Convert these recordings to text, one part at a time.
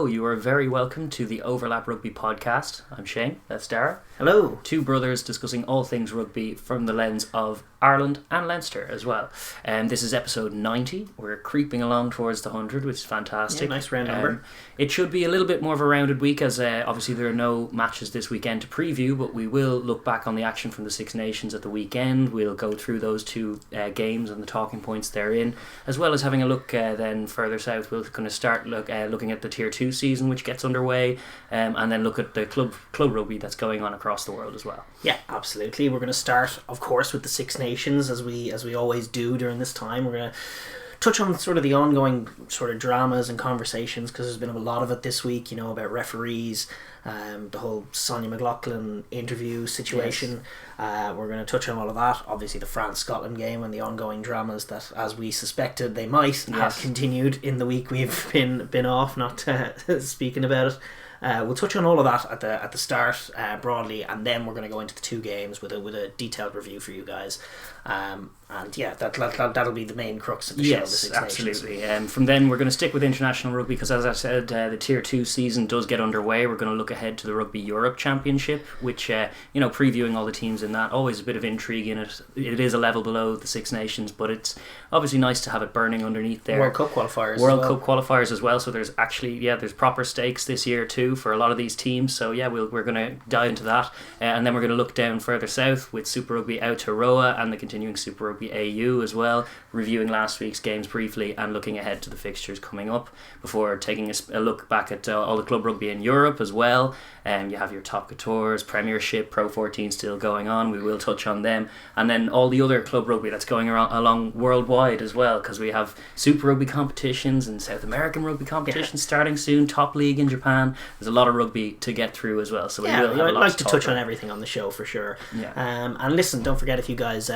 Hello, you are very welcome to the Overlap Rugby podcast. I'm Shane, that's Daragh. Hello. Two brothers discussing all things rugby from the lens of Ireland and Leinster as well. This is episode 90. We're creeping along towards the 100, which is fantastic. Yeah, nice round number. It should be a little bit more of a rounded week as obviously there are no matches this weekend to preview, but we will look back on the action from the Six Nations at the weekend. We'll go through those two games and the talking points therein, as well as having a look then further south. We're going to start looking at the Tier 2 season, which gets underway, and then look at the club rugby that's going on across the world as well. Yeah, absolutely. We're going to start, of course, with the Six Nations, as we always do during this time. We're going to touch on sort of the ongoing sort of dramas and conversations, because there's been a lot of it this week, you know, about referees, the whole Sonja McLaughlan interview situation. Yes. We're going to touch on all of that. Obviously the France-Scotland game and the ongoing dramas that, as we suspected, they might have continued in the week we've been off, not speaking about it. We'll touch on all of that at the start broadly, and then we're going to go into the two games with a detailed review for you guys. And yeah, that'll be the main crux of the show. Yes, absolutely. From then we're going to stick with international rugby because, as I said, the Tier 2 season does get underway. We're going to look ahead to the Rugby Europe Championship, which, previewing all the teams in that, always a bit of intrigue in it. It is a level below the Six Nations, but it's obviously nice to have it burning underneath there. World Cup qualifiers Cup qualifiers as well, so there's actually, there's proper stakes this year too for a lot of these teams, so we're going to dive into that, and then we're going to look down further south with Super Rugby Aotearoa and the continuing Super Rugby AU as well, reviewing last week's games briefly and looking ahead to the fixtures coming up before taking a look back at all the club rugby in Europe as well. You have your Top 14s, Premiership, Pro 14 still going on. We will touch on them, and then all the other club rugby that's going along worldwide as well, because we have Super Rugby competitions and South American rugby competitions starting soon, Top League in Japan. There's a lot of rugby to get through as well, so we will have a lot like to touch on everything on the show for sure. And listen, don't forget, if you guys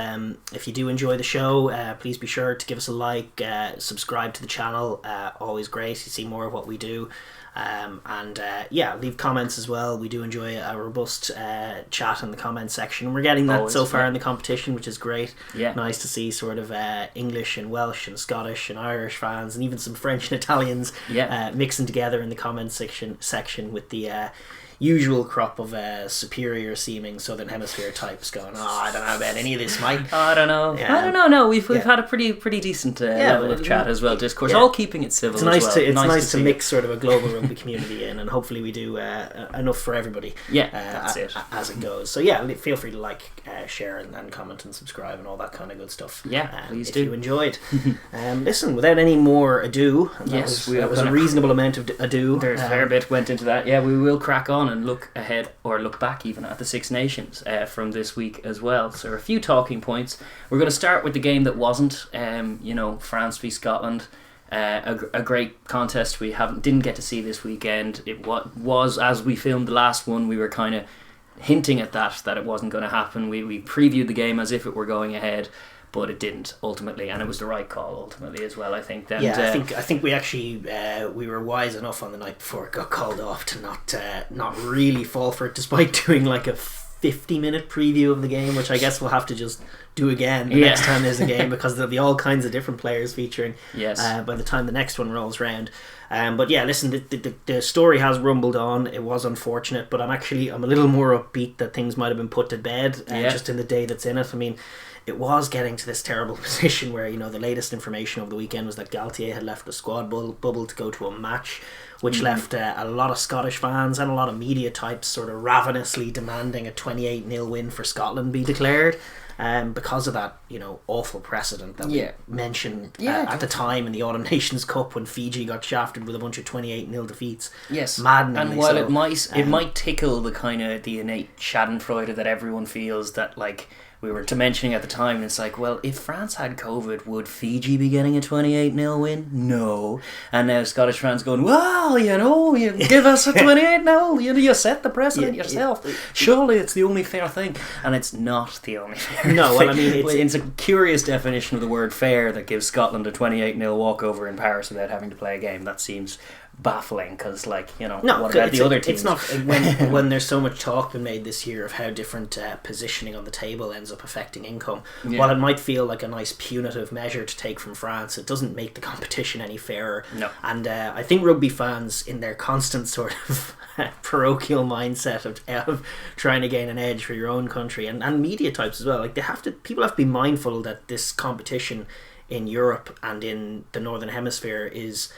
if you do enjoy the show, please be sure to give us a like, subscribe to the channel. Always great to see more of what we do. Leave comments as well. We do enjoy a robust chat in the comment section. We're getting that so far in the competition, which is great. Nice to see sort of English and Welsh and Scottish and Irish fans, and even some French and Italians mixing together in the comment section with the usual crop of superior seeming Southern Hemisphere types going, I don't know about any of this, Mike. I don't know. No, we've had a pretty decent level of chat as well, discourse, all keeping it civil. It's nice to mix sort of a global rugby community in, and hopefully we do enough for everybody. That's it. As it goes. So feel free to like, share, and comment and subscribe and all that kind of good stuff. Please do. If you enjoyed. Listen, without any more ado, that was a reasonable amount of ado. There's a fair bit went into that. We will crack on and look ahead, or look back even, at the Six Nations from this week as well. So a few talking points. We're going to start with the game that wasn't, France v Scotland. A great contest we didn't get to see this weekend. It was, as we filmed the last one, we were kind of hinting at that it wasn't going to happen. We previewed the game as if it were going ahead, but it didn't ultimately, and it was the right call ultimately as well, I think. And, I think we actually we were wise enough on the night before it got called off to not really fall for it, despite doing like a 50-minute preview of the game, which I guess we'll have to just do again the next time there's a game, because there'll be all kinds of different players featuring by the time the next one rolls around. Listen, the story has rumbled on. It was unfortunate, but I'm a little more upbeat that things might have been put to bed just in the day that's in it. I mean, it was getting to this terrible position where, the latest information over the weekend was that Galtier had left the squad bubble to go to a match, which left a lot of Scottish fans and a lot of media types sort of ravenously demanding a 28-0 win for Scotland be declared. Because of that, awful precedent that we mentioned at the time in the Autumn Nations Cup, when Fiji got shafted with a bunch of 28-0 defeats. Maddening. And while it might tickle the kind of the innate schadenfreude that everyone feels, that like we were mentioning at the time, it's like, well, if France had COVID, would Fiji be getting a 28-0 win? No. And now Scottish fans going, well, you give us a 28-0, you set the precedent yourself. Surely it's the only fair thing. And it's not the only fair thing. No, well, I mean, it's a curious definition of the word fair that gives Scotland a 28-0 walkover in Paris without having to play a game. That seems baffling because, like, you know, No, what about the other teams? It's not when there's so much talk been made this year of how different positioning on the table ends up affecting income. Yeah. While it might feel like a nice punitive measure to take from France, it doesn't make the competition any fairer. No. And I think rugby fans, in their constant sort of parochial mindset of trying to gain an edge for your own country, and media types as well, like people have to be mindful that this competition in Europe and in the Northern Hemisphere is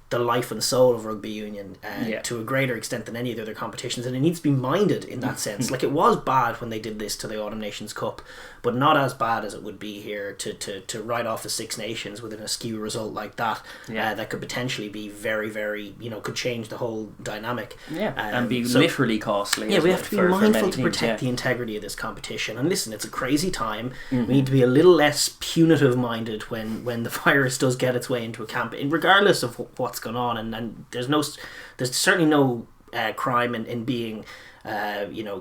the life and soul of rugby union to a greater extent than any of the other competitions, and it needs to be minded in that sense. Like, it was bad when they did this to the Autumn Nations Cup, but not as bad as it would be here to write off the Six Nations with an askew result like that. That could potentially be very, very, could change the whole dynamic. And be literally costly. Yeah, we have to be mindful to protect the integrity of this competition. And listen, it's a crazy time. We need to be a little less punitive minded when the virus does get its way into a camp, regardless of what's going on. And there's certainly no crime in being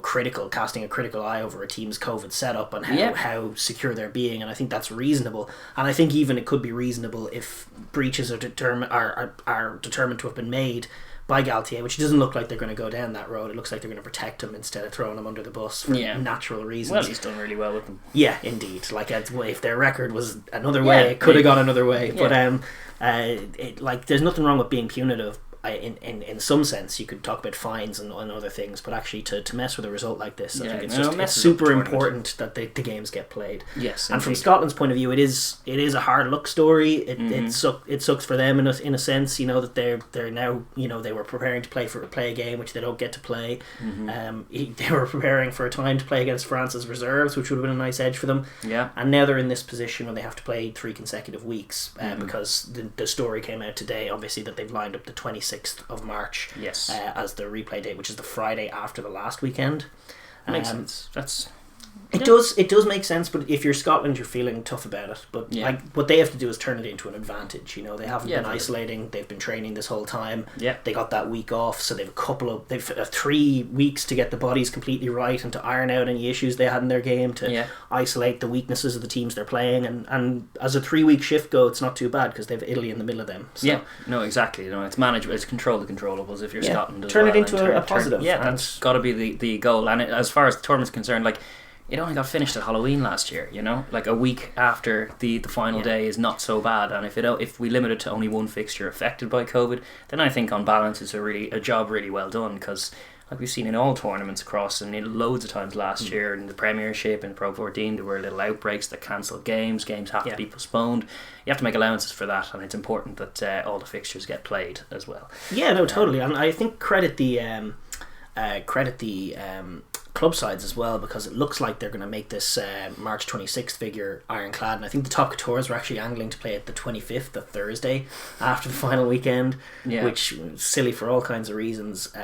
critical, casting a critical eye over a team's COVID setup and how secure they're being, and I think that's reasonable. And I think even it could be reasonable if breaches are determined to have been made by Galtier, which doesn't look like they're going to go down that road. It looks like they're going to protect him instead of throwing him under the bus for natural reasons. Well, he's done really well with them. Yeah, indeed. Like, if their record was another way, it could have gone another way. Yeah. But there's nothing wrong with being punitive. In some sense, you could talk about fines and other things, but actually to mess with a result like this, I think it's super important that the games get played. Yes, and from Scotland's point of view, it is a hard luck story. It sucks for them in a sense, that they're now, they were preparing to play a game which they don't get to play. They were preparing for a time to play against France's reserves, which would have been a nice edge for them. Yeah, and now they're in this position where they have to play 3 consecutive weeks because the story came out today, obviously, that they've lined up the 26th of March as the replay date, which is the Friday after the last weekend. Makes sense. It does make sense, but if you're Scotland, you're feeling tough about it. But like, what they have to do is turn it into an advantage. They haven't been isolating; they've been training this whole time. Yeah, they got that week off, so they've 3 weeks to get the bodies completely right and to iron out any issues they had in their game, to isolate the weaknesses of the teams they're playing. And as a 3-week shift go, it's not too bad because they've Italy in the middle of them. So. Yeah, no, exactly. It's management, it's control the controllables. If you're Scotland, turn it into a positive. That's got to be the goal. And as far as the tournament's concerned, like, it only got finished at Halloween last year, like a week after the final day is not so bad. And if we limit it to only one fixture affected by COVID, then I think on balance it's a job really well done, because like we've seen in all tournaments across, and loads of times last year in the Premiership and Pro 14, there were little outbreaks that cancelled games have to be postponed. You have to make allowances for that, and it's important that all the fixtures get played as well. Yeah, no, totally. And I think credit the club sides as well, because it looks like they're going to make this March 26th figure ironclad, and I think the top tours were actually angling to play it the 25th, the Thursday after the final weekend, which was silly for all kinds of reasons,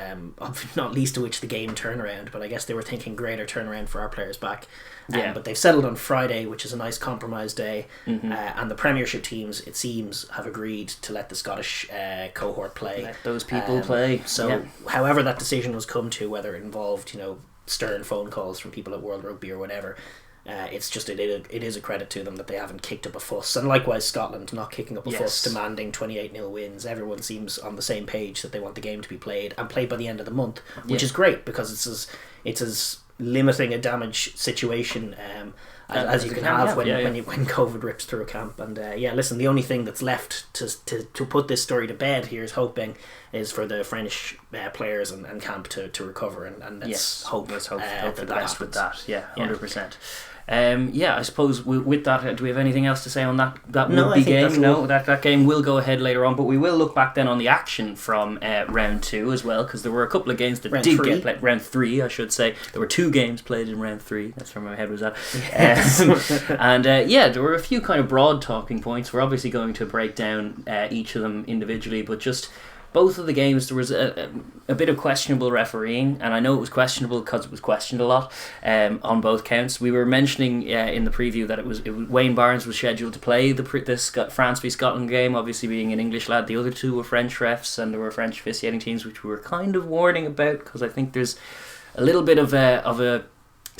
not least of which the game turnaround, but I guess they were thinking greater turnaround for our players back. But they've settled on Friday, which is a nice compromise day, and the Premiership teams, it seems, have agreed to let the Scottish cohort play. Let those people play. So however that decision was come to, whether it involved stern phone calls from people at World Rugby or whatever, it's just it is a credit to them that they haven't kicked up a fuss, and likewise Scotland not kicking up a fuss, demanding 28-0 wins. Everyone seems on the same page that they want the game to be played and played by the end of the month, which is great, because it's as limiting a damage situation as you can have when COVID rips through a camp. And listen, the only thing that's left to put this story to bed, here's hoping, is for the French players and camp to recover, and let's hope for the best with that. 100%. I suppose with that, do we have anything else to say on that No, rugby game? No, that game will go ahead later on, but we will look back then on the action from round 2 as well, because there were a couple of games that get played. Round 3, I should say. There were 2 games played in round 3. That's where my head was at. And there were a few kind of broad talking points. We're obviously going to break down each of them individually, but just both of the games, there was a bit of questionable refereeing, and I know it was questionable because it was questioned a lot on both counts. We were mentioning in the preview that it was Wayne Barnes was scheduled to play the France v Scotland game, obviously being an English lad. The other 2 were French refs, and there were French officiating teams, which we were kind of warning about, because I think there's a little bit of a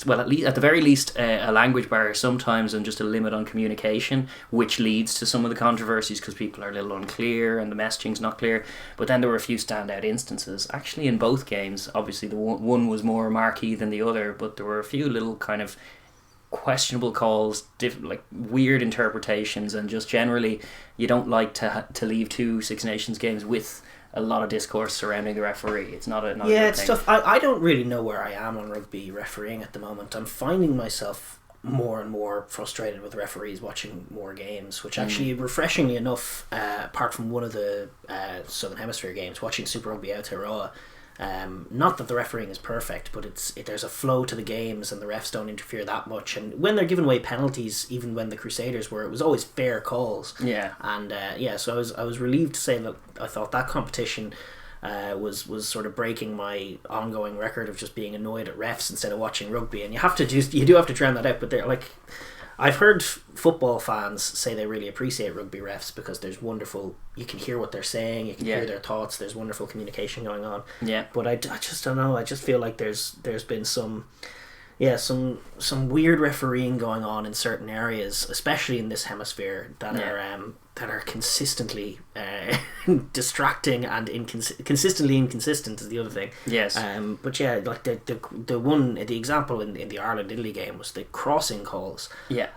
well, at the very least, a language barrier sometimes, and just a limit on communication, which leads to some of the controversies because people are a little unclear and the messaging's not clear. But then there were a few standout instances, actually, in both games. Obviously, the one was more marquee than the other, but there were a few little kind of questionable calls, like weird interpretations, and just generally, you don't like to leave two Six Nations games with a lot of discourse surrounding the referee. It's not a it's thing. Tough. I don't really know where I am on rugby refereeing at the moment. I'm finding myself more and more frustrated with referees watching more games, which actually, refreshingly enough, apart from one of the Southern Hemisphere games, watching Super Rugby Aotearoa, not that the refereeing is perfect, but there's a flow to the games and the refs don't interfere that much, and when they're giving away penalties, even when the Crusaders were, it was always fair calls. So I was relieved to say that I thought that competition was sort of breaking my ongoing record of just being annoyed at refs instead of watching rugby, and you do have to drown that out. But they're like, I've heard football fans say they really appreciate rugby refs because there's wonderful, you can hear what they're saying, you can hear their thoughts, there's wonderful communication going on. But I just don't know, I just feel like there's been some weird refereeing going on in certain areas, especially in this hemisphere, that are consistently distracting and consistently inconsistent is the other thing. But like the example in the Ireland-Italy game was the crossing calls.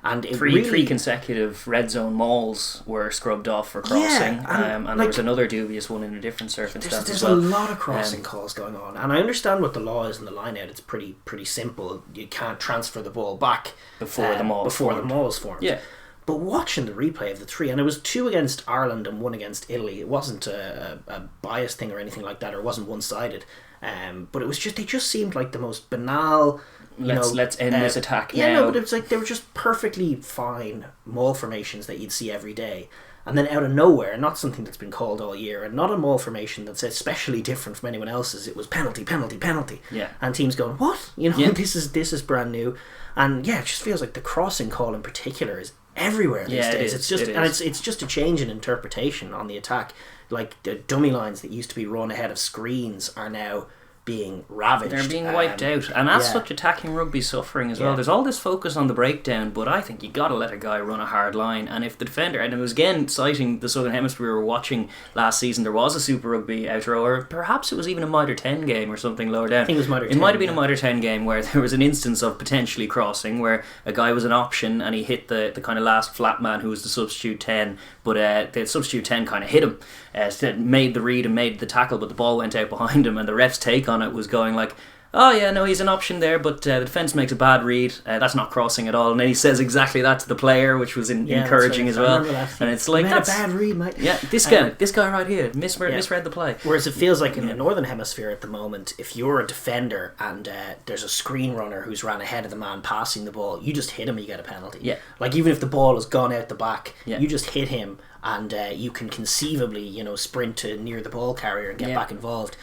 And three consecutive red zone mauls were scrubbed off for crossing, and there was another dubious one in a different circumstance. There's a lot of crossing calls going on, and I understand what the law is in the line out. It's pretty simple. You can't transfer the ball back before the maul is formed. But watching the replay of the three, and it was 2 against Ireland and 1 against Italy. It wasn't a biased thing or anything like that, or it wasn't one-sided. But it was they just seemed like the most banal. Let's end this attack now. Yeah, but it was like they were just perfectly fine maul formations that you'd see every day. And then out of nowhere, not something that's been called all year, and not a maul formation that's especially different from anyone else's, it was penalty, penalty, penalty. And teams going, what? This is brand new. And it just feels like the crossing call in particular is everywhere these days. It's just a change in interpretation on the attack. Like the dummy lines that used to be run ahead of screens are now being ravaged. They're being wiped out, and as such, attacking rugby's suffering as well. There's all this focus on the breakdown, but I think you got to let a guy run a hard line, and if the defender, and it was again citing the Southern Hemisphere we were watching last season, there was a Super Rugby Aotearoa, or perhaps it was even a Mitre 10 game or something lower down. I think it was Mitre 10. It might have been a Mitre 10 game where there was an instance of potentially crossing, where a guy was an option and he hit the kind of last flat man who was the substitute 10, but the substitute 10 kind of hit him, made the read and made the tackle, but the ball went out behind him, and the ref's take on it was going like, oh yeah, no, he's an option there, but the defence makes a bad read, that's not crossing at all. And then he says exactly that to the player, which was encouraging as well. And it's like, that's a bad read, mate. This guy right here misread the play. Whereas it feels like in the Northern Hemisphere at the moment, if you're a defender and there's a screen runner who's ran ahead of the man passing the ball, you just hit him, you get a penalty. Like even if the ball has gone out the back, you just hit him, and you can conceivably sprint to near the ball carrier and get back involved.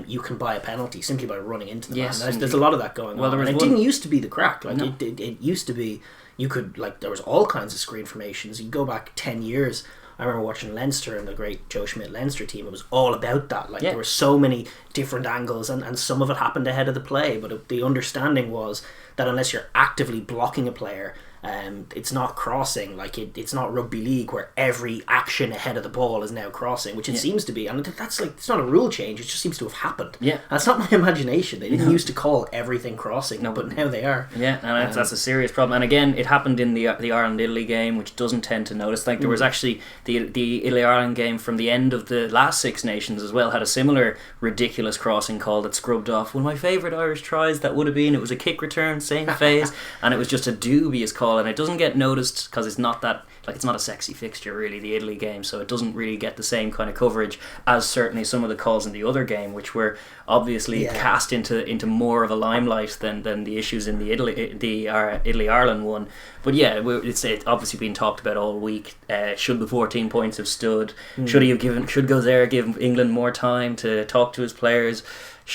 You can buy a penalty simply by running into the man. There's a lot of that going on. And it didn't used to be the crack. Like it used to be, you could, like, there was all kinds of screen formations. You go back 10 years. I remember watching Leinster and the great Joe Schmidt Leinster team. It was all about that. Like there were so many different angles, and some of it happened ahead of the play. But the understanding was that unless you're actively blocking a player, it's not crossing. Like it's not rugby league where every action ahead of the ball is now crossing, which it seems to be, and that's like, it's not a rule change, it just seems to have happened. That's not my imagination. They didn't used to call everything crossing, but now they are. And that's a serious problem. And again, it happened in the Ireland-Italy game, which doesn't tend to notice. Like there was actually the Italy-Ireland game from the end of the last Six Nations as well, had a similar ridiculous crossing call that scrubbed off one of my favourite Irish tries. That would have been, it was a kick return, same phase, and it was just a dubious call, and it doesn't get noticed because it's not that, like, it's not a sexy fixture really, the Italy game, so it doesn't really get the same kind of coverage as certainly some of the calls in the other game, which were obviously cast into more of a limelight than the issues in the Italy-Ireland one. But it's obviously been talked about all week. Should the 14 points have stood? Should Gozaire give England more time to talk to his players?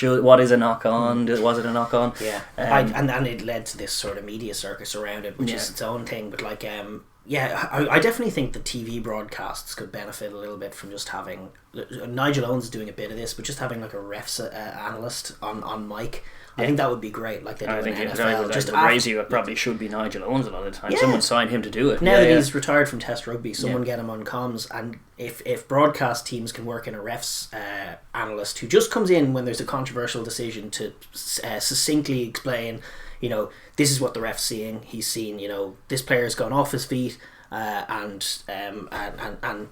What is a knock on? Was it a knock on? And it led to this sort of media circus around it, which is its own thing. But like, I definitely think the TV broadcasts could benefit a little bit from just having Nigel Owens is doing a bit of this, but just having like a refs analyst on mic. I think that would be great, like they do in NFL. Just it probably should be Nigel Owens a lot of the time. Someone sign him to do it. Now that he's retired from Test rugby, someone get him on comms. And if broadcast teams can work in a refs analyst who just comes in when there's a controversial decision to succinctly explain, this is what the ref's seeing. He's seen, this player's gone off his feet. And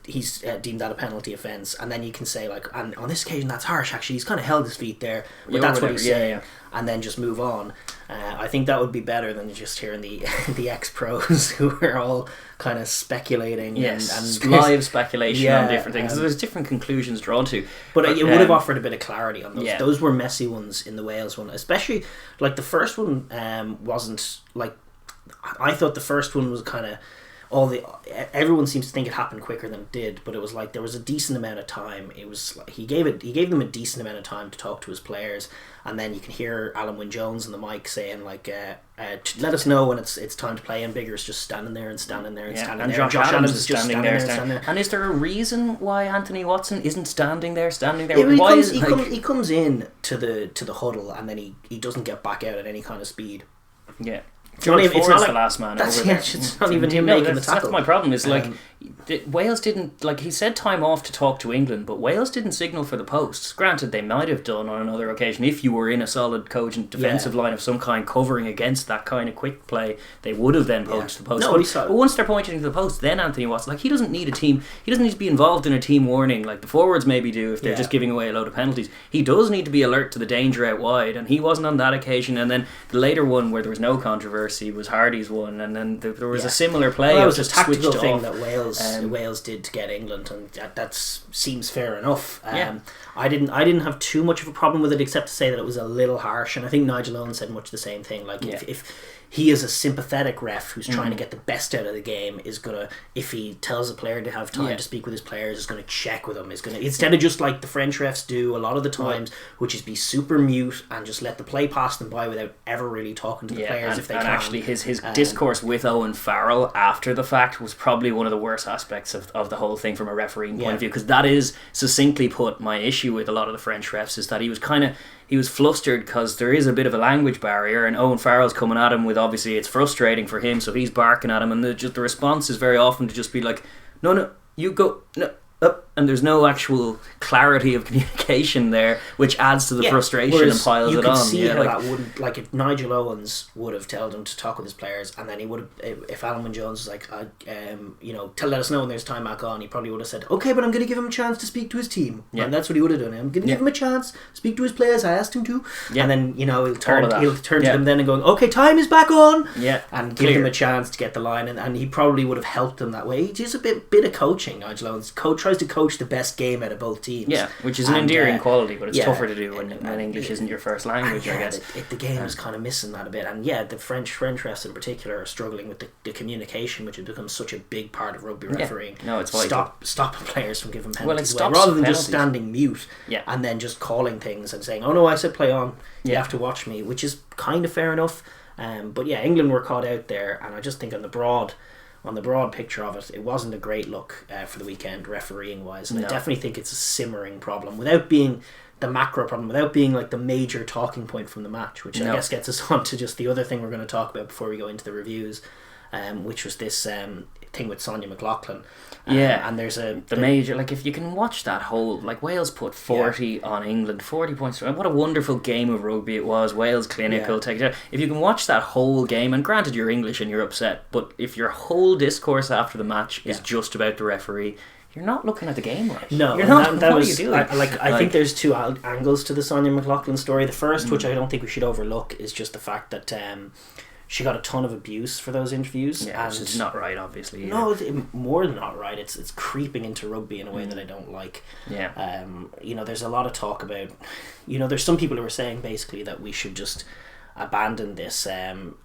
he's deemed that a penalty offence, and then you can say like, and on this occasion that's harsh. Actually, he's kind of held his feet there, but that's what he's saying, and then just move on. I think that would be better than just hearing the ex-pros who are all kind of speculating and live speculation on different things. So there's different conclusions drawn to. But it would have offered a bit of clarity on those. Yeah. Those were messy ones in the Wales one, especially like the first one wasn't like. I thought the first one was kind of. Everyone seems to think it happened quicker than it did, but it was like there was a decent amount of time. It was like he gave them a decent amount of time to talk to his players, and then you can hear Alan Wynne-Jones on the mic saying like, "Let us know when it's time to play." And Bigger's just standing there and standing there and standing there. Josh Adams is just standing there. And is there a reason why Anthony Watson isn't standing there? Yeah, he comes in to the huddle and then he doesn't get back out at any kind of speed. Yeah. It's not the last man over there. It's not even him making the tackle. That's my problem. Is like Wales didn't he said time off to talk to England, but Wales didn't signal for the posts. Granted, they might have done on another occasion if you were in a solid, cogent defensive line of some kind, covering against that kind of quick play. They would have then poached the post. But once they're pointing to the post, then Anthony Watson, he doesn't need a team. He doesn't need to be involved in a team warning like the forwards maybe do if they're just giving away a load of penalties. He does need to be alert to the danger out wide, and he wasn't on that occasion. And then the later one where there was no controversy was Hardy's one, and then there was a similar play. That was a tactical thing that Wales did to get England, and that seems fair enough. I didn't have too much of a problem with it, except to say that it was a little harsh, and I think Nigel Owens said much the same thing. Like if he is a sympathetic ref who's trying to get the best out of the game, is gonna, if he tells a player to have time to speak with his players, is gonna check with them, is gonna, instead of just like the French refs do a lot of the times, which is be super mute and just let the play pass them by without ever really talking to the players if they can. And actually his discourse with Owen Farrell after the fact was probably one of the worst aspects of the whole thing from a refereeing point of view, because that is succinctly put my issue with a lot of the French refs, is that he was flustered because there is a bit of a language barrier, and Owen Farrell's coming at him with, obviously it's frustrating for him, so he's barking at him, and the response is very often to just be like, no, you go, no, up, and there's no actual clarity of communication there, which adds to the frustration and piles it on. You can see how that wouldn't, like if Nigel Owens would have told him to talk with his players, and then he would have, if Alan Wynne-Jones was like, let us know when there's time back on, he probably would have said, okay, but I'm going to give him a chance to speak to his team. And that's what he would have done. I'm going to give him a chance, speak to his players, I asked him to. And then, he'll turn to them then and going, okay, time is back on. And give him a chance to get the line, and he probably would have helped them that way. He does a bit of coaching, Nigel Owens. Tries to coach the best game out of both teams. Yeah, which is an endearing quality, but it's tougher to do when English isn't your first language, I guess. The game is kind of missing that a bit, and the French refs in particular are struggling with the communication, which has become such a big part of rugby refereeing. No, it's vital. Stopping players from giving penalties away, rather than just standing mute and then just calling things and saying, oh no, I said play on, you have to watch me, which is kind of fair enough. But England were caught out there, and I just think on the broad picture of it, it wasn't a great look for the weekend refereeing wise, and I definitely think it's a simmering problem without being the macro problem, without being like the major talking point from the match, which I guess gets us on to just the other thing we're going to talk about before we go into the reviews, which was this thing with Sonja McLaughlan. And there's major, like if you can watch that whole, like Wales put 40 on England, 40 points. What a wonderful game of rugby it was. Wales clinical, take it out. If you can watch that whole game, and granted you're English and you're upset, but if your whole discourse after the match is just about the referee, you're not looking at the game right. No, you're not. What are you doing? I think there's two angles to the Sonja McLaughlan story. The first, which I don't think we should overlook, is just the fact that she got a ton of abuse for those interviews. Yeah, which is not right, obviously. No, more than not right. It's creeping into rugby in a way that I don't like. Yeah. There's a lot of talk about, there's some people who are saying basically that we should just abandon this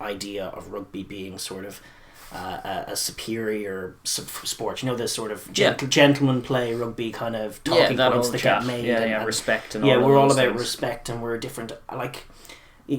idea of rugby being sort of a superior sport. This sort of gentleman play rugby kind of talking points that get made. Respect and all we're all about things. Respect, and we're different.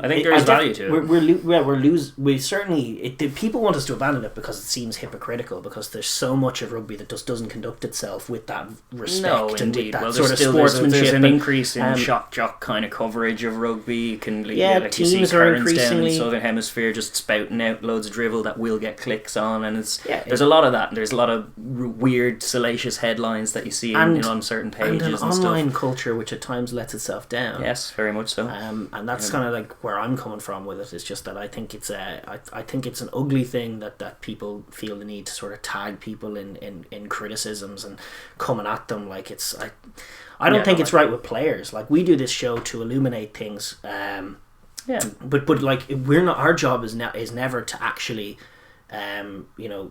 I think there is value to it. We certainly people want us to abandon it because it seems hypocritical, because there's so much of rugby that just doesn't conduct itself with that respect and with that sort of sportsmanship. There's an increase in shock jock kind of coverage of rugby. Teams you see are Kearns increasingly down in the Southern Hemisphere just spouting out loads of drivel that will get clicks on, and there's a lot of that. And there's a lot of weird, salacious headlines that you see on certain pages and an stuff. online culture which at times lets itself down. Yes, very much so. And that's kind of like where I'm coming from with it. It's just that I think it's an ugly thing that people feel the need to sort of tag people in criticisms and coming at them like it's. I don't think it's right with players. Like, we do this show to illuminate things. But like, we're not. Our job is never to actually.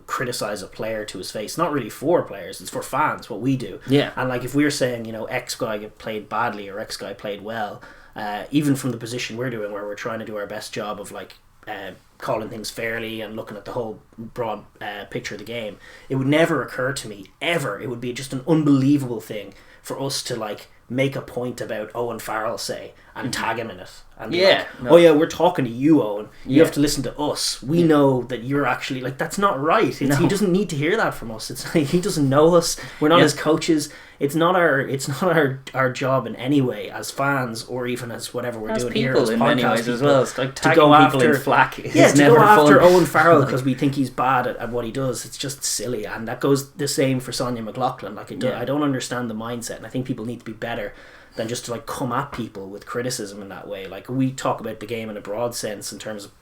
Criticize a player to his face. Not really for players, it's for fans, what we do. And like, if we're saying, X guy played badly or X guy played well, even from the position we're doing, where we're trying to do our best job of like calling things fairly and looking at the whole broad picture of the game, it would never occur to me ever. It would be just an unbelievable thing for us to like make a point about Owen Farrell, say, and tag him in it. And be we're talking to you, Owen. You have to listen to us. We know that you're actually like, that's not right. He doesn't need to hear that from us. It's like, he doesn't know us. We're not his coaches. It's not our job in any way as fans, or even as whatever we're doing here as in podcast many ways people, as well. It's like to tagging go people after in flack. To go after Owen Farrell because we think he's bad at what he does. It's just silly, and that goes the same for Sonja McLaughlan. Like, I don't understand the mindset, and I think people need to be better than just to like come at people with criticism in that way. Like, we talk about the game in a broad sense in terms of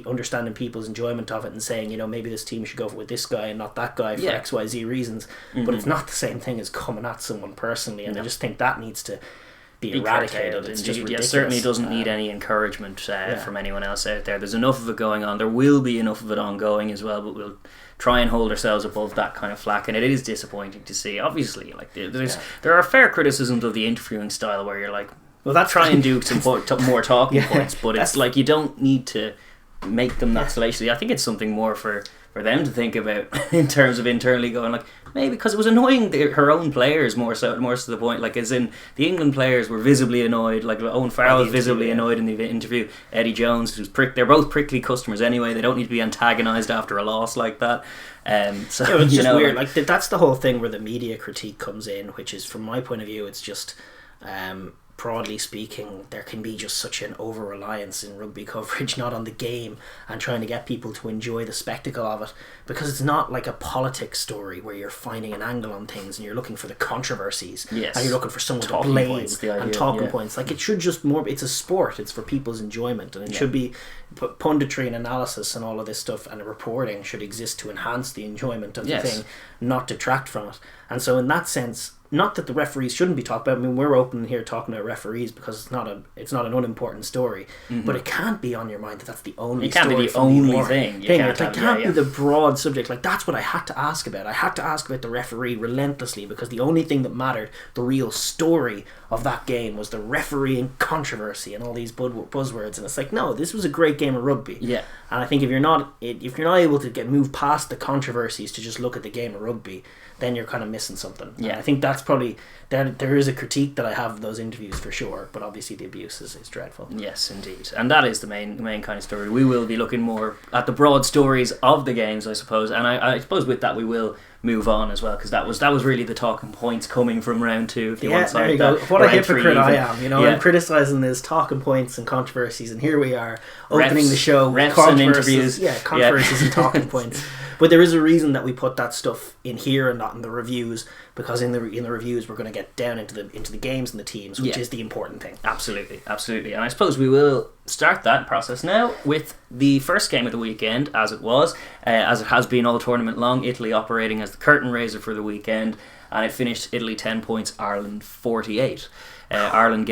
understanding people's enjoyment of it and saying, maybe this team should go with this guy and not that guy for XYZ reasons. But it's not the same thing as coming at someone personally, and I just think that needs to be eradicated. It's just ridiculous. It certainly doesn't need any encouragement from anyone else out there. There's enough of it going on. There will be enough of it ongoing as well, but we'll try and hold ourselves above that kind of flack, and it is disappointing to see. Obviously, like, there are fair criticisms of the interviewing style where you're like, well, that's try and do some more talking points, but it's like, you don't need to make them that salacious. I think it's something more for them to think about in terms of internally going like, maybe because it was annoying her own players more so to the point, like, as in the England players were visibly annoyed. Like, Owen Farrell was visibly annoyed in the interview. Eddie Jones was they're both prickly customers anyway. They don't need to be antagonised after a loss like that. So it's just weird. Like, that's the whole thing where the media critique comes in, which is, from my point of view, it's just broadly speaking, there can be just such an over-reliance in rugby coverage, not on the game, and trying to get people to enjoy the spectacle of it, because it's not like a politics story where you're finding an angle on things and you're looking for the controversies, and you're looking for someone to blame and talking points. Like, it should just it's a sport, it's for people's enjoyment, and it should be punditry and analysis and all of this stuff, and reporting should exist to enhance the enjoyment of the thing, not detract from it. And so in that sense, not that the referees shouldn't be talked about. I mean, we're open here talking about referees because it's not an unimportant story, but it can't be on your mind that that's the only story. It can't be the only thing. It can't be the broad subject. Like, that's what I had to ask about. I had to ask about the referee relentlessly, because the only thing that mattered, the real story of that game, was the refereeing controversy and all these buzzwords. And it's like, no, this was a great game of rugby. Yeah. And I think if you're not able to move past the controversies to just look at the game of rugby, then you're kind of missing something. Yeah, and I think that's probably there is a critique that I have of those interviews for sure, but obviously the abuse is dreadful. Yes, indeed, and that is the main kind of story. We will be looking more at the broad stories of the games, I suppose, and I suppose with that we will move on as well, because that was really the talking points coming from round two. If you want to there you go. What a hypocrite I am, I'm criticising this talking points and controversies, and here we are opening the show with controversies, controversies and talking points. But there is a reason that we put that stuff in here and not in the reviews, because in the reviews we're going to get down into the games and the teams, which is the important thing. Absolutely. And I suppose we will start that process now with the first game of the weekend, as it has been all tournament long. Italy operating as the curtain raiser for the weekend, and it finished Italy 10 points, Ireland 48. Ireland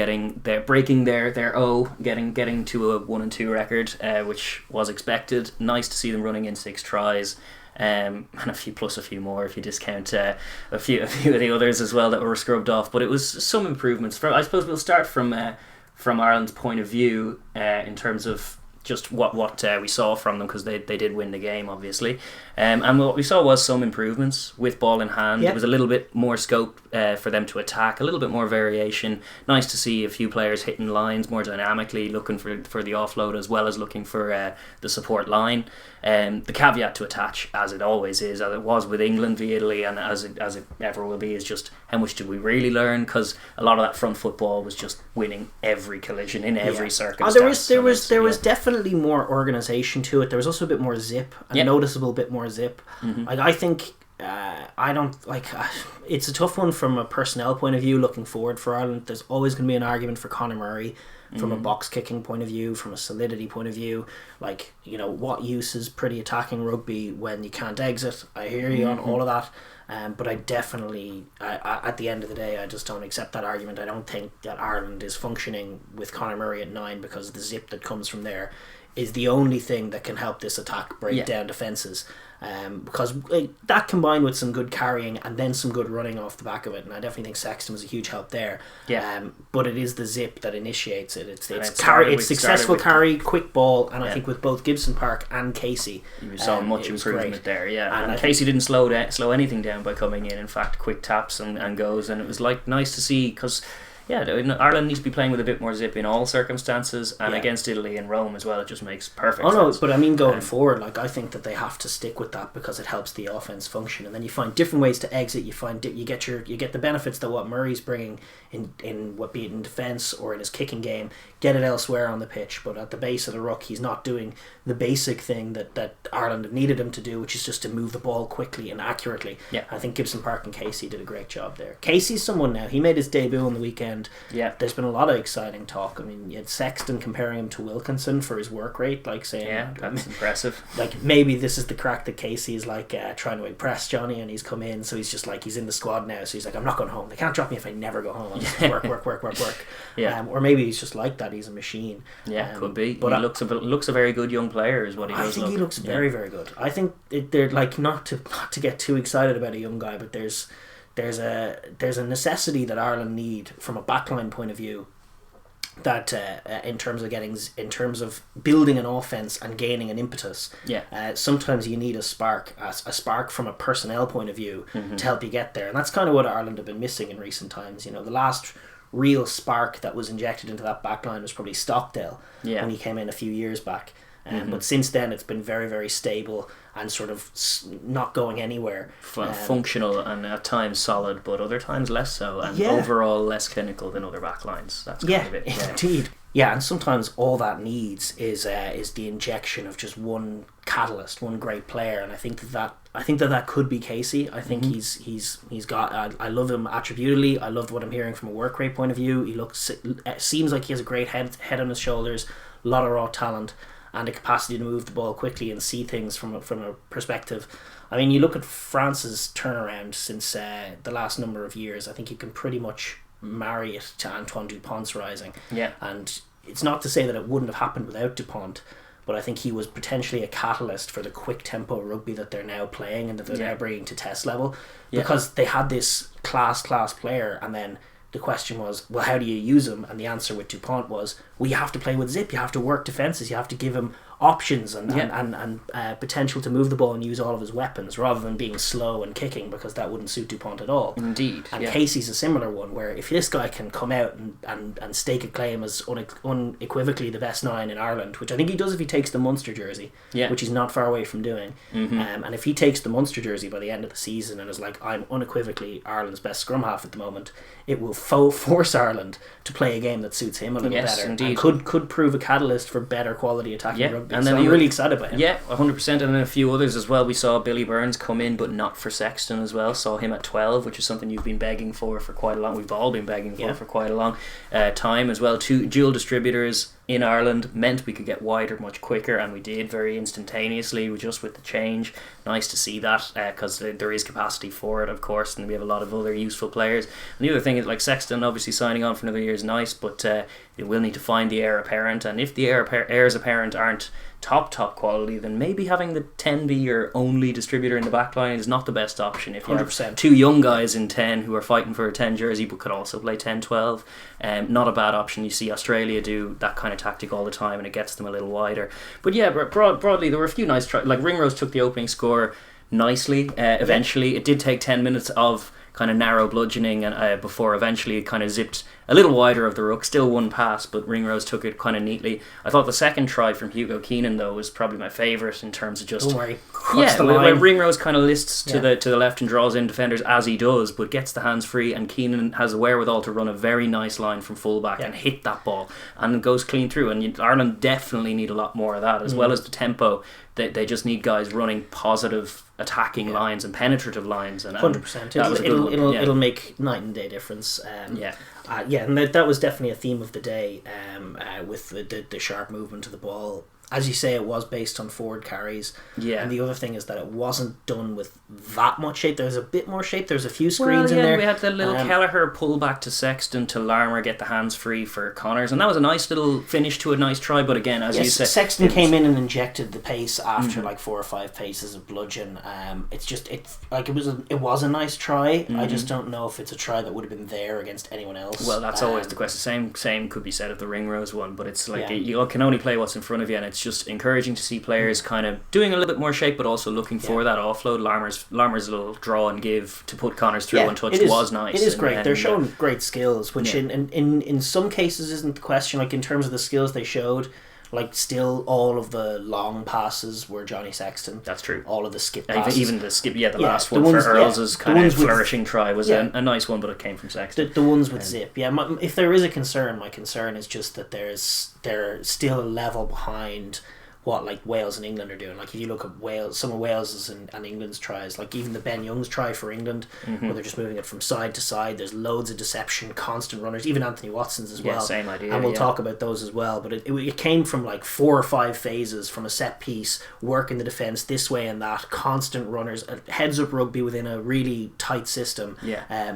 breaking their O, getting to a 1-2 record, which was expected. Nice to see them running in 6 tries. And a few more if you discount a few of the others as well that were scrubbed off. But it was some improvements. I suppose we'll start from Ireland's point of view in terms of just what we saw from them, because they did win the game, obviously. And what we saw was some improvements with ball in hand. There was a little bit more scope for them to attack, a little bit more variation. Nice to see a few players hitting lines more dynamically, looking for the offload as well as looking for the support line. The caveat to attach, as it always is, as it was with England v Italy, and as it ever will be, is just how much did we really learn? Because a lot of that front football was just winning every collision in every circumstance. There was definitely more organisation to it. There was also a bit more zip, a noticeable bit more zip. Like, I think I don't like. It's a tough one from a personnel point of view. Looking forward for Ireland, there's always going to be an argument for Conor Murray. From a box kicking point of view, from a solidity point of view, like, you know, what use is pretty attacking rugby when you can't exit? I hear you on all of that, but I definitely, at the end of the day, I just don't accept that argument. I don't think that Ireland is functioning with Conor Murray at 9, because the zip that comes from there is the only thing that can help this attack break down defences. Because that combined with some good carrying and then some good running off the back of it, and I definitely think Sexton was a huge help there. But it is the zip that initiates it. It's successful carry, quick ball, and I think with both Gibson Park and Casey, you saw much improvement there. And Casey didn't slow anything down by coming in. In fact, quick taps and goes, and it was like nice to see, because Ireland needs to be playing with a bit more zip in all circumstances, and against Italy and Rome as well, it just makes perfect sense. But I mean, going forward, like, I think that they have to stick with that, because it helps the offense function, and then you find different ways to exit. You get the benefits that what Murray's bringing in what be it in defence or in his kicking game, get it elsewhere on the pitch. But at the base of the ruck, he's not doing the basic thing that Ireland have needed him to do, which is just to move the ball quickly and accurately. I think Gibson Park and Casey did a great job there. Casey's someone now, he made his debut on the weekend. There's been a lot of exciting talk. I mean, you had Sexton comparing him to Wilkinson for his work rate, like saying, that's impressive. Like, maybe this is the crack that Casey is like trying to impress Johnny, and he's come in, so he's just like, he's in the squad now, so he's like, I'm not going home. They can't drop me if I never go home. I'll just work. Or maybe he's just like that. He's a machine. Could be. But he looks a very good young player, is what he does. I think he looks very, very good. I think they're like, not to get too excited about a young guy, but there's a necessity that Ireland need from a backline point of view, that in terms of building an offense and gaining an impetus, sometimes you need a spark from a personnel point of view to help you get there, and that's kind of what Ireland have been missing in recent times. You know, the last real spark that was injected into that backline was probably Stockdale when he came in a few years back. But since then, it's been very, very stable and sort of not going anywhere. Functional and at times solid, but other times less so, and overall less clinical than other backlines. That's kind of it. Indeed. Yeah, and sometimes all that needs is the injection of just one catalyst, one great player, and I think that could be Casey. I think he's got. I love him attributally. I love what I'm hearing from a work rate point of view. Seems like he has a great head on his shoulders, a lot of raw talent, and a capacity to move the ball quickly and see things from a perspective. I mean, you look at France's turnaround since the last number of years. I think you can pretty much marry it to Antoine Dupont's rising. And it's not to say that it wouldn't have happened without Dupont, but I think he was potentially a catalyst for the quick tempo rugby that they're now playing and that they're now bringing to test level, because they had this class player, and then the question was, well, how do you use him? And the answer with Dupont was, well, you have to play with zip, you have to work defences, you have to give him options and potential to move the ball and use all of his weapons, rather than being slow and kicking, because that wouldn't suit Dupont at all. Indeed. And Casey's a similar one, where if this guy can come out and stake a claim as unequivocally the best 9 in Ireland, which I think he does if he takes the Munster jersey, which he's not far away from doing, and if he takes the Munster jersey by the end of the season and is like, I'm unequivocally Ireland's best scrum half at the moment, it will force Ireland to play a game that suits him a little better. Indeed. And could prove a catalyst for better quality attacking rugby. And then I'm really excited about him. 100%. And then a few others as well. We saw Billy Burns come in, but not for Sexton as well. Saw him at 12, which is something you've been begging for quite a long. We've all been begging for quite a long time as well. 2 dual distributors in Ireland meant we could get wider much quicker, and we did very instantaneously just with the change. Nice to see that, because there is capacity for it, of course, and we have a lot of other useful players. And the other thing is, like, Sexton obviously signing on for another year is nice, but you will need to find the heir apparent, and if the heirs apparent aren't top quality, then maybe having the 10 be your only distributor in the back line is not the best option. If you 100%. Have two young guys in 10 who are fighting for a 10 jersey but could also play 10-12, not a bad option. You see Australia do that kind of tactic all the time, and it gets them a little wider. But yeah, broadly there were a few nice tries. Like Ringrose took the opening score nicely. Eventually it did take 10 minutes of kind of narrow bludgeoning, and before eventually it kind of zipped a little wider of the ruck. Still one pass, but Ringrose took it kind of neatly. I thought the second try from Hugo Keenan though was probably my favourite in terms of just where Ringrose kind of lists to the left and draws in defenders as he does, but gets the hands free, and Keenan has the wherewithal to run a very nice line from fullback and hit that ball, and it goes clean through. And Ireland definitely need a lot more of that, as well as the tempo. They just need guys running positive attacking lines and penetrative lines, and 100%. It'll make night and day difference. And that was definitely a theme of the day, with the sharp movement of the ball. As you say, it was based on forward carries. Yeah. And the other thing is that it wasn't done with that much shape. There's a bit more shape. There's a few screens in there. We had the little Kelleher pull back to Sexton to Larmer, get the hands free for Connors, and that was a nice little finish to a nice try. But again, as you said, Sexton came in and injected the pace after like 4 or 5 paces of bludgeon. It was a nice try. I just don't know if it's a try that would have been there against anyone else. Well, that's always the question. Same could be said of the Ringrose one, but it's like you can only play what's in front of you, and it's just encouraging to see players kind of doing a little bit more shape, but also looking for that offload. Larmer's little draw and give to put Connors through one touch was nice. It is great. They're showing great skills, which in some cases isn't the question. Like in terms of the skills they showed, like still all of the long passes were Johnny Sexton. That's true. All of the skip passes. Even the skip, the last one for Earls' kind of flourishing try was a nice one, but it came from Sexton. The ones with zip. If there is a concern, my concern is just that they're still a level behind what like Wales and England are doing. Like if you look at some of Wales's and England's tries, like even the Ben Young's try for England, where they're just moving it from side to side, there's loads of deception, constant runners, even Anthony Watson's as well. Same idea. And we'll talk about those as well. But it came from like 4 or 5 phases from a set piece, working the defence this way and that, constant runners, heads up rugby within a really tight system,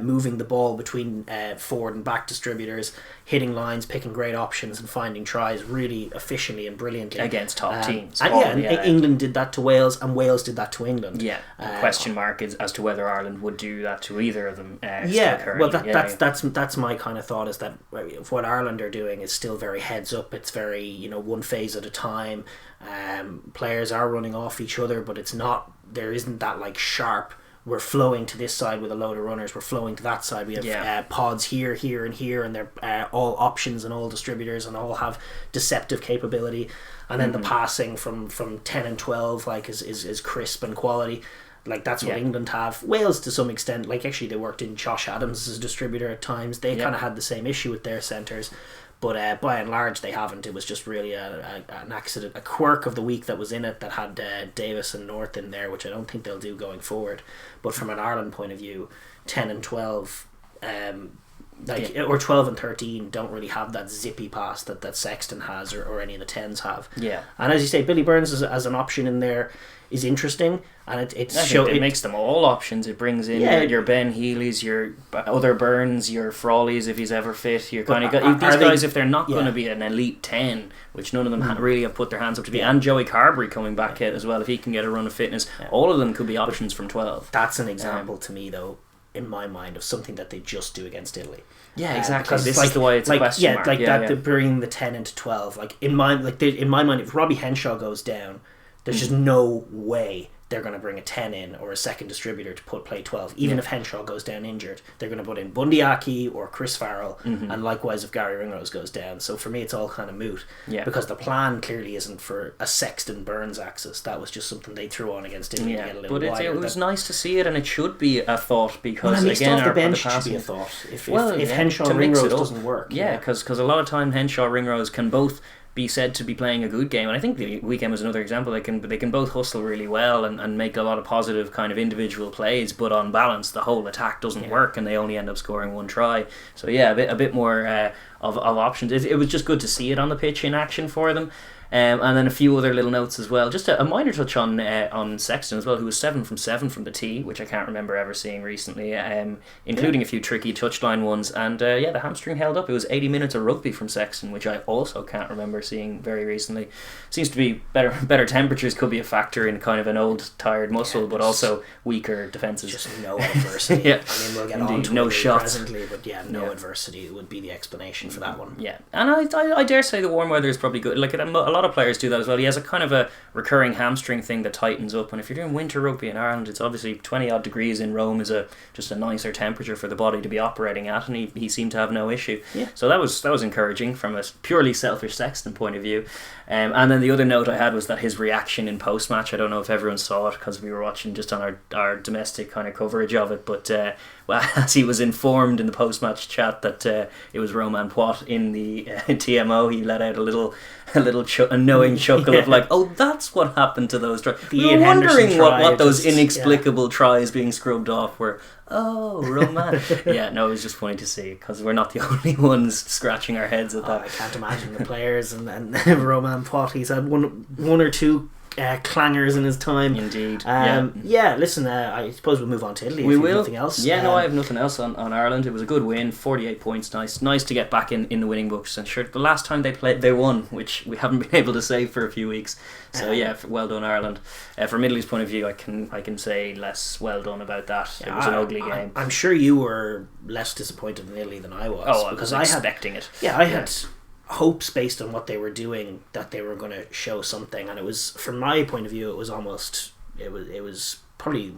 moving the ball between forward and back distributors, hitting lines, picking great options and finding tries really efficiently and brilliantly against top teams. England did that to Wales, and Wales did that to England. The question mark is as to whether Ireland would do that to either of them. That's my kind of thought, is that what Ireland are doing is still very heads up. It's very one phase at a time. Players are running off each other, but there isn't that like sharp, we're flowing to this side with a load of runners, we're flowing to that side, we have pods here and here, and they're all options and all distributors and all have deceptive capability. And then the passing from 10 and 12 like is crisp and quality. Like that's what England have. Wales to some extent, like actually they worked in Josh Adams as a distributor at times. They kind of had the same issue with their centres. But by and large, they haven't. It was just really an accident, a quirk of the week that was in it that had Davis and North in there, which I don't think they'll do going forward. But from an Ireland point of view, 10 and 12, or 12 and 13 don't really have that zippy pass that Sexton has or any of the 10s have. Yeah. And as you say, Billy Burns as an option in there is interesting, and it makes them all options. It brings in your Ben Healy's, your other Burns, your Frawleys if he's ever fit. You're kind of got these guys if they're not going to be an elite 10, which none of them really have put their hands up to be, and Joey Carberry coming back as well if he can get a run of fitness. All of them could be options from 12. That's an example to me though, in my mind, of something that they just do against Italy. Yeah, exactly. This is the way it's a question mark. They're bringing the 10 into 12. Like in my mind, if Robbie Henshaw goes down, there's just no way they're going to bring a 10 in or a second distributor to play 12. Even if Henshaw goes down injured, they're going to put in Bundyaki or Chris Farrell, and likewise if Gary Ringrose goes down. So for me, it's all kind of moot, because the plan clearly isn't for a Sexton Burns axis. That was just something they threw on against Italy to get a little wider. It was nice to see it, and it should be a thought, because again, off the bench should be a thought. If Henshaw Ringrose doesn't work, because a lot of time Henshaw Ringrose can both be said to be playing a good game, and I think the weekend was another example. They can both hustle really well and make a lot of positive kind of individual plays, but on balance the whole attack doesn't work and they only end up scoring one try. So a bit more of options. It was just good to see it on the pitch in action for them. And then a few other little notes as well. Just a minor touch on Sexton as well, who was 7 from 7 from the tee, which I can't remember ever seeing recently, including a few tricky touchline ones. And the hamstring held up. It was 80 minutes of rugby from Sexton, which I also can't remember seeing very recently. Seems to be better temperatures could be a factor in kind of an old tired muscle, but also weaker defences. Just no adversity. Yeah. I mean, we'll get Indeed, on to no it shots. presently, but no adversity would be the explanation for that one. Yeah, and I dare say the warm weather is probably good. Like a lot of players do that as well. He has a kind of a recurring hamstring thing that tightens up, and if you're doing winter rugby in Ireland, it's obviously 20 odd degrees in Rome is just a nicer temperature for the body to be operating at, and he seemed to have no issue. Yeah. So that was encouraging from a purely selfish Sexton point of view. And then the other note I had was that his reaction in post match. I don't know if everyone saw it because we were watching just on our domestic kind of coverage of it, but well, as he was informed in the post match chat that it was Romain Poit in the TMO, he let out a little knowing chuckle of like, oh, that's what happened to those tries. We were wondering what those inexplicable tries being scrubbed off were. Oh, Romain. Yeah, no, it was just funny to see because we're not the only ones scratching our heads at that. I can't imagine the players and Romain Poit. He's had one or two clangers in his time. Indeed. Listen, I suppose we'll move on to Italy. We will. Nothing else. Yeah, no, I have nothing else on Ireland. It was a good win, 48 points. Nice to get back in the winning books. And sure, the last time they played, they won, which we haven't been able to say for a few weeks. So well done Ireland. From Italy's point of view, I can say less well done about that. It was an ugly game. I'm sure you were less disappointed in Italy than I was. Oh, because I was expecting it. Yeah, I had hopes based on what they were doing that they were going to show something, and it was, from my point of view, it was probably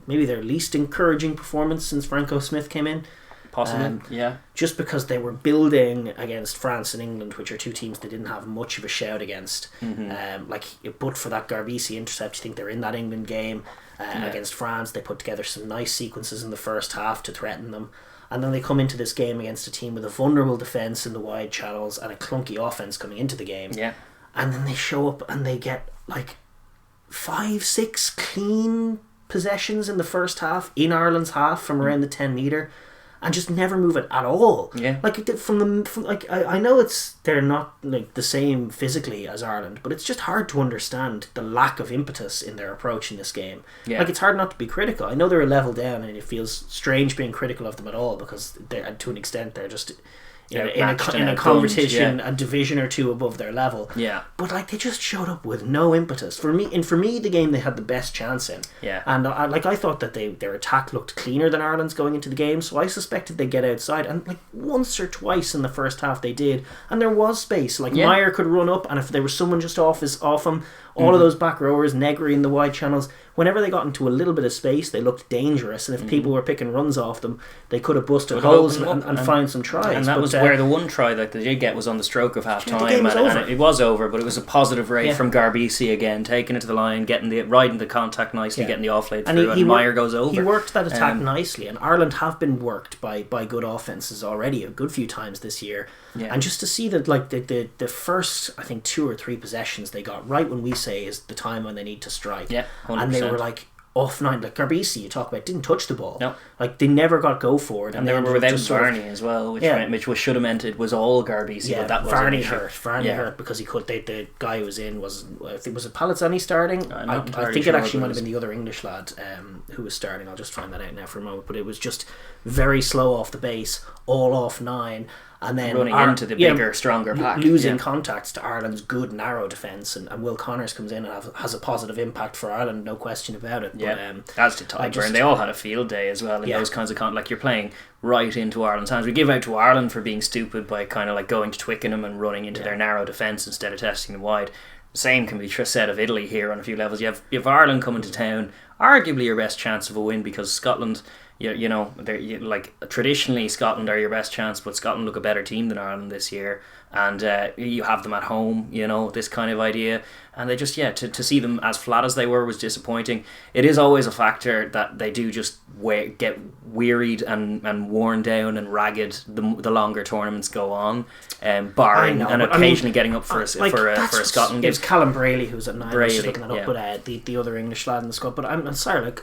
maybe their least encouraging performance since Franco Smith came in. Possibly, just because they were building against France and England, which are two teams they didn't have much of a shout against. But for that Garbisi intercept, you think they're in that England game against France. They put together some nice sequences in the first half to threaten them. And then they come into this game against a team with a vulnerable defence in the wide channels and a clunky offence coming into the game. Yeah. And then they show up and they get like 5-6 clean possessions in the first half, in Ireland's half, from around the 10 metre, and just never move it at all. Yeah. Like I know they're not like the same physically as Ireland, but it's just hard to understand the lack of impetus in their approach in this game. Yeah. Like, it's hard not to be critical. I know they're a level down, and it feels strange being critical of them at all because they're, to an extent, they're just in a competition, a division or two above their level. Yeah. But like, they just showed up with no impetus. For me, the game they had the best chance in. Yeah. And I thought that their attack looked cleaner than Ireland's going into the game, so I suspected they'd get outside. And like once or twice in the first half they did, and there was space. Like Meyer could run up, and if there was someone just off him, all of those back rowers, Negri in the wide channels, whenever they got into a little bit of space, they looked dangerous. And if people were picking runs off them, they could have busted holes and find some tries. And that was where the one try that they did get was on the stroke of half time. And it was over, but it was a positive rate from Garbisi again, taking it to the line, riding the contact nicely, getting the offload through, and Meyer goes over. He worked that attack nicely, and Ireland have been worked by good offences already a good few times this year. Yeah. And just to see that, like the first, I think 2 or 3 possessions they got right when we say is the time when they need to strike. Yeah, 100%. And they were like off nine. Like Garbisi, you talk about, didn't touch the ball. No, like they never got go forward. And they were without Varney as well, which should have meant it was all Garbisi. Yeah, but that Varney hurt. Varney hurt because he could. The guy who was in was it Palazzani starting? I think it actually might have been the other English lad who was starting. I'll just find that out now for a moment. But it was just very slow off the base, all off 9. And then running into the bigger, stronger pack, losing contacts to Ireland's good narrow defence, and Will Connors comes in and has a positive impact for Ireland, no question about it. Yeah, as did Tyburn. They all had a field day as well in those kinds of like you're playing right into Ireland's hands. We give out to Ireland for being stupid by kind of like going to Twickenham and running into their narrow defence instead of testing them wide. The same can be said of Italy here on a few levels. You have Ireland coming to town, arguably your best chance of a win because Scotland. Traditionally Scotland are your best chance, but Scotland look a better team than Ireland this year, and you have them at home, this kind of idea, and they just to see them as flat as they were was disappointing. It is always a factor that they do just get wearied and worn down and ragged the longer tournaments go on, barring and occasionally getting up for a Scotland game. It's Callum Braley who's at 9. I was just looking that up, but the other English lad in the squad. But I'm sorry,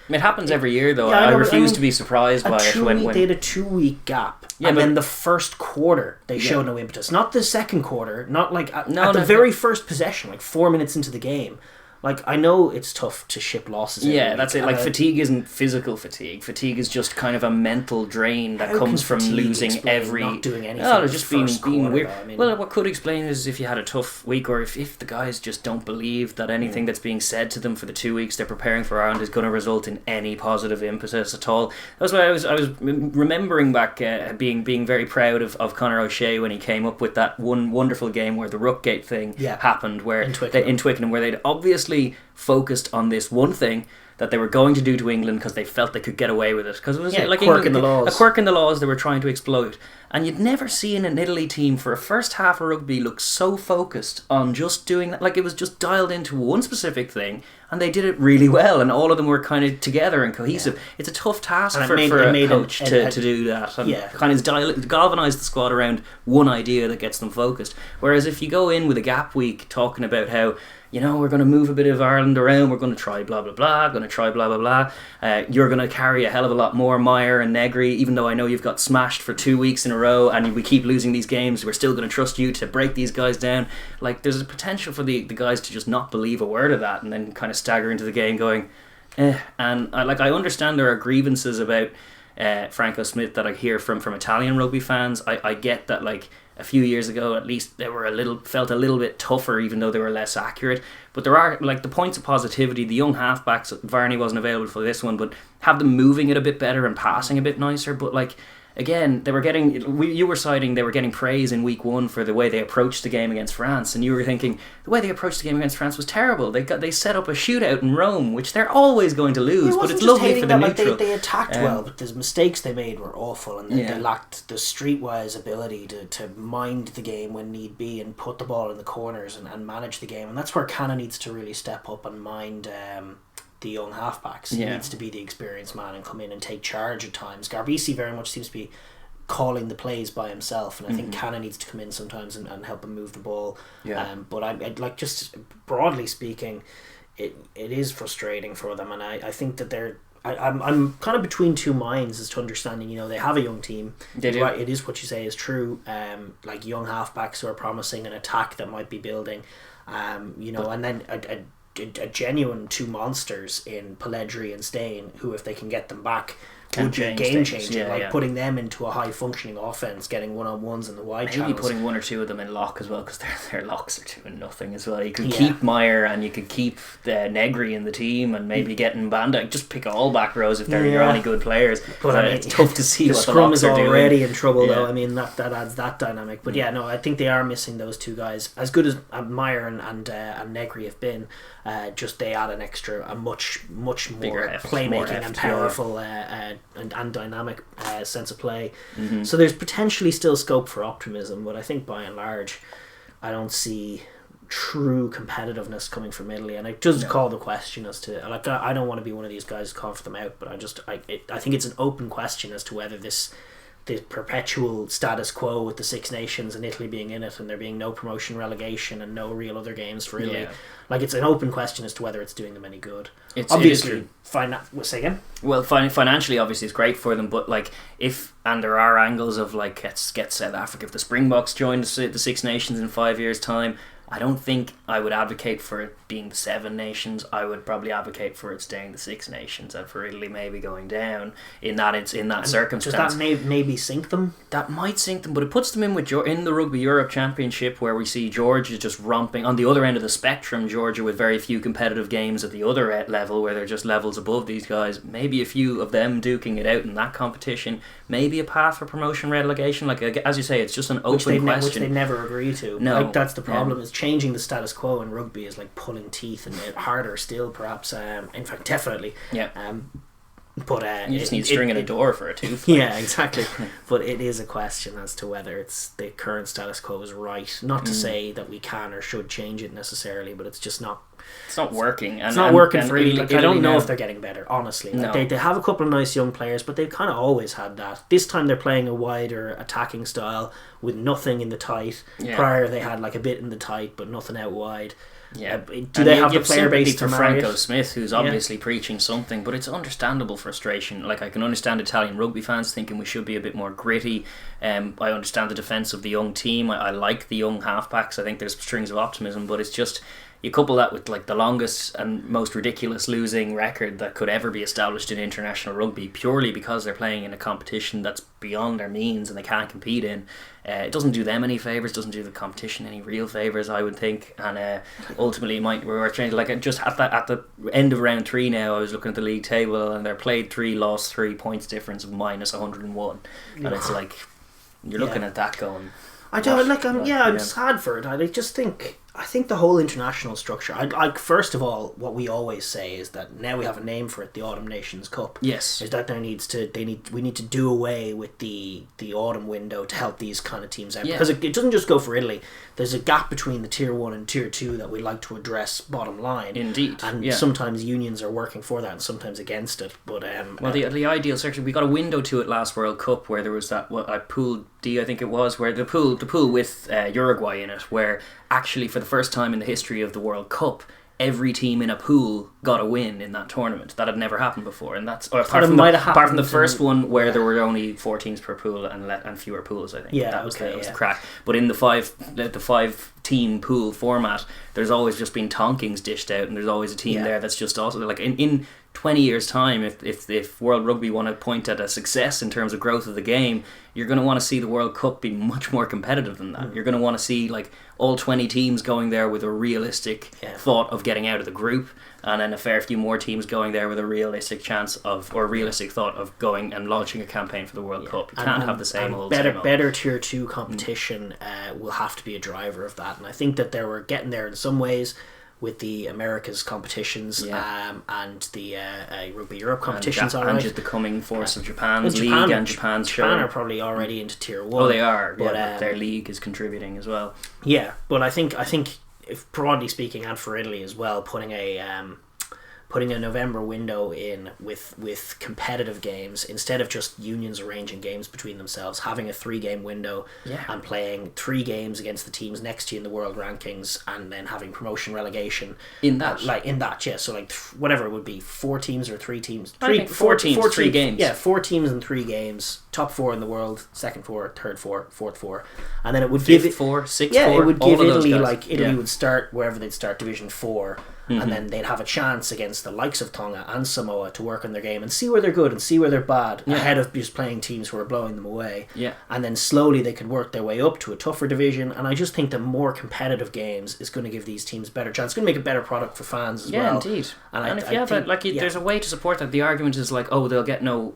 It happens every year, though. Yeah, I refuse to be surprised by it when they had a 2-week gap, and then the first quarter they showed no impetus. Not the second quarter, not like at the very first possession, like 4 minutes into the game. Like, I know it's tough to ship losses. Yeah, that's it. Like, fatigue isn't physical fatigue. Fatigue is just kind of a mental drain that comes from losing every... not doing anything. No, just being weird. Though, I mean, well, what could explain is if you had a tough week, or if the guys just don't believe that anything that's being said to them for the 2 weeks they're preparing for Ireland is going to result in any positive impetus at all. That's why I was remembering back being very proud of Conor O'Shea when he came up with that one wonderful game where the Rookgate thing happened, where in Twickenham, where they'd obviously focused on this one thing that they were going to do to England because they felt they could get away with it, because it was like a quirk in the laws they were trying to exploit. And you'd never seen an Italy team for a first half of rugby look so focused on just doing that. Like, it was just dialed into one specific thing, and they did it really well, and all of them were kind of together and cohesive. It's a tough task for a coach to do that, and kind of galvanise the squad around one idea that gets them focused. Whereas if you go in with a gap week talking about how, you know, we're going to move a bit of Ireland around, we're going to try blah blah blah, going to try blah blah blah, you're going to carry a hell of a lot more Meyer and Negri, even though I know you've got smashed for 2 weeks in a row and we keep losing these games, we're still going to trust you to break these guys down. Like, there's a potential for the guys to just not believe a word of that and then kind of stagger into the game going and I understand there are grievances about Franco Smith that I hear from Italian rugby fans. I get that, like, a few years ago at least they were felt a little bit tougher, even though they were less accurate. But there are, like, the points of positivity. The young halfbacks, Varney wasn't available for this one, but have them moving it a bit better and passing a bit nicer. But, like, again, they were getting praise in week 1 for the way they approached the game against France, and you were thinking the way they approached the game against France was terrible. They set up a shootout in Rome, which they're always going to lose, but it's lovely for the neutral. Like, they attacked well, but the mistakes they made were awful, and they lacked the streetwise ability to mind the game when need be and put the ball in the corners and manage the game. And that's where Cannon needs to really step up and mind the young halfbacks. He needs to be the experienced man and come in and take charge at times. Garbisi very much seems to be calling the plays by himself, and I think Cannon needs to come in sometimes and help him move the ball. But I'd like, just broadly speaking, it is frustrating for them, and I think that I'm kind of between two minds as to understanding, you know, they have a young team. They do. Right, it is what you say is true. Like, young halfbacks who are promising an attack that might be building, you know, and then a genuine two monsters in Pelledri and Stain, who, if they can get them back, would be game changing. Putting them into a high functioning offense, getting 1-on-1s in the wide channels. Maybe putting one or two of them in lock as well, because their locks are doing nothing as well. You could keep Meyer and you could keep Negri in the team, and maybe getting Banda. Just pick all back rows if they're your only good players. But I mean, it's tough to see what the scrum locks is already in trouble though. I mean, that adds that dynamic. But I think they are missing those two guys. As good as Meyer and Negri have been, just they add a much more playmaking and powerful and dynamic sense of play. So there's potentially still scope for optimism, but I think by and large I don't see true competitiveness coming from Italy, and I just call the question as to, like, I don't want to be one of these guys who cough them out, but I think it's an open question as to whether the perpetual status quo with the Six Nations and Italy being in it, and there being no promotion, relegation, and no real other games for Italy. Like, it's an open question as to whether it's doing them any good. Obviously, say again? Well, financially, obviously, it's great for them, but, like, and there are angles of, like, get South Africa, if the Springboks join the Six Nations in 5 years' time, I don't think I would advocate for it being the Seven Nations. I would probably advocate for it staying the Six Nations, and for Italy maybe going down in that circumstance. Does that maybe sink them? That might sink them, but it puts them in the Rugby Europe Championship, where we see Georgia just romping on the other end of the spectrum. Georgia with very few competitive games at the other level, where they're just levels above these guys. Maybe a few of them duking it out in that competition. Maybe a path for promotion, relegation. Like, as you say, it's just an open question, which they never agree to. No, like, that's the problem. Is changing the status quo in rugby is like pulling teeth, and harder still, perhaps. In fact, definitely. But you just need string in a door for a tooth. Yeah, exactly. But it is a question as to whether it's the current status quo is right. Not to say that we can or should change it necessarily, but it's just not. It's not working. It's not working for Italy. Like, I don't know now, if they're getting better, honestly. Like, No. they have a couple of nice young players, but they've kind of always had that. This time they're playing a wider attacking style with nothing in the tight. Yeah. Prior they had like a bit in the tight, but nothing out wide. Yeah. Do they have the player base for to marry Franco it? Smith, who's obviously preaching something, but it's understandable frustration. Like, I can understand Italian rugby fans thinking we should be a bit more gritty. I understand the defence of the young team. I like the young halfbacks. I think there's strings of optimism, but it's just, you couple that with like the longest and most ridiculous losing record that could ever be established in international rugby, purely because they're playing in a competition that's beyond their means and they can't compete in. It doesn't do them any favours, doesn't do the competition any real favours, I would think. And ultimately, we're changing. Like, just at the end of round 3 now, I was looking at the league table and they're played 3, lost 3, points difference of minus 101, and it's like you're looking at that going. I don't like. I'm sad for it. I think the whole international structure. First of all, what we always say is that now we have a name for it, the Autumn Nations Cup. Yes, is that we need to do away with the autumn window to help these kind of teams out, because it doesn't just go for Italy. There's a gap between the tier 1 and tier 2 that we like to address. Bottom line, indeed, and sometimes unions are working for that and sometimes against it. But the ideal section, we got a window to it last World Cup where there was that pool D, I think it was, where the pool with Uruguay in it, where actually for the first time in the history of the World Cup, every team in a pool got a win in that tournament. That had never happened before, and that's apart from the first one where there were only 4 teams per pool and fewer pools. I think that was the crack. But in the 5 team pool format, there's always just been tonkings dished out, and there's always a team there that's just also like in 20 years time, if World Rugby want to point at a success in terms of growth of the game, you're going to want to see the World Cup be much more competitive than that. You're going to want to see like all 20 teams going there with a realistic thought of getting out of the group, and then a fair few more teams going there with a realistic thought of going and launching a campaign for the World Cup. You can't have the same old better tier 2 competition will have to be a driver of that, and I think that they were getting there in some ways with the Americas competitions and the Rugby Europe competitions. And just the coming force of Japan's league and Japan's show. Japan are probably already into tier 1. Oh, they are, but their league is contributing as well. Yeah, but I think if broadly speaking, and for Italy as well, putting a November window in with competitive games instead of just unions arranging games between themselves, having a 3-game window and playing 3 games against the teams next to you in the world rankings, and then having promotion relegation in that so like whatever it would be, 4 teams or 3 teams, 4 teams, 3 games, 4 teams and 3 games, top 4 in the world, second 4, third 4, fourth 4, and then it would Fifth give 4, 6 4, it would give Italy Italy would start wherever they'd start Division 4. And then they'd have a chance against the likes of Tonga and Samoa to work on their game and see where they're good and see where they're bad, ahead of just playing teams who are blowing them away. And then slowly they could work their way up to a tougher division. And I just think that more competitive games is going to give these teams better chance. It's going to make a better product for fans as well. Yeah, indeed. And if you have there's a way to support that. The argument is like, oh, they'll get no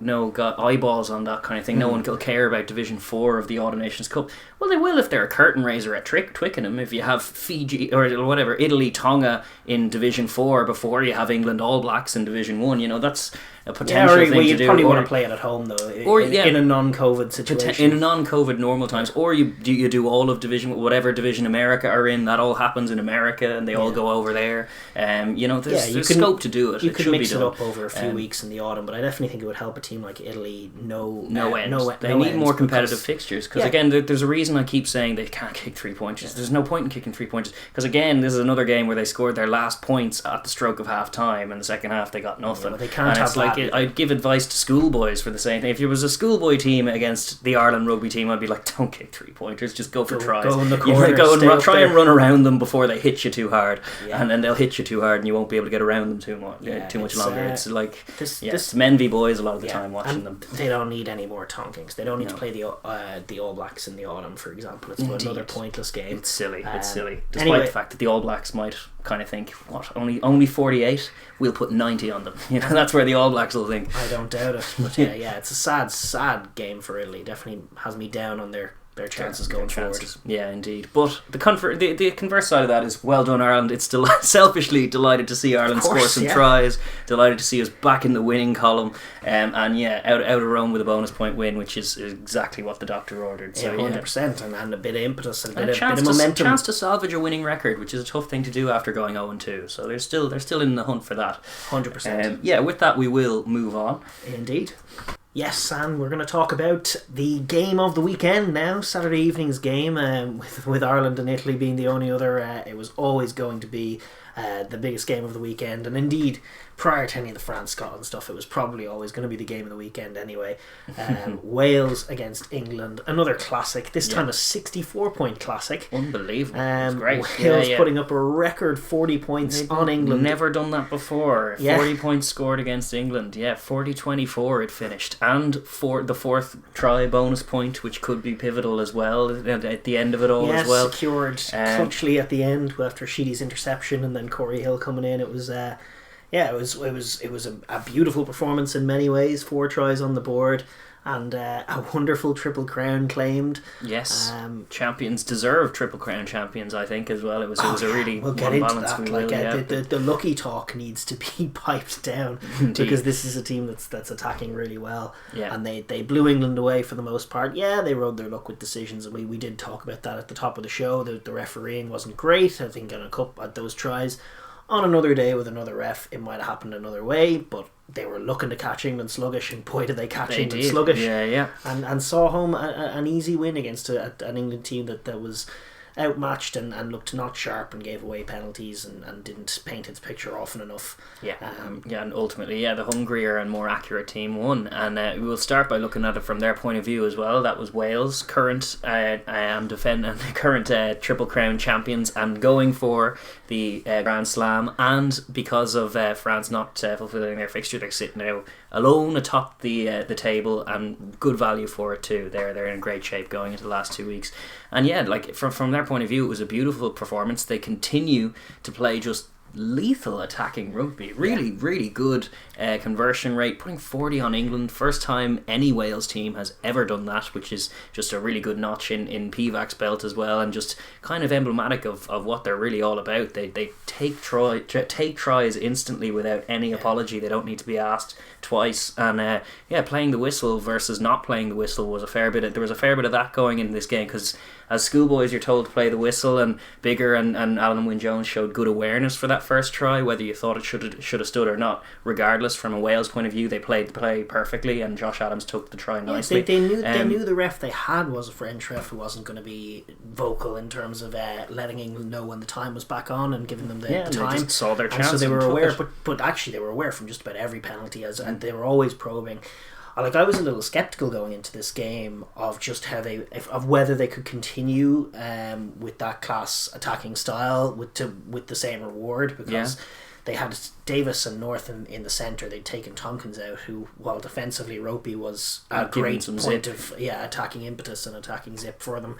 eyeballs on that kind of thing. No one will care about Division 4 of the Autumn Nations Cup. Well, they will if they're a curtain raiser at Twickenham. If you have Fiji or whatever, Italy, Tonga in Division 4 before you have England All Blacks in Division 1, that's a potential thing to do. You'd probably want to play it at home though, in a non-COVID situation. In a non-COVID normal times, or you do all of whatever division America are in. That all happens in America, and they all go over there. There's scope to do it. You could mix it up over a few weeks in the autumn, but I definitely think it would help a team like Italy. They need more competitive fixtures, because again, there's a reason I keep saying they can't kick 3-pointers. There's no point in kicking 3-pointers, because again, this is another game where they scored their last points at the stroke of half time, and the second half they got nothing. They can't have that. I'd give advice to schoolboys for the same thing. If it was a schoolboy team against the Ireland rugby team, I'd be like, don't kick 3-pointers, just go for tries. Go in the corner, try and run around them before they hit you too hard, and then they'll hit you too hard and you won't be able to get around them too much longer. It's like it's men v boys a lot of the time watching them. They don't need any more tonkings. They don't need to play the All Blacks in the autumn, for example. It's another pointless game. It's silly. Despite the fact that the All Blacks might kind of think, what, only 48? We'll put 90 on them. That's where the All Blacks will think. I don't doubt it. But it's a sad game for Italy. Definitely has me down on their chances going forward. Yeah, indeed. But the converse side of that is well done, Ireland. It's selfishly delighted to see Ireland score some tries. Delighted to see us back in the winning column. And yeah, out of Rome with a bonus point win, which is exactly what the doctor ordered. So 100%, and a bit of impetus and a bit of momentum. A chance to salvage a winning record, which is a tough thing to do after going 0-2. So they're still in the hunt for that. 100%. Yeah, with that we will move on. Indeed. Yes, and we're going to talk about the game of the weekend now, Saturday evening's game, with Ireland and Italy being the only other. It was always going to be the biggest game of the weekend, and indeed, prior to any of the France-Scotland stuff, it was probably always going to be the game of the weekend anyway. Wales against England, another classic, this time a 64-point classic. Unbelievable. It was great. Wales putting up a record 40 points on England. Never done that before. 40 points scored against England. 40-24 it finished. And for the fourth try bonus point, which could be pivotal as well at the end of it all as well. Secured clutchly at the end after Sheedy's interception and then Corey Hill coming in. It was it was a beautiful performance in many ways. 4 tries on the board and a wonderful Triple Crown claimed. Yes, champions deserve Triple Crown champions, I think, as well. It was a really we'll get into that. The lucky talk needs to be piped down. Indeed. Because this is a team that's attacking really well. Yeah. And they blew England away for the most part. Yeah, they rode their luck with decisions, and we did talk about that at the top of the show. The refereeing wasn't great, I think, on a couple at those tries. On another day with another ref, it might have happened another way, but they were looking to catch England sluggish, and boy did they catch England sluggish. And saw home an easy win against an England team that was outmatched and looked not sharp and gave away penalties and didn't paint its picture often enough. And ultimately, the hungrier and more accurate team won. And we'll start by looking at it from their point of view as well. That was Wales, current Triple Crown champions, and going for the Grand Slam. And because of France not fulfilling their fixture, they're sitting now alone atop the table, and good value for it too. They're in great shape going into the last 2 weeks. And from their point of view, it was a beautiful performance. They continue to play just lethal attacking rugby. Really good conversion rate, putting 40 on England. First time any Wales team has ever done that, which is just a really good notch in Pivac's belt as well, and just kind of emblematic of what they're really all about. They take tries instantly without any apology. They don't need to be asked twice. And playing the whistle versus not playing the whistle was there was a fair bit of that going in this game, because as schoolboys you're told to play the whistle, and Bigger and Alan Wynne-Jones showed good awareness for that first try, whether you thought it should have stood or not. Regardless, from a Wales point of view, they played the play perfectly, and Josh Adams took the try nicely. They knew the ref they had was a French ref who wasn't going to be vocal in terms of letting England know when the time was back on and giving them the time. They just saw their chance, so they were aware, but actually they were aware from just about every penalty, and they were always probing. I was a little skeptical going into this game of just how of whether they could continue with that class attacking style with the same reward, because they had Davis and North in the centre. They'd taken Tompkins out, who, while defensively ropey, was a great point of attacking impetus and attacking zip for them.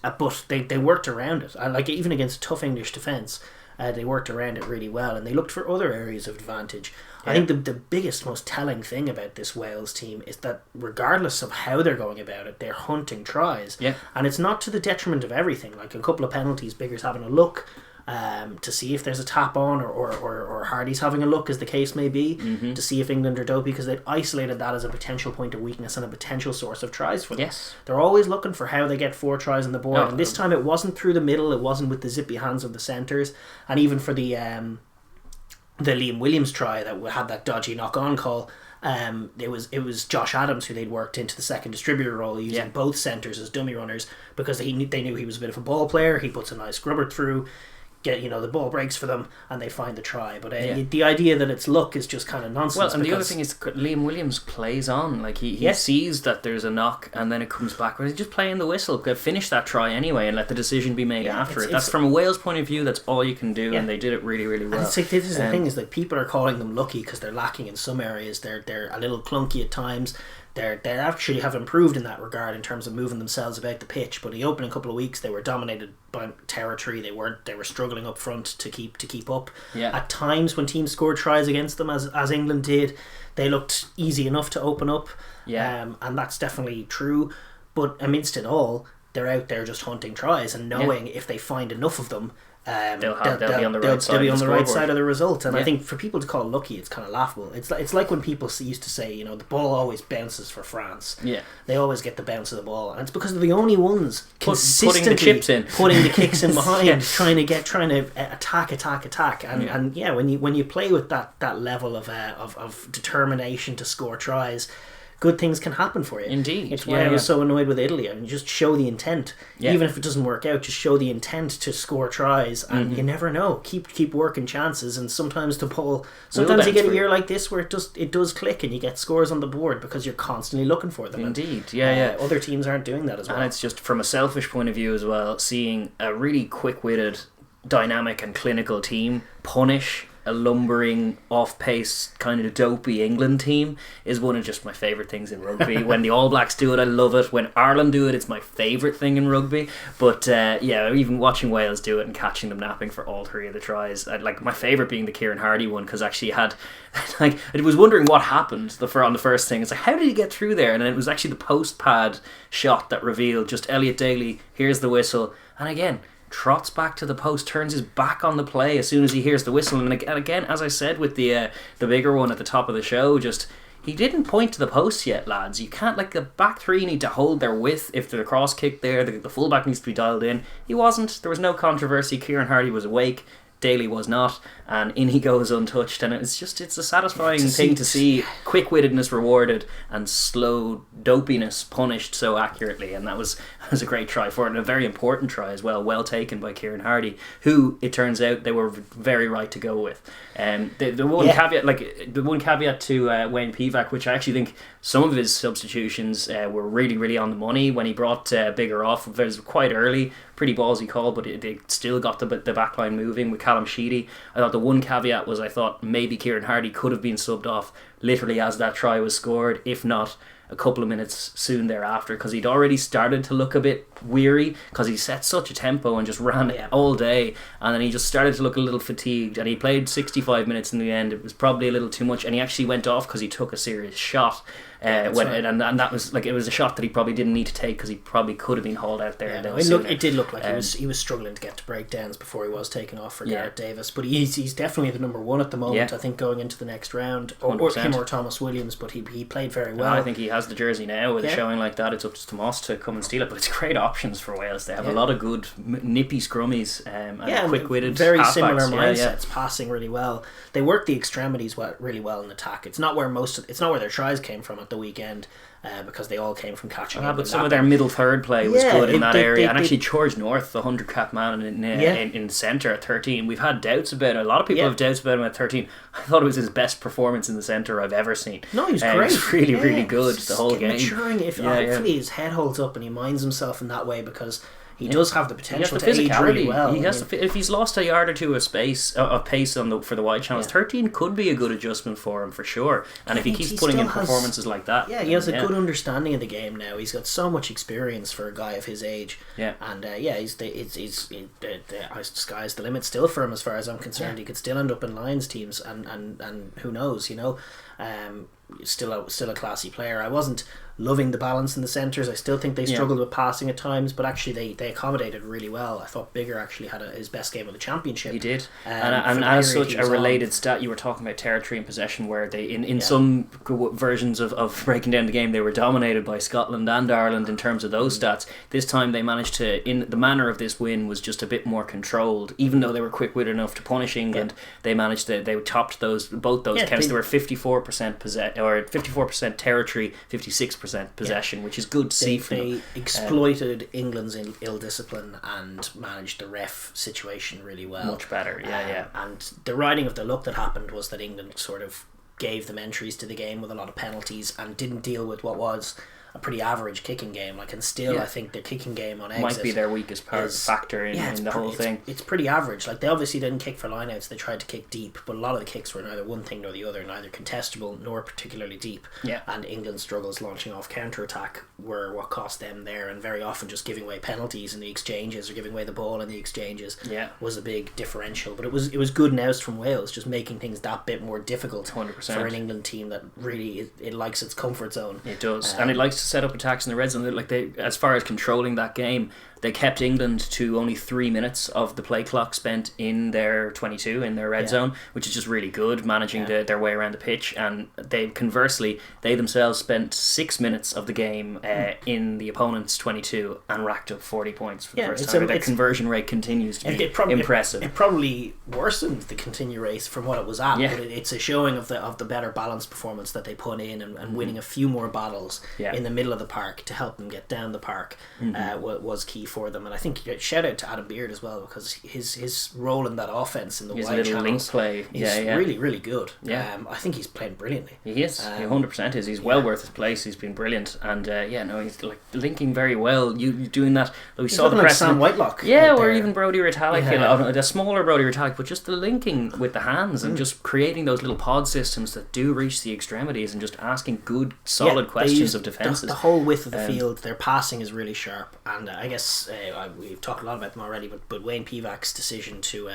But they worked around it, and even against tough English defence, they worked around it really well, and they looked for other areas of advantage. I think the biggest, most telling thing about this Wales team is that regardless of how they're going about it, they're hunting tries. And it's not to the detriment of everything. Like a couple of penalties, Bigger's having a look to see if there's a tap on, or Hardy's having a look, as the case may be, to see if England are dopey, because they've isolated that as a potential point of weakness and a potential source of tries for them. They're always looking for how they get 4 tries on the board, and this time it wasn't through the middle, it wasn't with the zippy hands of the centres, and even for the Liam Williams try that had that dodgy knock-on call, it was Josh Adams who they'd worked into the second distributor role, using both centres as dummy runners, because they knew he was a bit of a ball player. He puts a nice grubber through, the ball breaks for them, and they find the try. But the idea that it's luck is just kind of nonsense. Well, and the other thing is Liam Williams plays on. He sees that there's a knock, and then it comes back. He's just playing the whistle. Finish that try anyway, and let the decision be made after it. That's from a Wales point of view. That's all you can do, and they did it really, really well. And this is the thing, is that people are calling them lucky because they're lacking in some areas. They're a little clunky at times. They actually have improved in that regard in terms of moving themselves about the pitch. But the opening couple of weeks, they were dominated by territory. They were struggling up front to keep up. At times, when teams scored tries against them, as England did, they looked easy enough to open up. And that's definitely true. But amidst it all, they're out there just hunting tries and knowing if they find enough of them, they'll be on the right side. They'll be on the right scoreboard. side of the result. And I think for people to call it lucky, it's kind of laughable. It's like when people used to say, the ball always bounces for France. Yeah, they always get the bounce of the ball, and it's because they're the only ones consistently putting the chips in, putting the kicks in behind, trying to attack. And when you play with that level of determination to score tries, good things can happen for you. Indeed. It's why I was so annoyed with Italy. And you just show the intent. Yeah. Even if it doesn't work out, just show the intent to score tries, and you never know. Keep working chances, and sometimes the ball. Sometimes you get a year like this where it does click, and you get scores on the board because you're constantly looking for them. Indeed, Other teams aren't doing that as well. And it's just from a selfish point of view as well, seeing a really quick-witted, dynamic, and clinical team punish a lumbering, off-pace, kind of dopey England team is one of just my favourite things in rugby. When the All Blacks do it, I love it. When Ireland do it, it's my favourite thing in rugby. But even watching Wales do it and catching them napping for all three of the tries, like my favourite being the Kieran Hardy one, because actually had, I was wondering what happened on the first thing. It's like, how did he get through there? And then it was actually the post pad shot that revealed just Elliot Daly, here's the whistle, and again trots back to the post, turns his back on the play as soon as he hears the whistle. And again, as I said with the bigger one at the top of the show, just he didn't point to the post yet, lads. You can't, the back three need to hold their width. If there's a cross kick there, the fullback needs to be dialed in. He wasn't. There was no controversy. Kieran Hardy was awake, Daly was not, and in he goes untouched. And it's a satisfying thing to see quick-wittedness rewarded and slow dopiness punished so accurately. And that was a great try for it, and a very important try as well taken by Kieran Hardy, who it turns out they were very right to go with. The one caveat to Wayne Pivac, which I actually think some of his substitutions were really, really on the money when he brought Bigger off. It was quite early, pretty ballsy call, but they still got the backline moving with Callum Sheedy. I thought the one caveat was I thought maybe Kieran Hardy could have been subbed off literally as that try was scored, if not a couple of minutes soon thereafter, because he'd already started to look a bit weary because he set such a tempo and just ran all day, and then he just started to look a little fatigued, and he played 65 minutes in the end. It was probably a little too much, and he actually went off because he took a serious shot and that was it was a shot that he probably didn't need to take because he probably could have been hauled out there. It did look like he was struggling to get to breakdowns before he was taken off for Gareth Davis, but he's definitely the number one at the moment. I think going into the next round, or him or Thomas Williams, but he played very well. I think he has the jersey now with a showing like that. It's up to Tomas to come and steal it, but it's great options for Wales. They have a lot of good nippy scrummies and quick-witted very halfbacks. Similar mindsets, passing really well. They work the extremities really well in attack. It's not where their tries came from at the weekend, because they all came from catching. But some of their middle third play was good in that area, and actually George North, the 100 cap man in centre at 13, we've had doubts about it. A lot of people have doubts about him at 13. I thought it was his best performance in the centre I've ever seen. No, he was great. He was really, really good the whole game. Maturing, hopefully his head holds up and he minds himself in that way, because he does have the potential to age really well. He has if he's lost a yard or two of pace for the wide channels, 13 could be a good adjustment for him for sure. And if he keeps putting in performances like that, he has a good understanding of the game now. He's got so much experience for a guy of his age. And sky's the limit still for him as far as I'm concerned. He could still end up in Lions teams, and who knows, still a classy player. I wasn't loving the balance in the centres. I still think they struggled with passing at times, but actually they accommodated really well. I thought Bigger actually had his best game of the championship. He did, and as such, a related stat, you were talking about territory and possession, where they in some versions of breaking down the game, they were dominated by Scotland and Ireland in terms of those stats. This time they managed to, in the manner of this win, was just a bit more controlled. Even though they were quick-witted enough to punish England, they managed to, they topped both those counts. They were 54% territory, 56% possession, which is good to see from them. They exploited England's ill discipline and managed the ref situation really well. Much better, And the riding of the luck that happened was that England sort of gave them entries to the game with a lot of penalties and didn't deal with what was a pretty average kicking game. I think the kicking game on exit might be their weakest factor in the whole thing. It's pretty average. They obviously didn't kick for lineouts. They tried to kick deep, but a lot of the kicks were neither one thing nor the other, neither contestable nor particularly deep. And England's struggles launching off counter-attack were what cost them there, and very often just giving away penalties in the exchanges or giving away the ball in the exchanges was a big differential. But it was good nous from Wales, just making things that bit more difficult 100%. for an England team that really it likes its comfort zone. It does, and it likes to set up attacks in the red zone. Like they, as far as controlling that game, they kept England to only 3 minutes of the play clock spent in their 22 in their red zone, which is just really good, managing their way around the pitch. And they conversely, they themselves spent 6 minutes of the game in the opponent's 22 and racked up 40 points for the first time. Their conversion rate continues to be impressive. It probably worsened the continue race from what it was at, but it's a showing of the better balanced performance that they put in, and winning a few more battles in the middle of the park to help them get down the park was key for them. And I think shout out to Adam Beard as well, because his role in that offense in the wide channels link play is really, really good. I think he's playing brilliantly. He is. He 100% is. He's well worth his place. He's been brilliant, and he's like linking very well. You doing that? We saw the press like Sam Whitelock, or even Brodie Retallick, a smaller Brodie Retallick, but just the linking with the hands and just creating those little pod systems that do reach the extremities and just asking good, solid questions of defences. The whole width of the field, their passing is really sharp, and I guess we've talked a lot about them already, but Wayne Pivac's decision to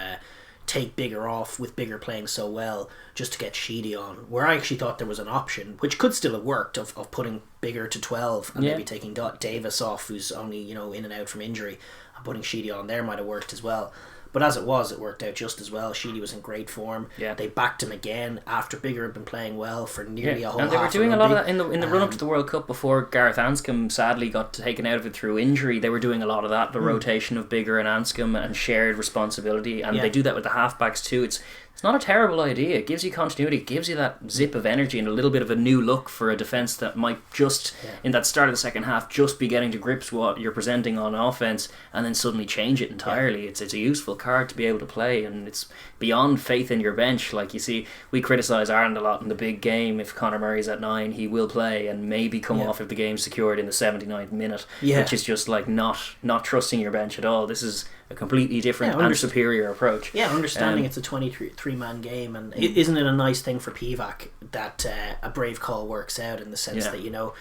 take Bigger off with Bigger playing so well just to get Sheedy on, where I actually thought there was an option which could still have worked of putting Bigger to 12 and maybe taking Davis off, who's only in and out from injury, and putting Sheedy on there might have worked as well. But as it was, it worked out just as well. Sheedy was in great form. They backed him again after Bigger had been playing well for nearly a whole half. And they were doing a lot of that in the run up to the World Cup before Gareth Anscombe sadly got taken out of it through injury. They were doing a lot of that, the rotation of Bigger and Anscombe and shared responsibility. And they do that with the halfbacks too. It's not a terrible idea. It gives you continuity. It gives you that zip of energy and a little bit of a new look for a defence that might just, in that start of the second half, just be getting to grips with what you're presenting on offence and then suddenly change it entirely. It's a useful card to be able to play, and it's beyond faith in your bench. Like you see, we criticise Ireland a lot in the big game. If Conor Murray's at 9, he will play and maybe come off if the game's secured in the 79th minute, which is just like not trusting your bench at all. This is a completely different and superior approach. Understanding it's a 23-man game, and isn't it a nice thing for Pivac that a brave call works out, in the sense that you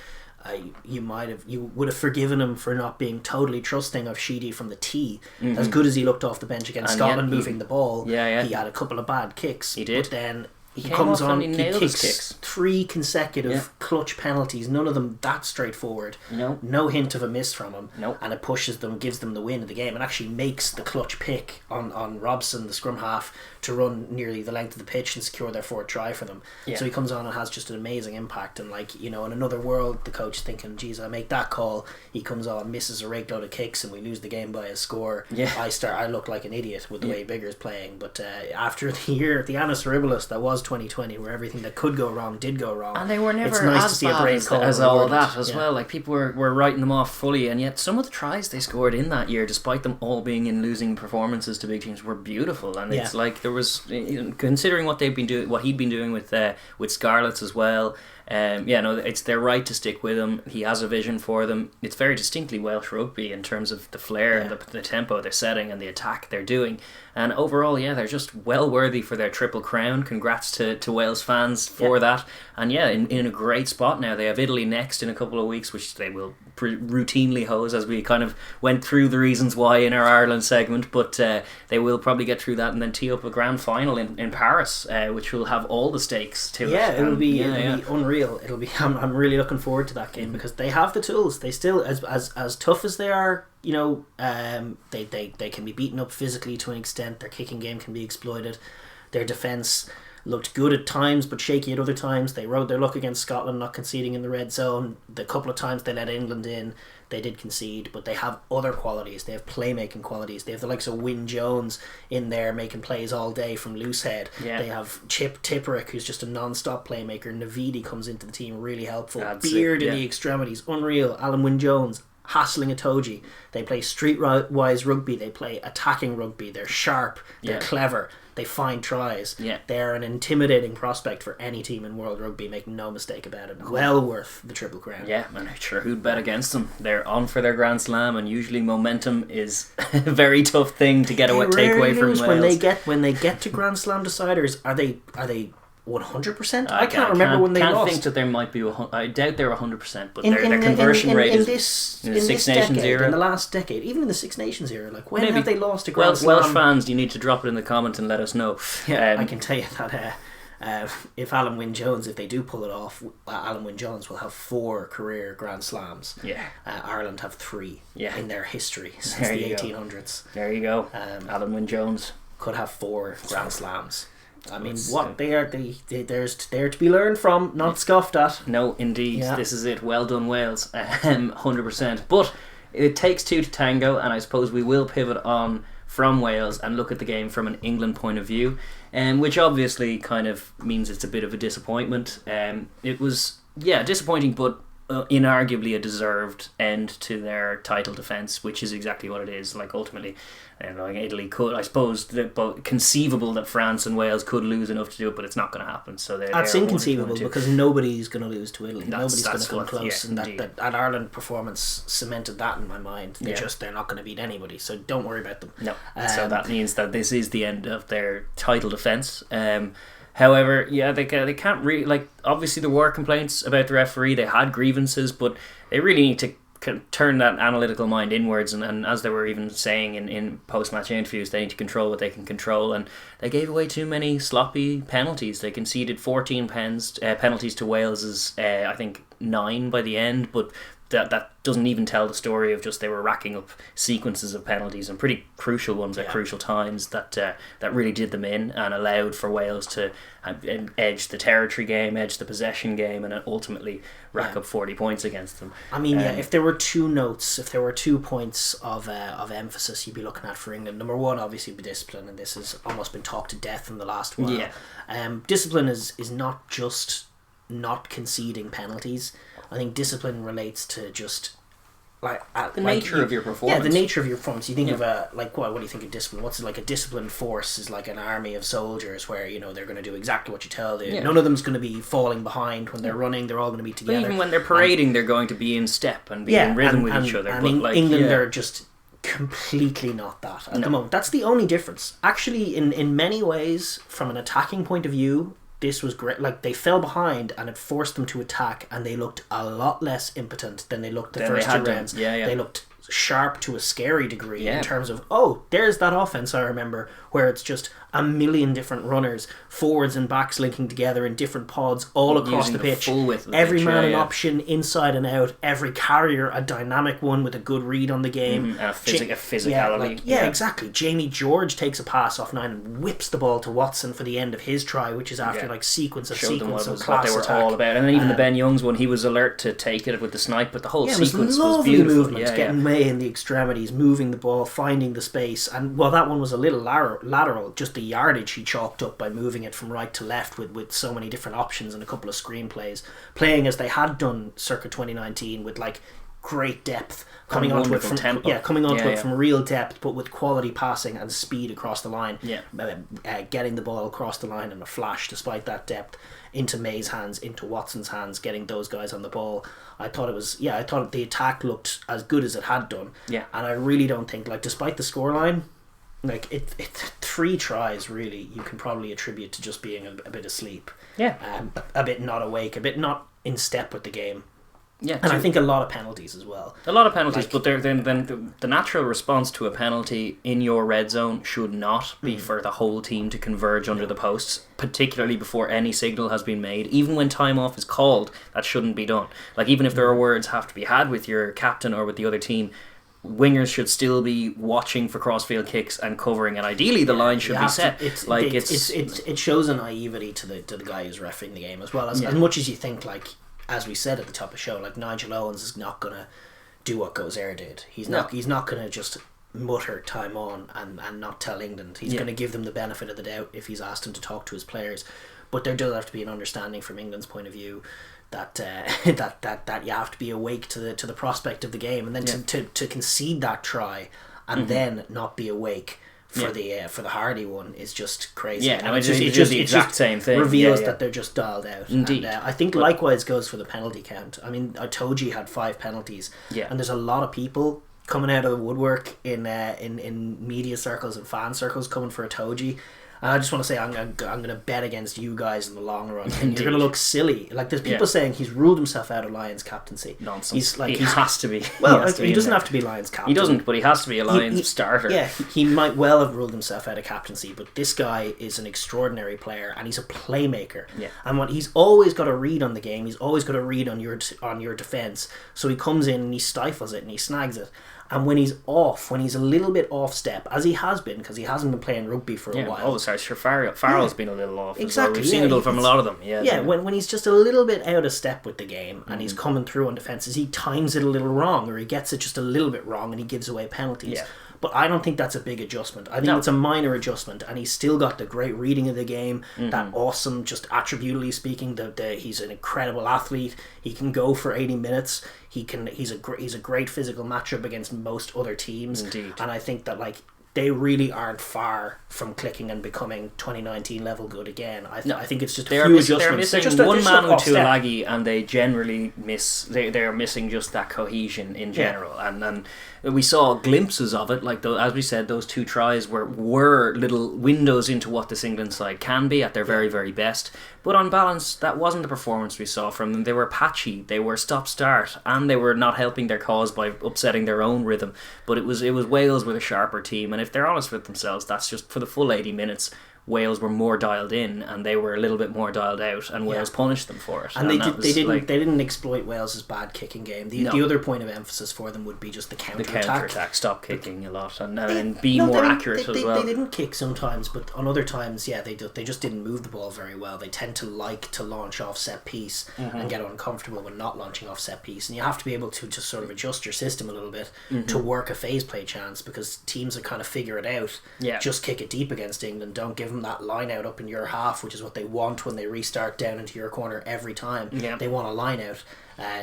would have forgiven him for not being totally trusting of Sheedy from the tee. As good as he looked off the bench against Scotland moving the ball, he had a couple of bad kicks. He did. But then he comes on, he kicks 3 consecutive clutch penalties, none of them that straightforward. No hint of a miss from him. And it pushes them, gives them the win of the game, and actually makes the clutch pick on Robson, the scrum half, to run nearly the length of the pitch and secure their 4th try for them. So he comes on and has just an amazing impact. And in another world, the coach thinking, geez, I make that call, he comes on, misses a rake load of kicks, and we lose the game by a score. I look like an idiot with the way Bigger's playing. But after the year, the annus horribilis that was 2020, where everything that could go wrong did go wrong, and they were never it's nice as to see a bad brave call as all that as well. Like, people were writing them off fully, and yet some of the tries they scored in that year, despite them all being in losing performances to big teams, were beautiful. And it's like there was, considering what they've been doing, what he'd been doing with Scarlets as well. It's their right to stick with him. He has a vision for them. It's very distinctly Welsh rugby in terms of the flair and the tempo they're setting and the attack they're doing. And overall, they're just well worthy for their triple crown. Congrats to Wales fans for that. And in a great spot now. They have Italy next in a couple of weeks, which they will routinely hose, as we kind of went through the reasons why in our Ireland segment. But they will probably get through that and then tee up a grand final in Paris, which will have all the stakes to it. It'll be unreal. It'll be. I'm really looking forward to that game, because they have the tools. They still, as tough as they are, they can be beaten up physically to an extent. Their kicking game can be exploited. Their defence looked good at times but shaky at other times. They rode their luck against Scotland, not conceding in the red zone. The couple of times they let England in, they did concede, but they have other qualities. They have playmaking qualities. They have the likes of Wyn Jones in there making plays all day from loose head. They have Chip Tipperick, who's just a non-stop playmaker. Navidi comes into the team, really helpful. Beard in the extremities, unreal. Alan Wyn Jones hassling Itoje. They play streetwise rugby. They play attacking rugby. They're sharp. They're clever. They find tries. They're an intimidating prospect for any team in World Rugby, make no mistake about it. Well worth the Triple Crown. And sure, who'd bet against them? They're on for their Grand Slam, and usually momentum is a very tough thing to take away from Wales. When they get to Grand Slam deciders, are they 100%? I can't remember when they lost. I think that there might be. I doubt they're 100%, but their conversion rate is in the Six Nations era. In the last decade, even in the Six Nations era, like when have they lost a Grand Slam? Welsh fans, you need to drop it in the comments and let us know. I can tell you that if Alan Wynne-Jones, if they do pull it off, Alan Wynne-Jones will have 4 career Grand Slams. Yeah. Ireland have 3 in their history since There the you go. 1800s. There you go. Alan Wynne-Jones could have 4 Grand Slams. I mean, what they're to be learned from, not scoffed at. No, indeed. This is it. Well done, Wales. 100%. But it takes 2 to tango, and I suppose we will pivot on from Wales and look at the game from an England point of view, which obviously kind of means it's a bit of a disappointment. It was, disappointing, but inarguably a deserved end to their title defence, which is exactly what it is. Like, ultimately, Italy could, I suppose, conceivable that France and Wales could lose enough to do it, but it's not going to happen. So that's inconceivable, because nobody's going to lose to Italy. Nobody's going to come close, and that Ireland performance cemented that in my mind. They're not going to beat anybody, so don't worry about them. No, so that means that this is the end of their title defence. However, they can't really, like, obviously there were complaints about the referee, they had grievances, but they really need to turn that analytical mind inwards, and as they were even saying in post-match interviews, they need to control what they can control, and they gave away too many sloppy penalties. They conceded 14 penalties to Wales's, I think, 9 by the end, but that doesn't even tell the story of just they were racking up sequences of penalties, and pretty crucial ones at crucial times that really did them in and allowed for Wales to edge the territory game, edge the possession game, and ultimately rack up 40 points against them. I mean, if there were 2 points of emphasis you'd be looking at for England, number 1 obviously be discipline, and this has almost been talked to death in the last while. Discipline is not just not conceding penalties. I think discipline relates to just the nature of your performance. Yeah, the nature of your performance. You think of what do you think of discipline? What's like a disciplined force is like an army of soldiers where they're going to do exactly what you tell them. None of them's going to be falling behind when they're running. They're all going to be together. But even when they're parading, they're going to be in step and be in rhythm with each other. And England, they're just completely not that at the moment. That's the only difference. Actually, in many ways, from an attacking point of view, this was great. Like, they fell behind and it forced them to attack, and they looked a lot less impotent than they looked the first 2 rounds. They looked sharp to a scary degree in terms of, there's that offense I remember where it's just a million different runners, forwards and backs linking together in different pods all across the pitch. Every man an option, inside and out. Every carrier a dynamic one with a good read on the game. And a physicality. Exactly. Jamie George takes a pass off 9 and whips the ball to Watson for the end of his try, which is after sequence of class what they were attack. all about. And then even the Ben Youngs one, he was alert to take it with the snipe, but the whole sequence was beautiful. Movement, getting May in the extremities, moving the ball, finding the space, and that one was a little lateral, just the yardage he chalked up by moving it from right to left with so many different options and a couple of screenplays, playing as they had done circa 2019 with like great depth, coming onto it from tempo. Coming onto it from real depth, but with quality passing and speed across the line. Getting the ball across the line in a flash despite that depth into May's hands, into Watson's hands, getting those guys on the ball. I thought the attack looked as good as it had done. And I really don't think, like, despite the scoreline, like it 3 tries really you can probably attribute to just being a bit asleep. A bit not awake, a bit not in step with the game. And I think a lot of penalties as well. A lot of penalties, but then the natural response to a penalty in your red zone should not be for the whole team to converge under the posts, particularly before any signal has been made. Even when time off is called, that shouldn't be done. Like, even if there are words have to be had with your captain or with the other team, wingers should still be watching for crossfield kicks and covering, and ideally the line should be set. It shows a naivety to the guy who's refereeing the game as well. As much as you think, like, as we said at the top of the show, like, Nigel Owens is not going to do what Gozair did. He's not going to just mutter time on and not tell England. He's going to give them the benefit of the doubt if he's asked him to talk to his players. But there does have to be an understanding from England's point of view that that you have to be awake to the prospect of the game, and then to concede that try and then not be awake for the Hardy one is just crazy. It's just the exact same thing. Reveals that they're just dialed out. Indeed. And I think likewise goes for the penalty count. I mean, Itoje had 5 penalties, and there's a lot of people coming out of the woodwork in media circles and fan circles coming for Itoje. And I just want to say I'm going to bet against you guys in the long run. And you're going to look silly. Like, there's people saying he's ruled himself out of Lions captaincy. Nonsense. He has to be. Well, he doesn't have to be Lions captain. He doesn't, but he has to be a Lions starter. Yeah, he might well have ruled himself out of captaincy, but this guy is an extraordinary player, and he's a playmaker. Yeah. And what he's always got to read on the game, he's always got to read on your defence. So he comes in and he stifles it and he snags it. And when he's a little bit off step, as he has been, because he hasn't been playing rugby for a while. Oh, sorry, sure, Farrell's been a little off. Exactly. We've seen it from a lot of them. Yeah, when he's just a little bit out of step with the game and he's coming through on defences, he times it a little wrong, or he gets it just a little bit wrong and he gives away penalties. Yeah. But I don't think that's a big adjustment. I think it's a minor adjustment, and he's still got the great reading of the game, that awesome, just attributally speaking, he's an incredible athlete. He can go for 80 minutes. He's a great physical matchup against most other teams. Indeed. And I think that, like, they really aren't far from clicking and becoming 2019 level good again. I think it's just a few adjustments. They're missing one man or two laggy, and they generally miss. They're missing just that cohesion in general, and we saw glimpses of it. Like as we said, those 2 tries were little windows into what this England side can be at their very, very best. But on balance, that wasn't the performance we saw from them. They were patchy, they were stop-start, and they were not helping their cause by upsetting their own rhythm. But it was Wales with a sharper team, and if they're honest with themselves, that's just for the full 80 minutes. Wales were more dialed in, and they were a little bit more dialed out, and Wales punished them for it. And they didn't exploit Wales's bad kicking game. The other point of emphasis for them would be just the counter-attack. Stop kicking a lot, and be more accurate as well. They didn't kick sometimes, but on other times, they just didn't move the ball very well. They tend to like to launch off set piece and get uncomfortable when not launching off set piece, and you have to be able to just sort of adjust your system a little bit to work a phase play chance, because teams that kind of figure it out just kick it deep against England, don't give them that line out up in your half, which is what they want when they restart down into your corner every time. They want a line out,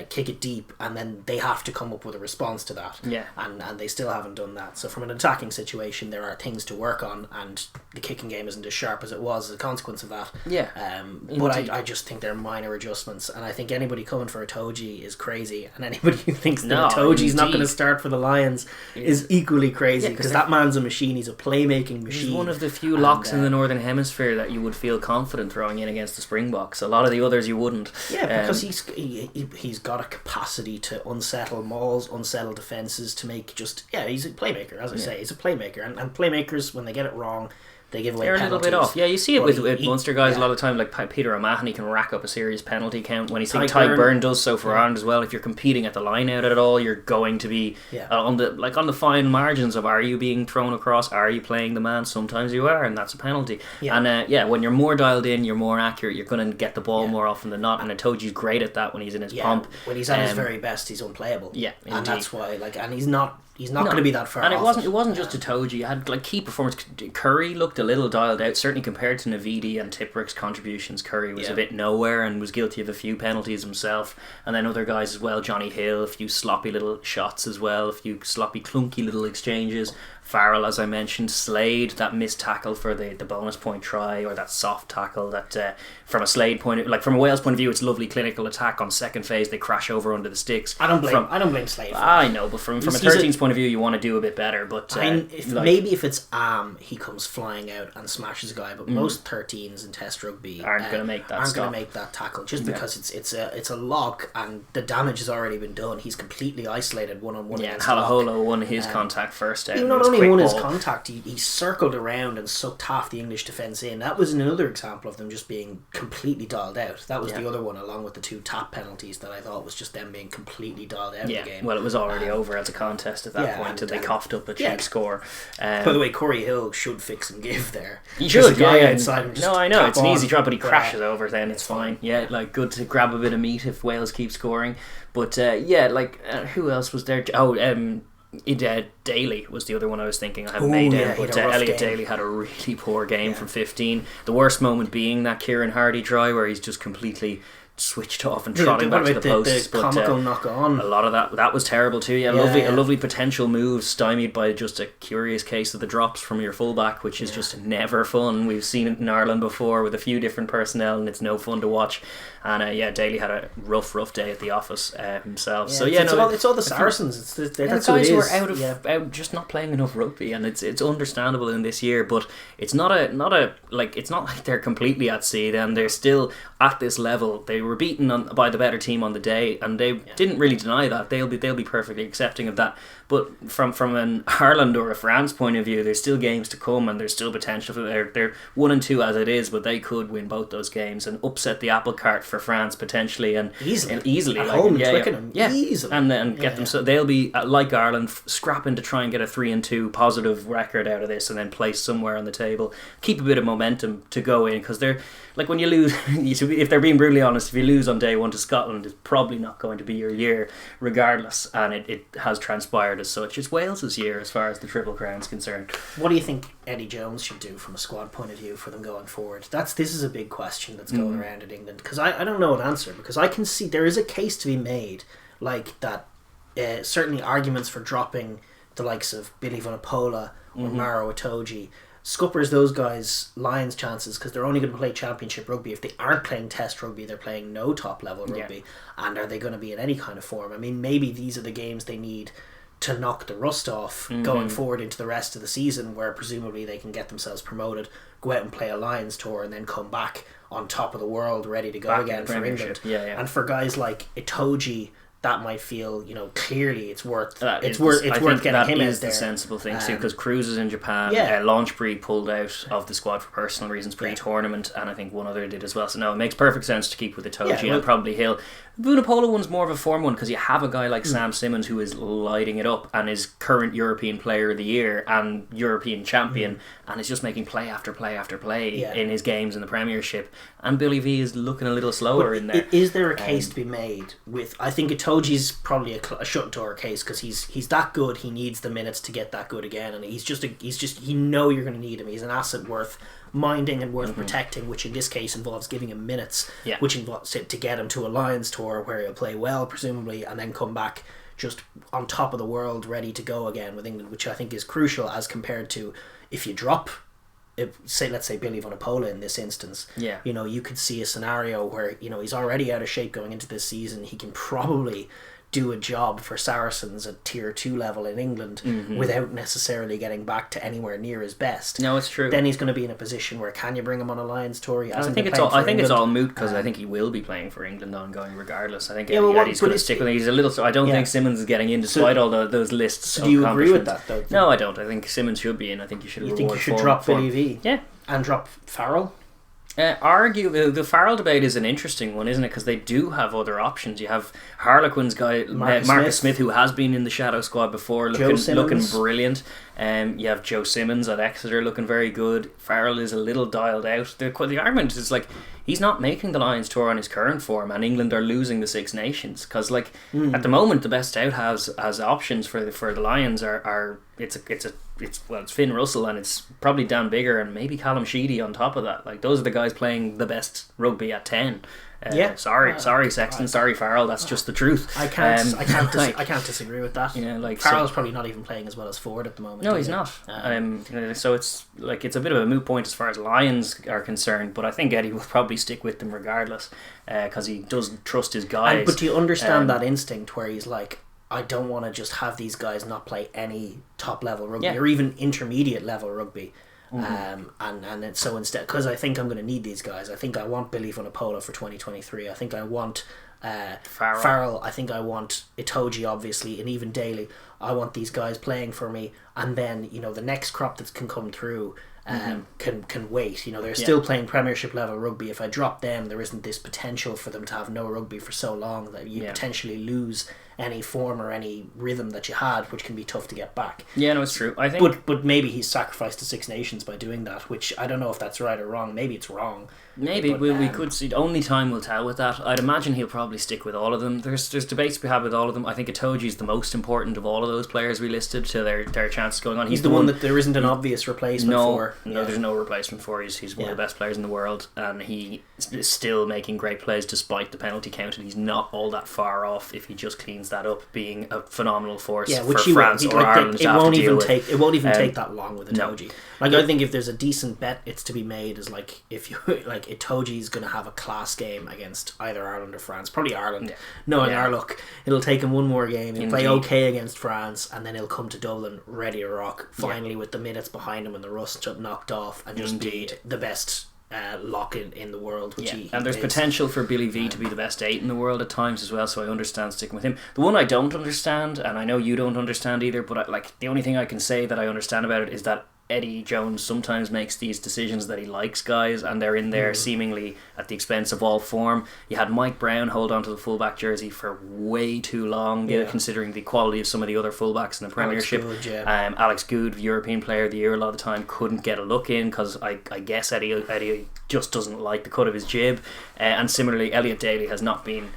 kick it deep, and then they have to come up with a response to that. And they still haven't done that. So from an attacking situation, there are things to work on, and the kicking game isn't as sharp as it was as a consequence of that. But I just think they're minor adjustments, and I think anybody coming for Itoje is crazy, and anybody who thinks that Itoje's not going to start for the Lions is equally crazy, because that man's a machine. He's a playmaking machine. He's one of the few locks in the Northern Hemisphere that you would feel confident throwing in against the Springboks. A lot of the others you wouldn't. Because he's got a capacity to unsettle mauls, unsettle defences, to make he's a playmaker, as I say. He's a playmaker, and playmakers, when they get it wrong, they give away penalties. They're a little bit off. Yeah, you see it with Munster guys a lot of the time, like Peter O'Mahony can rack up a serious penalty count. When Ty Byrne does so for Ireland as well. If you're competing at the line out at all, you're going to be on the fine margins of, are you being thrown across? Are you playing the man? Sometimes you are, and that's a penalty. And when you're more dialed in, you're more accurate, you're going to get the ball more often than not, and Itoje's great at that when he's in his pump. When he's at his very best, he's unplayable. Yeah, and that's why, and he's not going to be that far. And it wasn't just Itoje. You had key performance. Curry looked a little dialed out, certainly compared to Navidi and Tipperick's contributions. Curry was a bit nowhere and was guilty of a few penalties himself. And then other guys as well. Johnny Hill, a few sloppy little shots as well, a few sloppy, clunky little exchanges. Farrell, as I mentioned, Slade, that missed tackle for the bonus point try, or that soft tackle that from a Slade point of, like from a Wales point of view, it's lovely clinical attack. On second phase, they crash over under the sticks. I don't blame Slade. I know, but from a 13's point of view, you want to do a bit better. But maybe if it's he comes flying out and smashes a guy, but most 13s in Test rugby aren't going to make that tackle, just because it's a lock and the damage has already been done. He's completely isolated one-on-one. Yeah, and Halaholo won his contact first out. He not only won his contact, he circled around and sucked half the English defence in. That was another example of them just being completely dialed out. That was the other one, along with the 2 tap penalties, that I thought was just them being completely dialed out of the game. Well, it was already over as a contest at that point, and they coughed up a cheap score. By the way, Corey Hill should fix and give there. He should, the guy outside him. No, I know, it's an easy drop, but he crashes over, then it's fine. Yeah, good to grab a bit of meat if Wales keep scoring. But who else was there? Daly was the other one I was thinking. I haven't made it, but Elliot Daly had a really poor game from 15. The worst moment being that Kieran Hardy try, where he's just completely switched off and trotting back to the posts. The comical knock on. A lot of that was terrible too. Yeah, a lovely potential move stymied by just a curious case of the drops from your fullback, which is just never fun. We've seen it in Ireland before with a few different personnel, and it's no fun to watch. And Daly had a rough day at the office himself. So it's all the Saracens. That's the guys who who are out just not playing enough rugby, and it's understandable in this year. But it's not it's not like they're completely at sea. Then they're still at this level. They were beaten by the better team on the day, and they didn't really deny that. They'll be perfectly accepting of that. But from an Ireland or a France point of view, there's still games to come, and there's still potential for they're 1-2 as it is, but they could win both those games and upset the apple cart for France potentially, and easily at home in Twickenham, easily, and then get them. So they'll be like Ireland, scrapping to try and get a 3-2 positive record out of this, and then place somewhere on the table, keep a bit of momentum to go in, because they're like, when you lose, if they're being brutally honest, if you lose on day one to Scotland, it's probably not going to be your year regardless, and it has transpired as such. It's Wales's year as far as the Triple Crown's concerned. What do you think Eddie Jones should do from a squad point of view for them going forward? This is a big question that's going around in England, because I don't know an answer, because I can see there is a case to be made like that. Certainly arguments for dropping the likes of Billy Vunipola or Maro Itoje scuppers those guys' Lions' chances, because they're only going to play championship rugby. If they aren't playing test rugby, they're playing no top level rugby. And are they going to be in any kind of form? I mean, maybe these are the games they need to knock the rust off going forward into the rest of the season, where presumably they can get themselves promoted, go out and play a Lions tour, and then come back on top of the world ready to go again for England. And for guys like Itoje, that might feel, clearly it's worth getting him is out there. The sensible thing too, because Cruz is in Japan. Launchbury pulled out of the squad for personal reasons pre-tournament, and I think one other did as well. So no, it makes perfect sense to keep with Itoje and probably Hill. Vunipola one's more of a form one, because you have a guy like Sam Simmons who is lighting it up and is current European Player of the Year and European champion, and is just making play after play after play in his games in the Premiership. And Billy V is looking a little slower in there. Is there a case to be made with? I think Itoje's probably a shut door case, because he's that good. He needs the minutes to get that good again, and he's just you know you're going to need him. He's an asset worth minding and worth protecting, which in this case involves giving him minutes, which involves to get him to a Lions tour where he'll play well presumably, and then come back just on top of the world, ready to go again with England, which I think is crucial as compared to if you drop, let's say Billy Vunipola in this instance. You could see a scenario where he's already out of shape going into this season. He can probably do a job for Saracens at tier 2 level in England without necessarily getting back to anywhere near his best. No, it's true. Then he's going to be in a position where, can you bring him on a Lions tour? I think it's all moot, because I think he will be playing for England ongoing regardless. I think Eddie's going to stick with him. He's a little. So I don't think Simmons is getting in despite all those lists. So do you agree with that though? No, I don't. I think Simmons should be in. I think you should. You think you should drop Billy V? Yeah, and drop Farrell. The Farrell debate is an interesting one, isn't it? Because they do have other options. You have Harlequin's guy Marcus Smith, who has been in the shadow squad before, looking brilliant. You have Joe Simmons at Exeter looking very good. Farrell is a little dialed out. The argument is like, he's not making the Lions tour on his current form, and England are losing the Six Nations, because at the moment the best out has options for the Lions are it's Finn Russell, and it's probably Dan Bigger and maybe Callum Sheedy on top of that. Like, those are the guys playing the best rugby at 10. Sorry Sexton, sorry Farrell, that's just the truth. I can't disagree with that. Farrell's probably not even playing as well as Ford at the moment. No, he's not. So it's a bit of a moot point as far as Lions are concerned, but I think Eddie will probably stick with them regardless, because he does trust his guys. But do you understand that instinct where he's like, I don't want to just have these guys not play any top level rugby or even intermediate level rugby. And so instead, because I think I'm going to need these guys, I think I want Billy Vunipola for 2023. I think I want Farrell. I think I want Itoje, obviously, and even Daly. I want these guys playing for me, and then the next crop that can come through can wait. They're still playing Premiership level rugby. If I drop them, there isn't this potential for them to have no rugby for so long that you potentially lose any form or any rhythm that you had, which can be tough to get back. Yeah, no, it's true. I think, but maybe he's sacrificed the Six Nations by doing that, which I don't know if that's right or wrong. Maybe it's wrong. Maybe we could see. Only time will tell with that. I'd imagine he'll probably stick with all of them. There's debates to be had with all of them. I think Itoji's the most important of all of those players we listed to their chances going on. He's the one that there isn't an obvious replacement for. No, there's no replacement for. He's one of the best players in the world, and he is still making great plays despite the penalty count. And he's not all that far off if he just cleans that up, being a phenomenal force for France or Ireland. It won't even take that long with Itoji. No. Like I think if there's a decent bet, it's to be made is like if you like Itoji's going to have a class game against either Ireland or France, probably Ireland. Knowing our luck, it'll take him one more game. He'll play okay against France, and then he'll come to Dublin ready to rock. Finally, with the minutes behind him and the rust knocked off, and just be the best lock in the world. Which and there's potential for Billy V to be the best 8 in the world at times as well. So I understand sticking with him. The one I don't understand, and I know you don't understand either, but the only thing I can say that I understand about it is that Eddie Jones sometimes makes these decisions that he likes guys, and they're in there seemingly at the expense of all form. You had Mike Brown hold on to the fullback jersey for way too long, considering the quality of some of the other fullbacks in the Premiership. Alex Good, European Player of the Year a lot of the time, couldn't get a look in because I guess Eddie just doesn't like the cut of his jib. And similarly, Elliot Daly has not been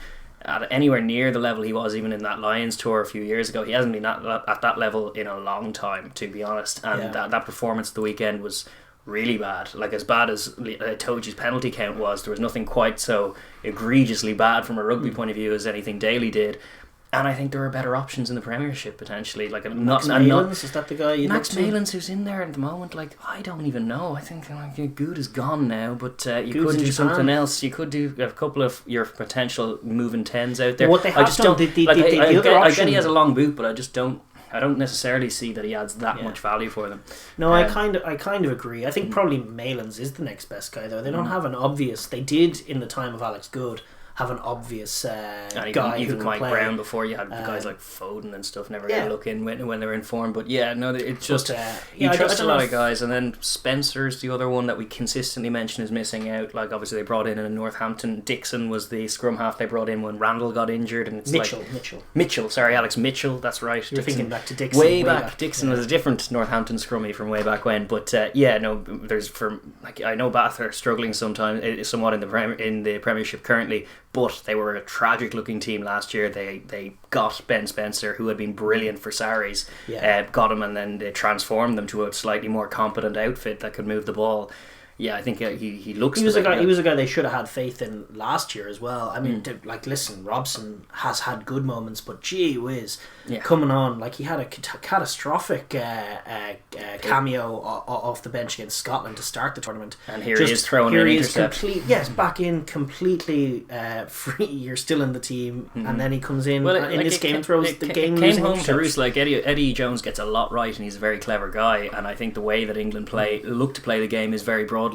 at anywhere near the level he was even in that Lions tour a few years ago. He hasn't been at that level in a long time, to be honest, and that performance at the weekend was really bad. Like, as bad as Itoji's penalty count was, there was nothing quite so egregiously bad from a rugby point of view as anything Daly did. And I think there are better options in the Premiership potentially. Like Max Malins, is that the guy? Max Malins, who's in there at the moment? Like, I don't even know. I think Good is gone now, but you could do something else. You could do a couple of your potential moving 10s out there. What they have done, the other option. I get he has a long boot, but I just don't. I don't necessarily see that he adds that much value for them. No, I kind of agree. I think probably Malins is the next best guy though. They don't have an obvious. They did in the time of Alex Good have an obvious guy even who Mike play. Brown before you had guys like Foden and stuff never get a look in when they're in form, but it's just you trust a lot of guys. And then Spencer's the other one that we consistently mention is missing out. Like, obviously they brought in Northampton. Dixon was the scrum half they brought in when Randall got injured, and it's Alex Mitchell, that's right. You're thinking back to Dixon way back. Dixon was a different Northampton scrummy from way back when, but there's I know Bath are struggling somewhat in the Premiership currently, but they were a tragic looking team last year. They got Ben Spencer, who had been brilliant for Sarries, got him, and then they transformed them to a slightly more competent outfit that could move the ball. Yeah, I think he looks. He was a guy. He was a guy they should have had faith in last year as well. I mean, listen, Robson has had good moments, but gee whiz, coming on, like, he had a catastrophic cameo off the bench against Scotland to start the tournament, and he is throwing an intercept. Back in completely free. You're still in the team, and then he comes in this game, throws the game. Came home to roost. Like, Eddie Jones gets a lot right, and he's a very clever guy. And I think the way that England look to play the game is very broadly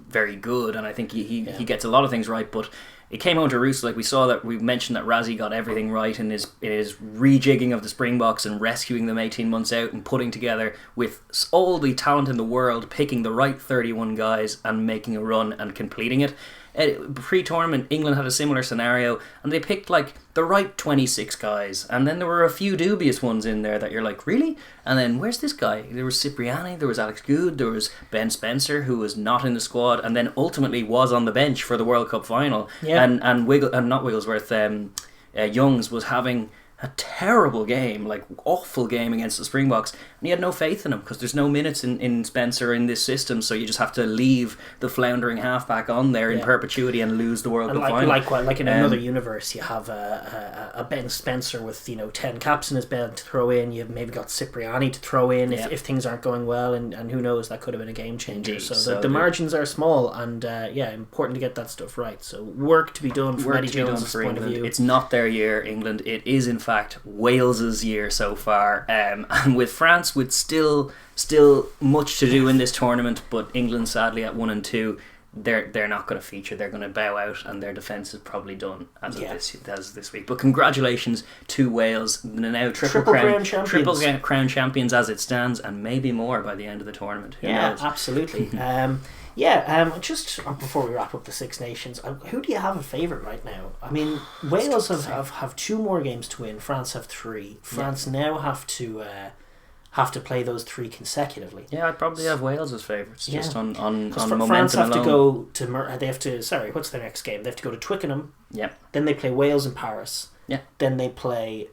very good, and I think he gets a lot of things right, but it came home to roost. Like, we mentioned that Razzie got everything right in his rejigging of the Springboks and rescuing them 18 months out and putting together with all the talent in the world, picking the right 31 guys and making a run and completing it. Pre-tournament, England had a similar scenario, and they picked like the right 26 guys, and then there were a few dubious ones in there that you're like, really? And then where's this guy? There was Cipriani, there was Alex Good, there was Ben Spencer, who was not in the squad, and then ultimately was on the bench for the World Cup final. And not Wigglesworth, Youngs was having a terrible game, like awful game against the Springboks, and he had no faith in him because there's no minutes in Spencer in this system, so you just have to leave the floundering halfback on there in perpetuity and lose the World Cup final. Like in another universe, you have a Ben Spencer with 10 caps in his belt to throw in. You've maybe got Cipriani to throw in if things aren't going well, and who knows, that could have been a game changer. Indeed. So the margins are small, and important to get that stuff right. So work to be done from Eddie Jones' point of view. It's not their year, England. It is in fact Wales's year so far, and with France with still much to do in this tournament, but England sadly at 1 and 2, they're not going to feature. They're going to bow out, and their defence is probably done as of this week. But congratulations to Wales, now triple crown champions as it stands, and maybe more by the end of the tournament. Who knows? Absolutely. Just before we wrap up the Six Nations, who do you have a favourite right now? I mean, Wales have 2 more games to win. France have 3. France now have to play those 3 consecutively. Yeah, I'd probably have Wales as favourites, just on momentum France have alone. to go to what's their next game? They have to go to Twickenham. Yeah. Then they play Wales in Paris. Yeah. Then they play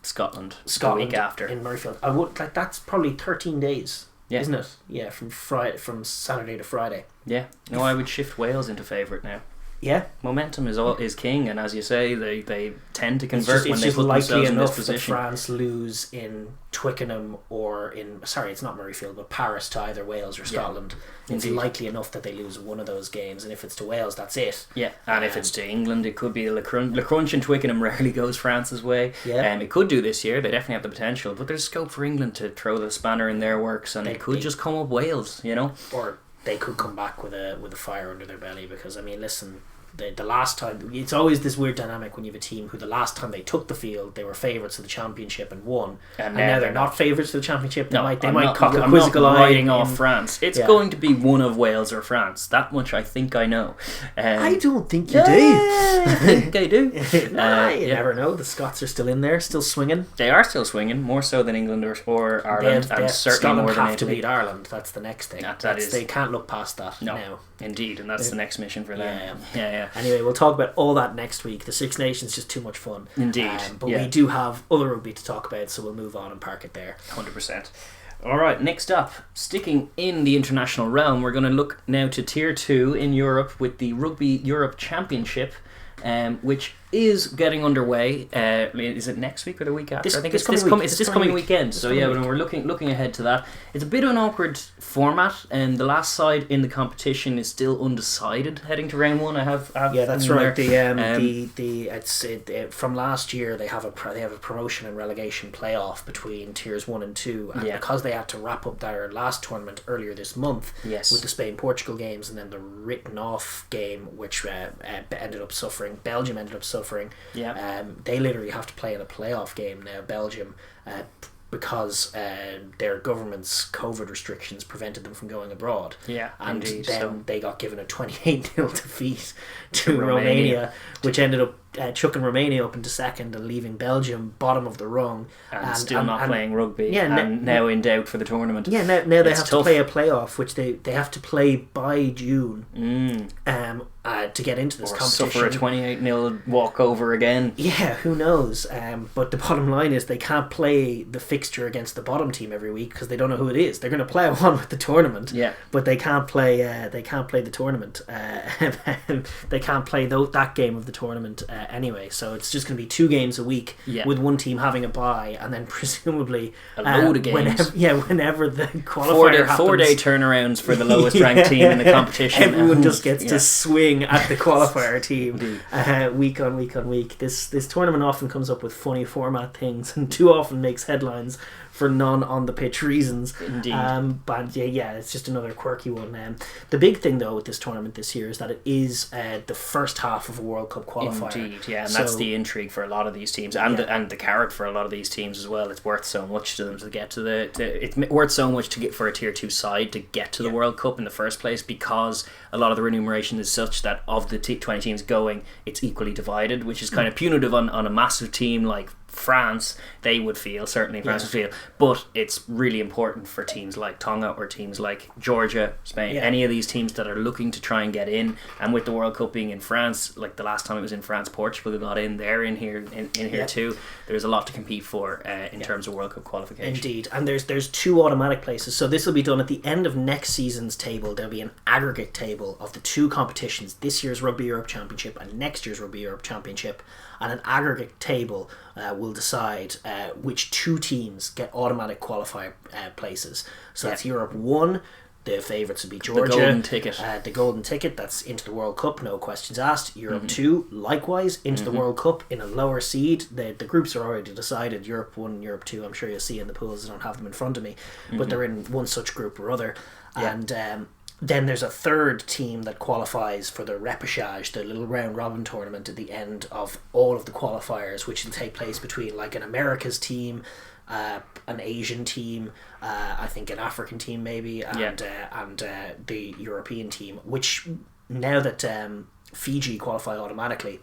Scotland the week after in Murrayfield. That's probably 13 days. Yeah. Isn't it? Yeah, from Saturday to Friday. Yeah. No, I would shift Wales into favourite now. Yeah, momentum is king, and as you say, they tend to convert when they put themselves in this position. That France lose in Twickenham it's not Murrayfield, but Paris to either Wales or Scotland. It's likely enough that they lose one of those games, and if it's to Wales, that's it. Yeah, and if it's to England, it could be Le Crunch, and Twickenham rarely goes France's way. Yeah, it could do this year. They definitely have the potential, but there's scope for England to throw the spanner in their works, and it could just come up Wales, or they could come back with a fire under their belly, because I mean, listen, the last time, it's always this weird dynamic when you have a team who the last time they took the field they were favourites of the championship and won, and now they're not favourites of the championship. They might cock a quizzical eye writing off France. It's going to be one of Wales or France. That much I think I know. I don't think you do. I think I do. You never know. The Scots are still in there, still swinging. They are still swinging, more so than England or Ireland, and certainly Scotland more than have to beat Ireland. That's the next thing. They can't look past that now. Indeed, and that's the next mission for them. Yeah. Anyway, we'll talk about all that next week. The Six Nations is just too much fun. Indeed. But we do have other rugby to talk about, so we'll move on and park it there. 100%. Alright, next up, sticking in the international realm, we're going to look now to Tier 2 in Europe with the Rugby Europe Championship, which is getting underway. Is it next week or the week after? I think it's this coming weekend. So when we're looking ahead to that, it's a bit of an awkward format, and the last side in the competition is still undecided heading to round 1. That's right. From last year they have a promotion and relegation playoff between tiers 1 and 2, and because they had to wrap up their last tournament earlier this month with the Spain-Portugal games and then the written off game, which Belgium ended up suffering. They literally have to play in a playoff game now, Belgium, because their government's COVID restrictions prevented them from going abroad. And then they got given a 28-0 defeat to Romania, which ended up chucking Romania up into second and leaving Belgium bottom of the rung, and still not playing rugby, and now in doubt for the tournament. Now they have to play a playoff, which they have to play by June to get into this competition. Suffer a 28-0 walkover again. Yeah, who knows? But the bottom line is they can't play the fixture against the bottom team every week because they don't know who it is. They're going to play one with the tournament, but they can't play. They can't play the tournament. They can't play that game of the tournament anyway. So it's just going to be 2 games a week with one team having a bye, and then presumably a load of games. Whenever the qualifier happens, 4-day turnarounds for the lowest ranked team in the competition. Everyone just gets to swing at the qualifier team week on week on week. This tournament often comes up with funny format things and too often makes headlines for non-on-the-pitch reasons. Indeed. But it's just another quirky one. The big thing, though, with this tournament this year is that it is the first half of a World Cup qualifier. Indeed, and that's the intrigue for a lot of these teams, and the carrot for a lot of these teams as well. It's worth so much to them to get to it's worth so much to get for a Tier 2 side to get to the World Cup in the first place, because a lot of the remuneration is such that of the 20 teams going, it's equally divided, which is kind of punitive on a massive team like France. France would feel, but it's really important for teams like Tonga or teams like Georgia, Spain, any of these teams that are looking to try and get in. And with the World Cup being in France, like the last time it was in France, Portugal got in, they're in here too. There's a lot to compete for in terms of World Cup qualification. Indeed, and there's 2 automatic places, so this will be done at the end of next season's table. There'll be an aggregate table of the 2 competitions, this year's Rugby Europe Championship and next year's Rugby Europe Championship, and an aggregate table will decide which 2 teams get automatic qualifier places. So that's Europe 1, the favourites would be Georgia. The golden ticket. The golden ticket, that's into the World Cup, no questions asked. Europe 2, likewise, into the World Cup in a lower seed. The groups are already decided, Europe 1, Europe 2, I'm sure you'll see in the pools, I don't have them in front of me, but they're in one such group or other. And then there's a third team that qualifies for the repechage, the little round robin tournament at the end of all of the qualifiers, which will take place between like an America's team, an Asian team, I think an African team maybe, and the European team. Which now that Fiji qualify automatically,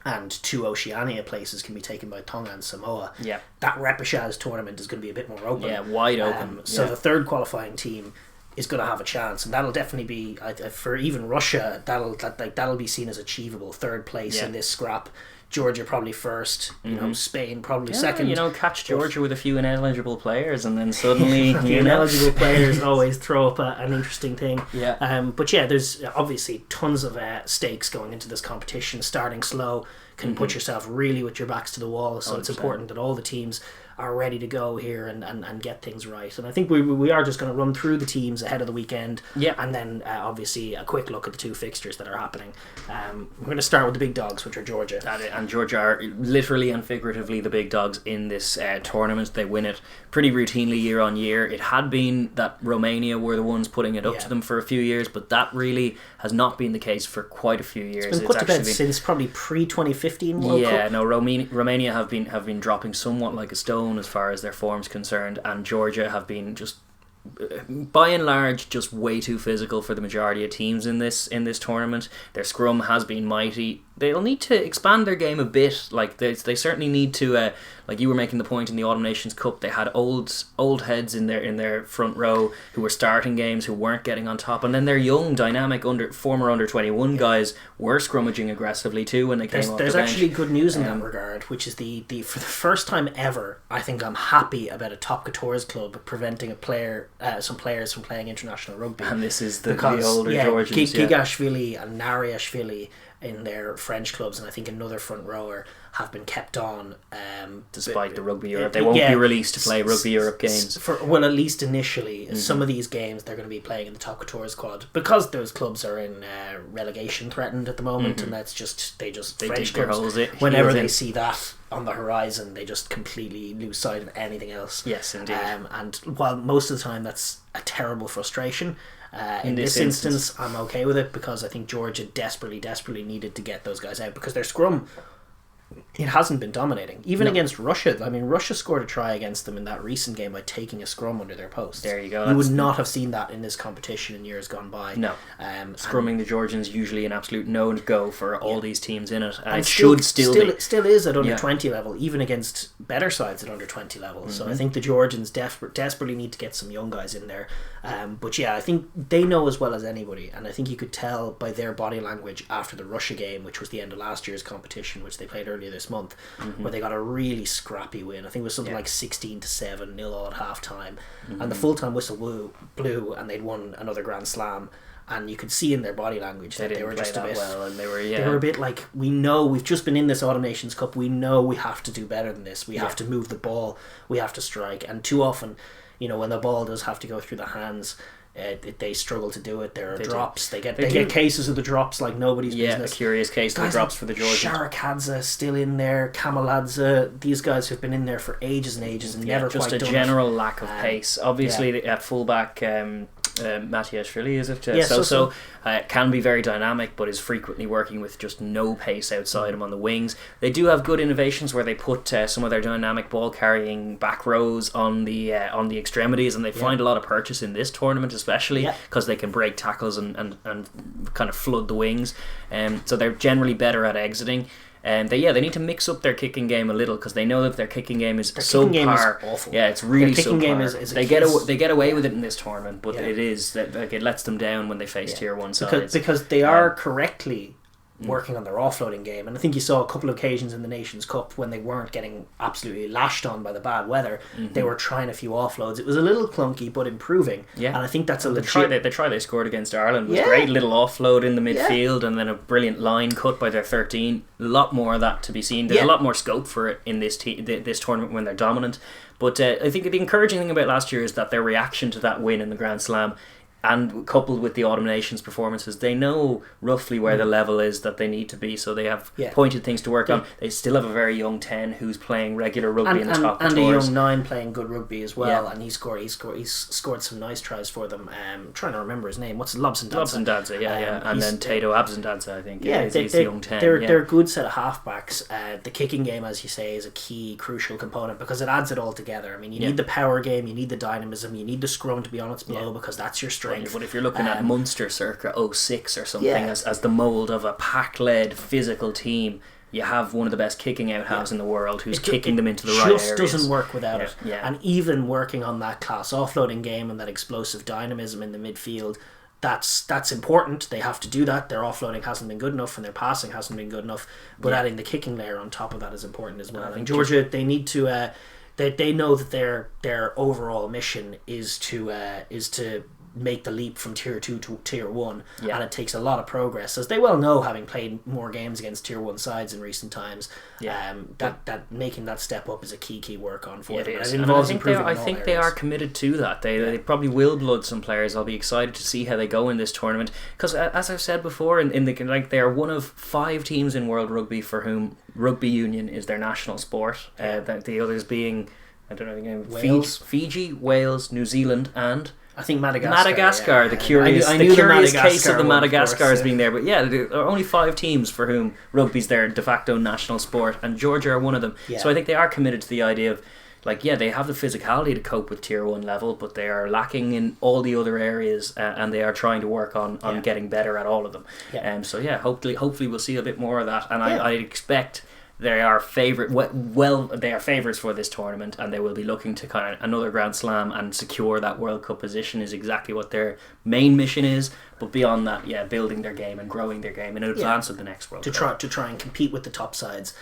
and 2 Oceania places can be taken by Tonga and Samoa. Yeah, that repechage tournament is going to be a bit more open. Yeah, wide open. So the third qualifying team is going to have a chance, and that'll definitely be for even Russia. That'll be seen as achievable. Third place in this scrap. Georgia probably first. You know, Spain probably second. You know, catch Georgia with a few ineligible players, and then suddenly ineligible players always throw up an interesting thing. Yeah. But yeah, there's obviously tons of stakes going into this competition. Starting slow can put yourself really with your backs to the wall. So 100%. It's important that all the teams are ready to go here and get things right. And I think we are just going to run through the teams ahead of the weekend. Yeah. And then obviously a quick look at the 2 fixtures that are happening. We're going to start with the big dogs, which are Georgia. And Georgia are literally and figuratively the big dogs in this tournament. They win it pretty routinely year on year. It had been that Romania were the ones putting it up to them for a few years, but that really has not been the case for quite a few years. It's been put to bed since probably pre-2015 World Cup. Yeah, no, Romania have been dropping somewhat like a stone as far as their form's concerned, and Georgia have been just by and large just way too physical for the majority of teams in this tournament. Their scrum has been mighty. They'll need to expand their game a bit. Like they certainly need to. Like you were making the point in the Autumn Nations Cup, they had old heads in their front row who were starting games who weren't getting on top, and then their young, dynamic former under 21 guys were scrummaging aggressively too when they came off the bench. There's actually good news in that regard, which is the for the first time ever, I think I'm happy about a top Couture's club preventing some players from playing international rugby. And this is the older Georgians. Gigashvili and Nariashvili in their French clubs, and I think another front rower have been kept on despite the Rugby Europe. They won't be released to play Rugby Europe games. At least initially. Some of these games they're going to be playing in the top couture squad because those clubs are in relegation threatened at the moment, and that's just they French clubs, whenever they see that on the horizon, they just completely lose sight of anything else. Yes, indeed. And while most of the time that's a terrible frustration, in this instance I'm okay with it because I think Georgia desperately needed to get those guys out because their scrum, it hasn't been dominating. Even against Russia. I mean, Russia scored a try against them in that recent game by taking a scrum under their post. There you go. You would not have seen that in this competition in years gone by. No. Scrumming the Georgians usually an absolute no-go for all these teams in it. And it still is at under 20 level, even against better sides at under 20 level. So I think the Georgians desperately need to get some young guys in there. But yeah, I think they know as well as anybody, and I think you could tell by their body language after the Russia game, which was the end of last year's competition, which they played earlier this month, where they got a really scrappy win. I think it was something like 16-7, 0-all at half time, and the full-time whistle blew and they'd won another Grand Slam. And you could see in their body language that they were just a bit well, and they were a bit like, we know we've just been in this Autumn Nations Cup, we know we have to do better than this, we have to move the ball, we have to strike. And too often, you know, when the ball does have to go through the hands, they struggle to do it. There are drops. They get cases of the drops like nobody's business. A curious case of the drops for the Georgians. Sharakadze still in there, Kamaladze. These guys have been in there for ages and ages and never just quite done it. Just a general lack of pace. Obviously, at fullback, Matiashvili, is it? Can be very dynamic, but is frequently working with just no pace outside him on the wings. They do have good innovations where they put some of their dynamic ball carrying back rows on the extremities, and they find a lot of purchase in this tournament, especially because they can break tackles and kind of flood the wings. So they're generally better at exiting. And they need to mix up their kicking game a little because they know that their kicking game is subpar. Awful. Yeah, it's really subpar. Game is they get away with it in this tournament, but it lets them down when they face tier 1 sides because they are correctly working on their offloading game. And I think you saw a couple of occasions in the Nations Cup when they weren't getting absolutely lashed on by the bad weather. They were trying a few offloads. It was a little clunky, but improving. Yeah. And I think that's the try they scored against Ireland was great little offload in the midfield, and then a brilliant line cut by their 13. A lot more of that to be seen. There's a lot more scope for it in this tournament when they're dominant. But I think the encouraging thing about last year is that their reaction to that win in the Grand Slam and coupled with the Autumn Nations performances, they know roughly where the level is that they need to be, so they have pointed things to work on. They still have a very young 10 who's playing regular rugby in the top and tours. a young 9 playing good rugby as well, and he's scored some nice tries for them. I'm trying to remember his name. What's Lobsendadze, and then Tato Absendadze, I think. He's the young 10. They're a good set of halfbacks. The kicking game, as you say, is a key, crucial component because it adds it all together. I mean, you need the power game, you need the dynamism, you need the scrum to be on its blow because that's your strength. But if you're looking at Munster circa 06 or something as the mould of a pack-led physical team, you have one of the best kicking out halves in the world who's kicking them into the right areas. It just doesn't work without it. And even working on that class offloading game and that explosive dynamism in the midfield, that's important. They have to do that. Their offloading hasn't been good enough and their passing hasn't been good enough, but adding the kicking layer on top of that is important as well. And Georgia, they need to they know that their overall mission is to make the leap from tier 2 to tier 1, and it takes a lot of progress, as they well know, having played more games against tier 1 sides in recent times. That making that step up is a key work on for them. It involves improving. I think they are committed to that. They probably will blood some players. I'll be excited to see how they go in this tournament, because as I've said before, in the they are one of 5 teams in world rugby for whom rugby union is their national sport. The others being, I don't know, Wales. Fiji, Wales, New Zealand, and I think Madagascar. The curious case of the Madagascars being there. But there are only 5 teams for whom rugby's their de facto national sport, and Georgia are one of them. So I think they are committed to the idea of, they have the physicality to cope with tier 1 level, but they are lacking in all the other areas, and they are trying to work on getting better at all of them. Hopefully we'll see a bit more of that, and I expect they are they are favourites for this tournament, and they will be looking to kind of another Grand Slam and secure that World Cup position is exactly what their main mission is. But beyond that, building their game and growing their game in advance of the next World Cup. To try and compete with the top sides.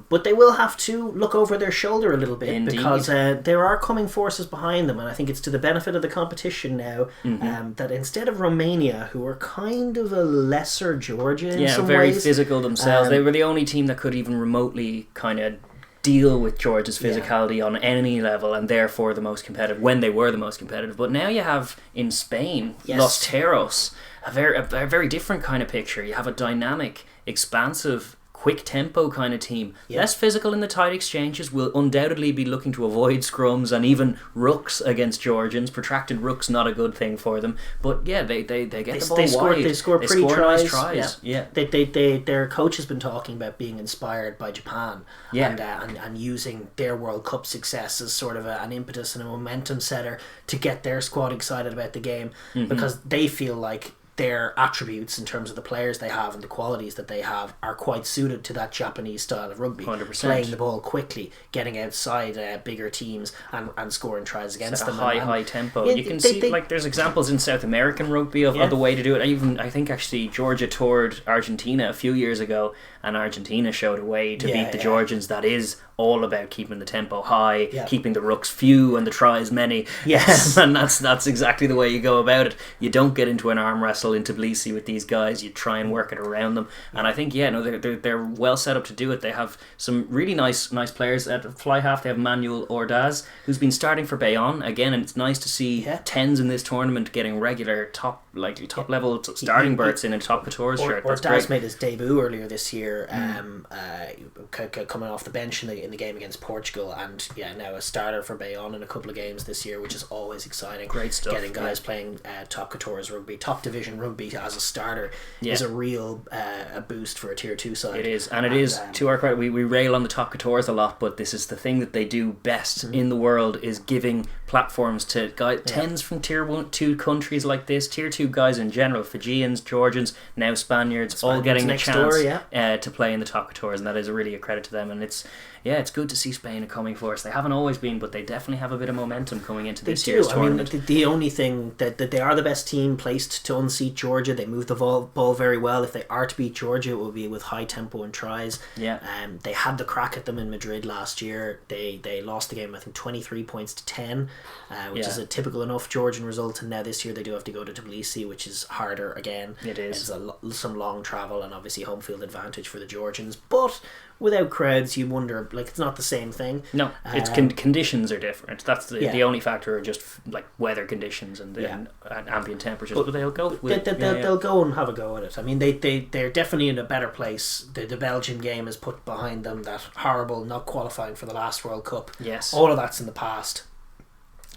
But they will have to look over their shoulder a little bit, because there are coming forces behind them, and I think it's to the benefit of the competition now that instead of Romania, who are kind of a lesser Georgia in some very ways, physical themselves, they were the only team that could even remotely kind of deal with Georgia's physicality on any level, and therefore the most competitive when they were the most competitive. But now you have in Spain Los Teros, a very different kind of picture. You have a dynamic, expansive, quick tempo kind of team, less physical in the tight exchanges, will undoubtedly be looking to avoid scrums and even rucks against Georgians. Protracted rucks not a good thing for them, but they get the ball wide. They score pretty nice tries. Their coach has been talking about being inspired by Japan, and using their World Cup success as sort of an impetus and a momentum setter to get their squad excited about the game, because they feel like their attributes in terms of the players they have and the qualities that they have are quite suited to that Japanese style of rugby. 100%. Playing the ball quickly, getting outside bigger teams and scoring tries against them. High tempo. You can see there's examples in South American rugby of the way to do it. I think actually Georgia toured Argentina a few years ago, and Argentina showed a way to beat the Georgians that is all about keeping the tempo high, keeping the rucks few and the tries many. And that's exactly the way you go about it. You don't get into an arm wrestle in Tbilisi with these guys. You try and work it around them. And I think they're well set up to do it. They have some really nice players at fly half. They have Manuel Ordaz, who's been starting for Bayonne again, and it's nice to see 10s in this tournament getting regular top level starting berths in a top couture shirt. Ordaz made his debut earlier this year, coming off the bench in the game against Portugal, and now a starter for Bayonne in a couple of games this year, which is always exciting. Great stuff. Getting guys playing top couture rugby, top division rugby as a starter is a real a boost for a tier 2 side. It is, and it is to our credit. We rail on the top coutures a lot, but this is the thing that they do best in the world, is giving platforms to guys 10s from tier 1, 2 countries like this, tier 2 guys in general, Fijians, Georgians, now Spaniards all getting a chance to play in the top coutures, and that is really a credit to them. And it's good to see Spain coming for us. They haven't always been, but they definitely have a bit of momentum coming into this year's tournament. I mean, the only thing that they are the best team placed to unseat Georgia. They move the ball very well. If they are to beat Georgia, it will be with high tempo and tries. They had the crack at them in Madrid last year. They lost the game, I think, 23 points to 10. which is a typical enough Georgian result, and now this year they do have to go to Tbilisi, which is harder again. It is. It's some long travel and obviously home field advantage for the Georgians, but without crowds you wonder, like, it's not the same thing. No, it's conditions are different. That's the only factor, are just like weather conditions and ambient temperatures. But they'll go they'll go and have a go at it. I mean, they're definitely in a better place. The Belgian game is put behind them, that horrible not qualifying for the last World Cup. Yes, all of that's in the past.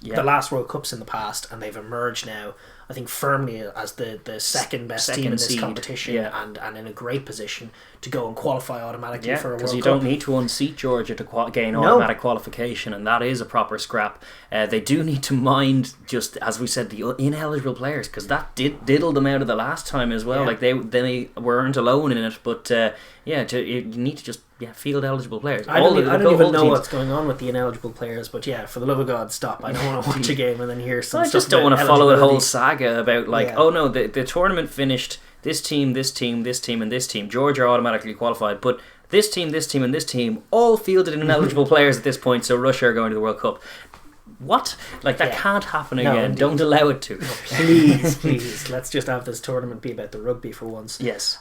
Yeah. The last World Cup's in the past, and they've emerged now, I think, firmly as the second best team in this competition, and in a great position to go and qualify automatically for a World Cup. Because you don't need to unseat Georgia to gain automatic qualification, and that is a proper scrap. They do need to mind, just as we said, the ineligible players, because that diddled them out of the last time as well. Like they weren't alone in it, but you need to just field eligible players. I don't even know what's going on with the ineligible players, but for the love of God, stop. I don't want to watch a game and then hear some stuff. I just don't want to follow a whole saga about the tournament finished, this team, this team, this team and this team. Georgia automatically qualified, but this team, and this team all fielded ineligible players at this point, so Russia are going to the World Cup. What? Like, that can't happen again. Don't allow it to. No, please. Let's just have this tournament be about the rugby for once. Yes.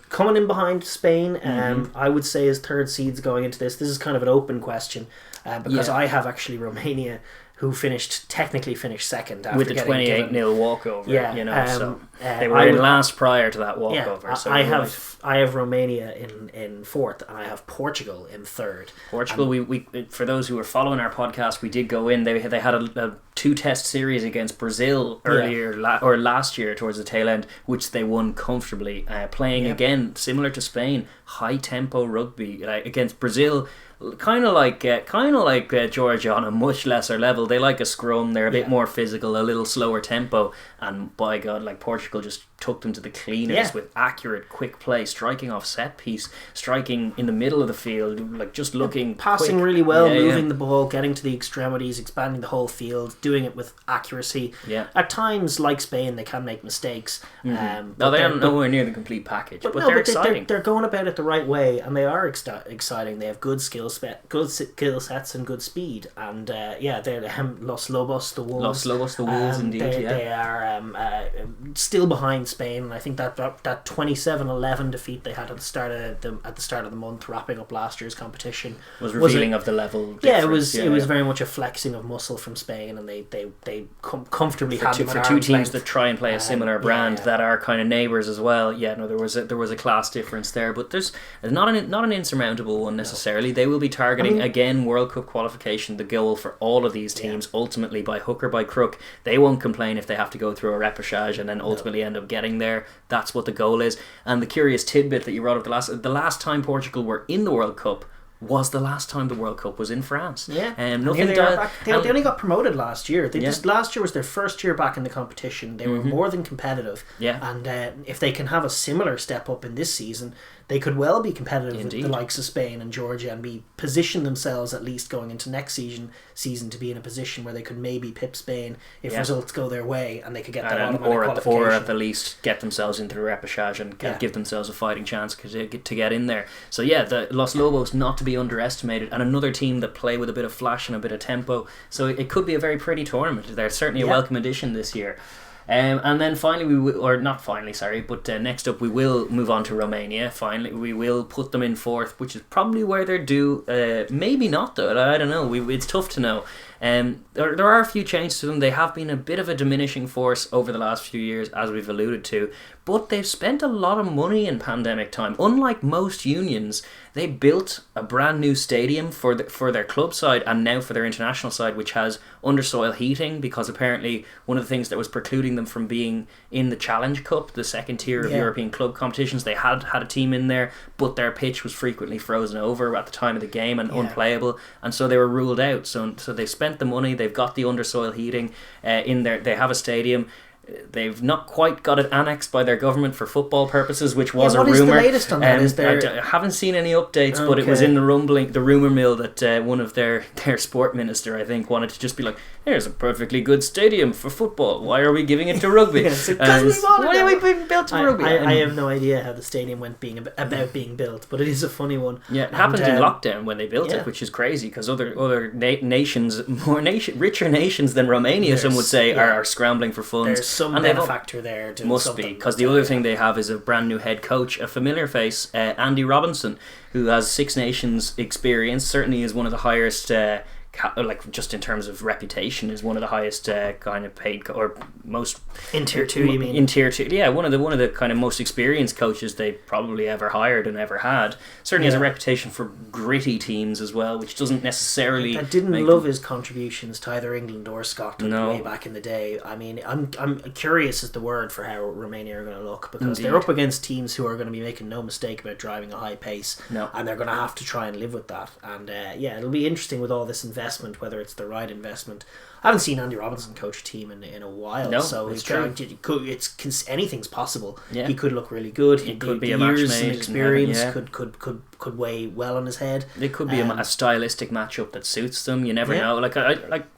Coming in behind Spain, I would say as third seeds going into this. This is kind of an open question because I have actually Romania, who technically finished second after with the 28-0 walkover. So they were in last prior to that walkover. So I have Romania in fourth, and I have Portugal in third. Portugal, we for those who were following our podcast, we did go in. They had a 2-test series against Brazil earlier or last year towards the tail end, which they won comfortably. Playing again similar to Spain, high tempo rugby against Brazil. Kind of like Georgia on a much lesser level. They like a scrum. They're a bit more physical, a little slower tempo, and by God, like, Portugal just took them to the cleaners with accurate, quick play, striking off set piece, striking in the middle of the field, like just looking passing quick. Really well, moving the ball, getting to the extremities, expanding the whole field, doing it with accuracy. At times, like Spain, they can make mistakes. They are nowhere near the complete package, but they're exciting. They're going about it the right way, and they are exciting. They have good skill sets and good speed, and they're Los Lobos, the Wolves. Indeed. They are still behind Spain, and I think that 27-11 defeat they had at the start of the month, wrapping up last year's competition, was revealing of the level. It was very much a flexing of muscle from Spain, and they comfortably had them for two teams that try and play a similar brand that are kind of neighbours as well. There was a class difference there, but there's not an insurmountable one necessarily. They will be targeting again World Cup qualification, the goal for all of these teams. Ultimately, by hook or by crook, they won't complain if they have to go through a repechage and then ultimately end up getting there. That's what the goal is. And the curious tidbit that you brought up, the last time Portugal were in the World Cup was the last time the World Cup was in France. They only got promoted last year. Last year was their first year back in the competition. They were more than competitive. And if they can have a similar step up in this season, they could well be competitive with the likes of Spain and Georgia, and position themselves at least going into next season to be in a position where they could maybe pip Spain if results go their way, and they could get that automatic qualification. Or at the least get themselves into the repechage and give themselves a fighting chance to get in there. So the Los Lobos, not to be underestimated, and another team that play with a bit of flash and a bit of tempo. So it could be a very pretty tournament. They're certainly a welcome addition this year. And then finally, next up we will move on to Romania. Finally, we will put them in fourth, which is probably where they're due. Maybe not, though. I don't know. It's tough to know. There are a few changes to them. They have been a bit of a diminishing force over the last few years, as we've alluded to, but they've spent a lot of money in pandemic time. Unlike most unions, they built a brand new stadium for their club side and now for their international side, which has undersoil heating, because apparently one of the things that was precluding them from being in the Challenge Cup, the second tier of European club competitions, they had a team in there, but their pitch was frequently frozen over at the time of the game and unplayable, and so they were ruled out. So they spent the money, they've got the undersoil heating in there, they have a stadium. They've not quite got it annexed by their government for football purposes, which was a rumour. What is the latest on that? Is there... I haven't seen any updates, but it was in the rumour mill that one of their sport minister, I think, wanted to just be like, here's a perfectly good stadium for football. Why are we giving it to rugby? Why are we being built to rugby? I have no idea how the stadium went about being built, but it is a funny one. Yeah, it happened in lockdown when they built it, which is crazy because other nations, richer nations than Romania, some would say, are scrambling for funds. There's some benefactor there. Must be, because the other thing they have is a brand new head coach, a familiar face, Andy Robinson, who has Six Nations experience. Certainly is one of the highest, just in terms of reputation, is one of the highest kind of paid or most in tier 2. You mean in tier 2? Yeah, one of the kind of most experienced coaches they probably ever hired and ever had. Certainly has a reputation for gritty teams as well, which doesn't necessarily. I didn't love his contributions to either England or Scotland way back in the day. I mean, I'm curious is the word for how Romania are going to look, because they're up against teams who are going to be making no mistake about driving a high pace, and they're going to have to try and live with that. And it'll be interesting with all this investment, whether it's the right investment. I haven't seen Andy Robinson coach a team in a while, so it's true. Anything's possible. Yeah. He could look really good. He could be a matchmade and experience could weigh well on his head. It could be a stylistic matchup that suits them. You never know.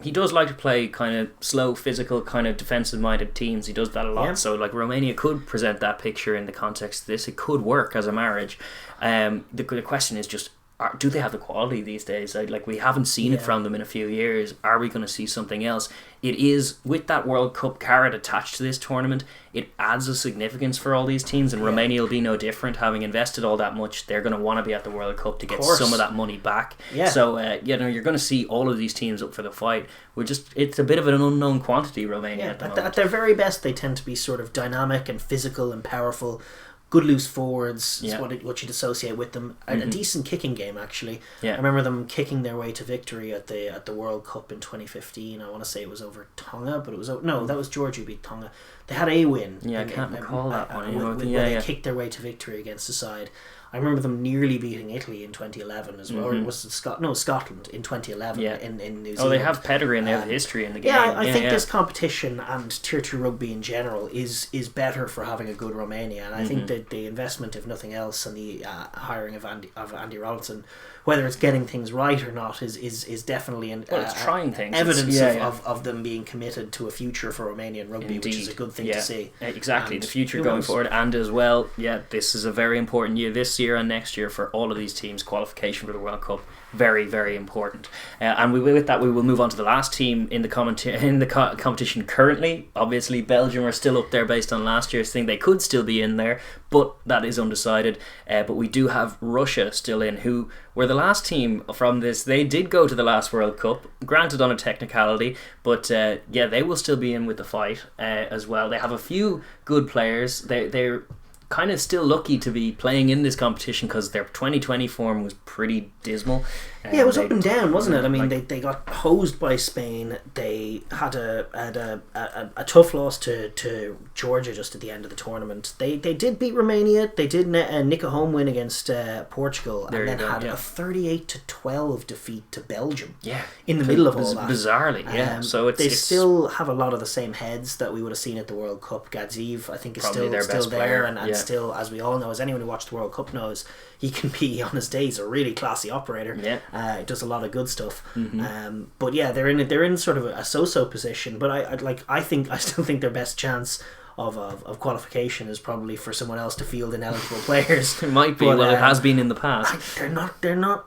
He does like to play kind of slow, physical, kind of defensive-minded teams. He does that a lot. Yeah. So Romania could present that picture in the context of this. It could work as a marriage. The question is just, do they have the quality these days? We haven't seen it from them in a few years. Are we going to see something else? It is, with that World Cup carrot attached to this tournament, it adds a significance for all these teams, and Romania will be no different. Having invested all that much, they're going to want to be at the World Cup to get some of that money back. Yeah. So you're going to see all of these teams up for the fight. It's a bit of an unknown quantity, Romania. At their very best, they tend to be sort of dynamic and physical and powerful. Good loose forwards is what you'd associate with them. A decent kicking game, actually. Yeah. I remember them kicking their way to victory at the World Cup in 2015. I want to say it was over Tonga, but it was that was Georgia who beat Tonga. They had a win. Yeah, I can't recall that one. Where they kicked their way to victory against the side. I remember them nearly beating Italy in 2011 as well. Or was it Scotland in 2011 in New Zealand. Oh, they have pedigree and they have history in the game. Yeah, I think this competition and Tier 2 rugby in general is better for having a good Romania. And I think that the investment, if nothing else, and the hiring of Andy Robinson, whether it's getting things right or not, is definitely it's trying things. Evidence of them being committed to a future for Romanian rugby, which is a good thing to see. Exactly, and the future going forward, and as well, this is a very important year this year and next year for all of these teams. Qualification for the World Cup, very, very important. And with that, we will move on to the last team in the competition currently. Obviously, Belgium are still up there based on last year's thing. They could still be in there, but that is undecided. But we do have Russia still in, who were the last team from this. They did go to the last World Cup, granted on a technicality, but they will still be in with the fight as well. They have a few good players. They're kind of still lucky to be playing in this competition because their 2020 form was pretty dismal. It was up and down, wasn't it? I mean, they got hosed by Spain. They had a tough loss to Georgia just at the end of the tournament. They did beat Romania. They did nick a home win against Portugal, and then had a 38-12 defeat to Belgium. Yeah, in the middle of all that, bizarrely. So they still have a lot of the same heads that we would have seen at the World Cup. Gadzeev, I think, is still there, and still, as we all know, as anyone who watched the World Cup knows, he can be on his days a really classy operator. Yeah. He does a lot of good stuff. But they're in sort of a so-so position. But I still think their best chance of qualification is probably for someone else to field ineligible players. It might be. But, it has been in the past. They're not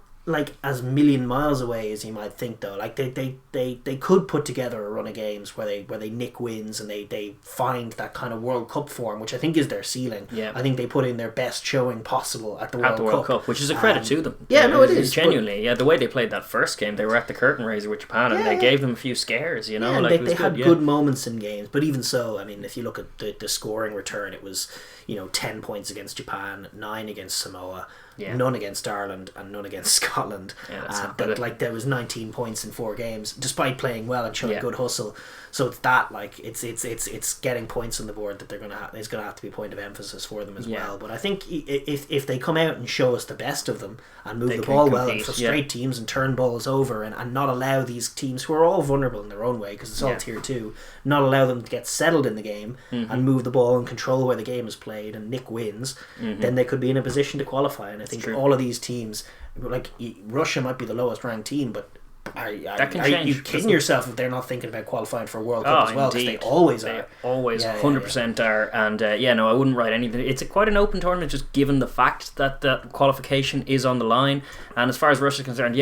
as million miles away as you might think, though. They could put together a run of games where they nick wins and they find that kind of World Cup form, which I think is their ceiling. Yeah. I think they put in their best showing possible at the World Cup, which is a credit to them. It is genuinely. The way they played that first game, they were at the curtain raiser with Japan, and they gave them a few scares. They had good moments in games, but even so, I mean, if you look at the scoring return, it was 10 points against Japan, 9 against Samoa. none against Ireland and none against Scotland. But like there was 19 points in 4 games, despite playing well and showing good hustle. So it's that, like it's getting points on the board that there's gonna have to be a point of emphasis for them as well. But I think if they come out and show us the best of them and move the ball well and frustrate teams and turn balls over and not allow these teams who are all vulnerable in their own way, because it's all tier 2, not allow them to get settled in the game and move the ball and control where the game is played and nick wins, then they could be in a position to qualify. And I think all of these teams, like Russia might be the lowest ranked team, but are you kidding yourself if they're not thinking about qualifying for a World Cup as well? Because they always are. They always 100% are. And I wouldn't write anything. It's quite an open tournament, just given the fact that the qualification is on the line. And as far as Russia is concerned,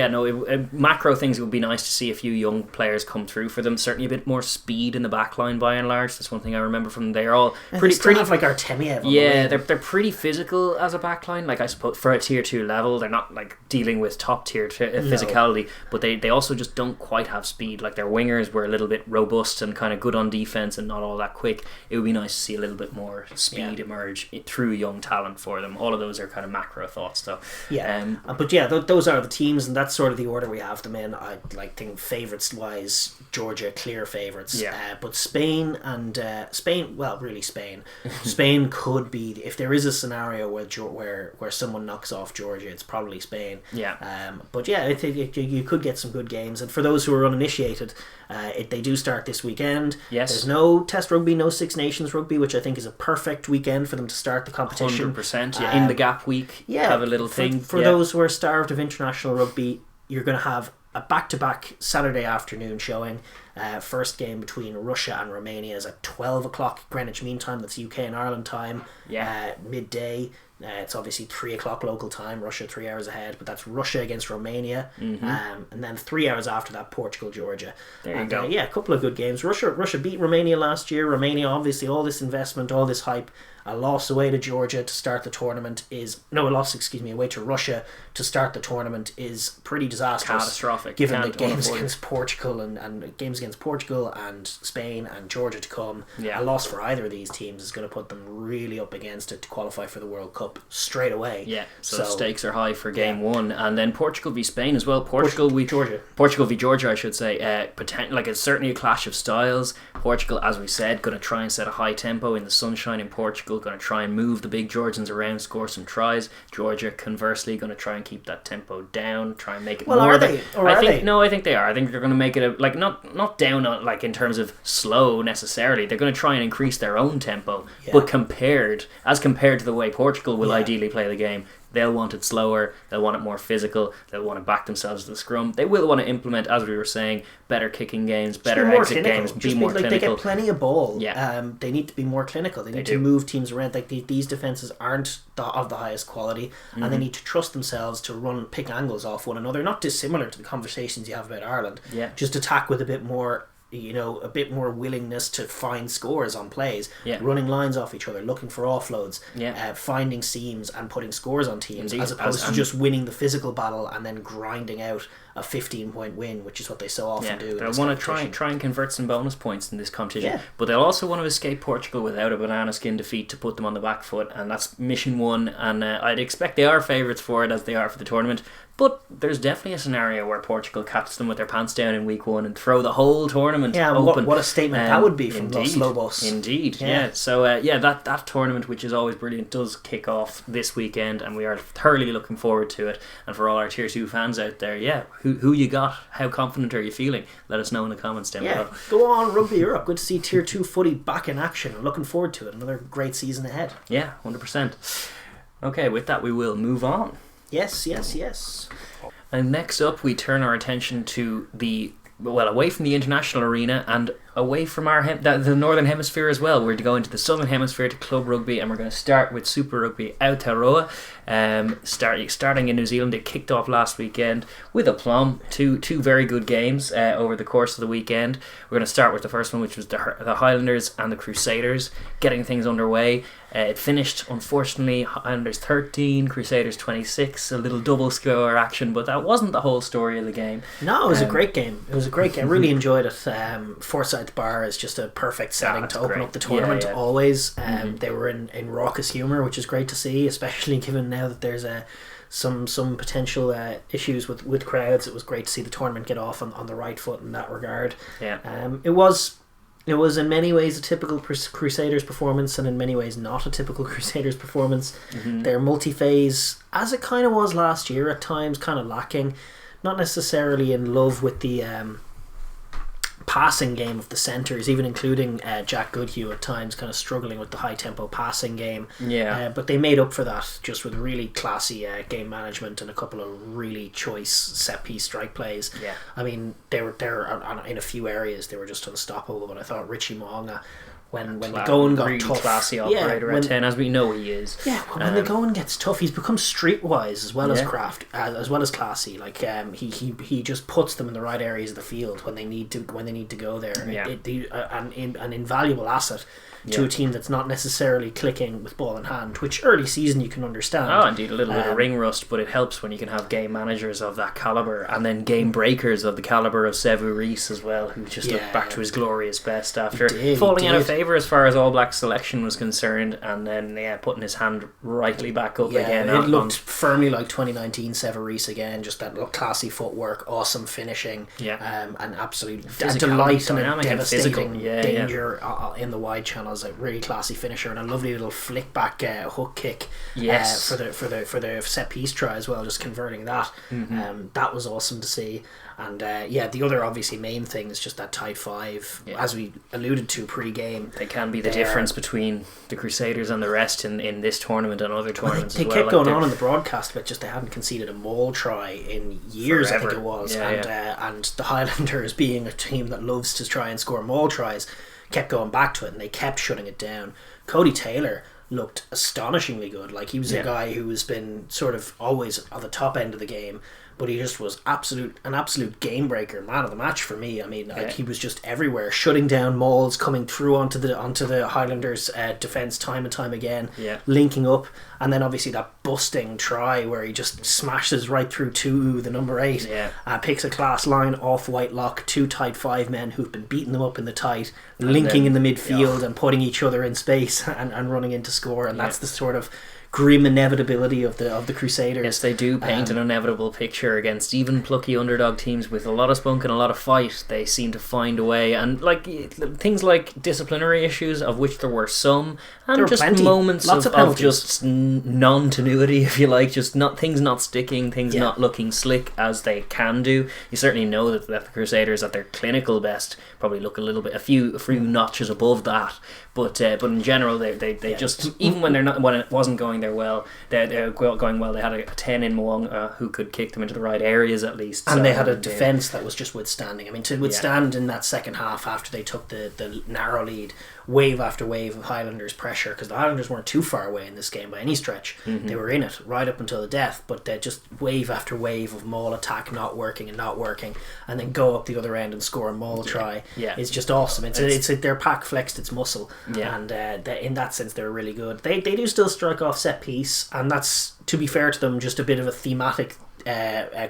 macro things, it would be nice to see a few young players come through for them. Certainly a bit more speed in the back line by and large. That's one thing I remember from them. They're all pretty have like Artemiev. They're pretty physical as a back line. Like I suppose for a tier 2 level, they're not like dealing with top tier physicality, but they also just don't quite have speed. Like their wingers were a little bit robust and kind of good on defense and not all that quick. It would be nice to see a little bit more speed emerge through young talent for them. All of those are kind of macro thoughts though. Those are the teams, and that's sort of the order we have them in. I think favourites wise, Georgia clear favourites, but Spain and Spain could be, if there is a scenario where someone knocks off Georgia, it's probably Spain. I think you could get some good games. And for those who are uninitiated, they do start this weekend. There's no Test Rugby, no Six Nations Rugby, which I think is a perfect weekend for them to start the competition. 100%. In the gap week, have a little thing. For those who are starved of international rugby, you're going to have a back-to-back Saturday afternoon showing. First game between Russia and Romania is at 12 o'clock Greenwich Mean Time. That's UK and Ireland time. Midday. It's obviously 3 o'clock local time. Russia 3 hours ahead, but that's Russia against Romania. And then 3 hours after that, Portugal, Georgia. There you go. A couple of good games. Russia beat Romania last year. Romania, obviously, all this investment, all this hype. A loss away to Georgia to start the tournament away to Russia to start the tournament is pretty disastrous. Catastrophic. Given the games against Portugal and games against Portugal and Spain and Georgia to come. A loss for either of these teams is going to put them really up against it to qualify for the World Cup straight away. So stakes are high for game 1, and then Portugal v Spain as well. Portugal v Georgia, I should say. It's certainly a clash of styles. Portugal, as we said, going to try and set a high tempo in the sunshine in Portugal. Going to try and move the big Georgians around, score some tries. Georgia, conversely, going to try and keep that tempo down, try and make it more. Are they? No, I think they are. I think they're going to make it not down on, like in terms of slow necessarily. They're going to try and increase their own tempo, but compared to the way Portugal will ideally play the game, they'll want it slower, they'll want it more physical, they'll want to back themselves to the scrum. They will want to implement, as we were saying, better kicking games, better exit games, be more clinical. They get plenty of ball. They need to be more clinical. They need to move teams around. Like these defences aren't of the highest quality, and they need to trust themselves to pick angles off one another, not dissimilar to the conversations you have about Ireland. Just attack with a bit more willingness to find scores on plays, running lines off each other, looking for offloads, finding seams and putting scores on teams, as opposed to just winning the physical battle and then grinding out a 15-point win, which is what they so often do. They'll want to try and convert some bonus points in this competition, but they'll also want to escape Portugal without a banana skin defeat to put them on the back foot, and that's mission 1. And I'd expect they are favourites for it, as they are for the tournament. But there's definitely a scenario where Portugal catches them with their pants down in week 1 and throw the whole tournament open. What a statement that would be from Los Lobos. Indeed, So that tournament, which is always brilliant, does kick off this weekend, and we are thoroughly looking forward to it. And for all our Tier 2 fans out there, who you got? How confident are you feeling? Let us know in the comments down below. Go on, Rugby Europe. Good to see Tier 2 footy back in action. I'm looking forward to it. Another great season ahead. 100%. Okay, with that we will move on. Yes. And next up, we turn our attention to away from the international arena and away from the Northern Hemisphere as well. We're to go into the Southern Hemisphere to Club Rugby, and we're going to start with Super Rugby Aotearoa. Starting in New Zealand, it kicked off last weekend with aplomb. Two very good games over the course of the weekend. We're going to start with the first one, which was the Highlanders and the Crusaders, getting things underway. It finished, unfortunately, Highlanders 13, Crusaders 26, a little double score action, but that wasn't the whole story of the game. No, it was a great game. I really enjoyed it. Forsyth Forsyth Bar is just a perfect setting to open great. up the tournament. Yeah. Always, they were in raucous humour, which is great to see, especially given now that there's some potential issues with crowds. It was great to see the tournament get off on the right foot in that regard. It was in many ways a typical Crusaders performance, and in many ways not a typical Crusaders performance. Their multi-phase, as it kind of was last year at times, kind of lacking. Not necessarily in love with the passing game of the centres, even including Jack Goodhue at times, kind of struggling with the high tempo passing game. But they made up for that just with really classy game management and a couple of really choice set piece strike plays. I mean, they were in a few areas they were just unstoppable. But I thought Richie Mo'unga, when the going got really tough, classy operator at 10, as we know he is. When the going gets tough, he's become streetwise as well as craft, as well as classy. Like he just puts them in the right areas of the field when they need to go there. An invaluable asset to a team that's not necessarily clicking with ball in hand, which early season you can understand. Oh, indeed, a little bit of ring rust, but it helps when you can have game managers of that calibre, and then game breakers of the calibre of Sevu Reece as well, who just looked back to his glorious best after falling out of favour as far as All Black selection was concerned, and then putting his hand rightly back up again. It looked firmly like 2019 Sevu Reece again, just that classy footwork, awesome finishing, an absolute delight and a devastating danger in the wide channels. A really classy finisher and a lovely little flick back hook kick for the set piece try as well, just converting that. That was awesome to see. And the other obviously main thing is just that tight five, as we alluded to pre-game. They can be the difference between the Crusaders and the rest in this tournament and other tournaments they kept going on in the broadcast, but just they hadn't conceded a maul try in years. Forever. I think it was. And the Highlanders, being a team that loves to try and score maul tries, kept going back to it, and they kept shutting it down. Cody Taylor looked astonishingly good. Like, he was a guy who has been sort of always at the top end of the game, but he just was an absolute game breaker, man of the match for me. I mean, like, he was just everywhere, shutting down mauls, coming through onto the Highlanders defence time and time again, linking up, and then obviously that busting try where he just smashes right through the number 8, picks a class line off Whitelock, 2 tight 5 men who've been beating them up in the tight, linking in the midfield and putting each other in space and running into score, and that's the sort of grim inevitability of the Crusaders. Yes, they do paint an inevitable picture against even plucky underdog teams with a lot of spunk and a lot of fight. They seem to find a way, and like things like disciplinary issues, of which there were some, and there just moments of just non-tenuity, if you like, just things not sticking, things not looking slick as they can do. You certainly know that the Crusaders at their clinical best probably look a few notches above that, but in general they just, even when it wasn't going they're going well. They had a 10 in Mo'unga who could kick them into the right areas at least, and they had a defence that was just withstanding. I mean, to withstand in that second half after they took the narrow lead, wave after wave of Highlanders pressure, because the Highlanders weren't too far away in this game by any stretch. They were in it right up until the death, but just wave after wave of maul attack not working, and then go up the other end and score a maul try. It's just awesome. It's their pack flexed its muscle, and in that sense they were really good. They do still strike off set piece, and that's, to be fair to them, just a bit of a thematic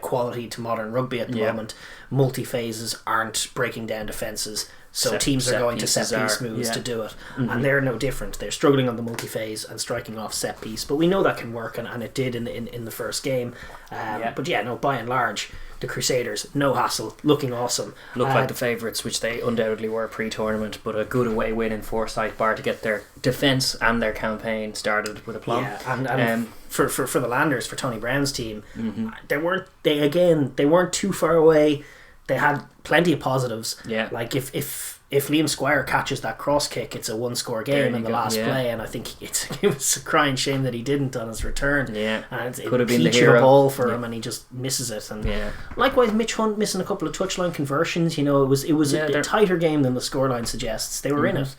quality to modern rugby at the moment. Multi-phases aren't breaking down defences, so teams are going to set piece moves to do it, and they're no different. They're struggling on the multi-phase and striking off set piece, but we know that can work, and it did in the first game. But by and large, the Crusaders, no hassle, looking awesome. Look like the favourites, which they undoubtedly were pre-tournament, but a good away win in Forsyth Bar to get their defence and their campaign started with aplomb. And for the Landers, for Tony Brown's team, they weren't too far away. They had plenty of positives. Like if Liam Squire catches that cross kick, it's a 1-score game in the last play, and I think it was a crying shame that he didn't on his return. And could have been the hero. A ball for him, and he just misses it. And likewise, Mitch Hunt missing a couple of touchline conversions. You know, it was a tighter game than the scoreline suggests. They were in it.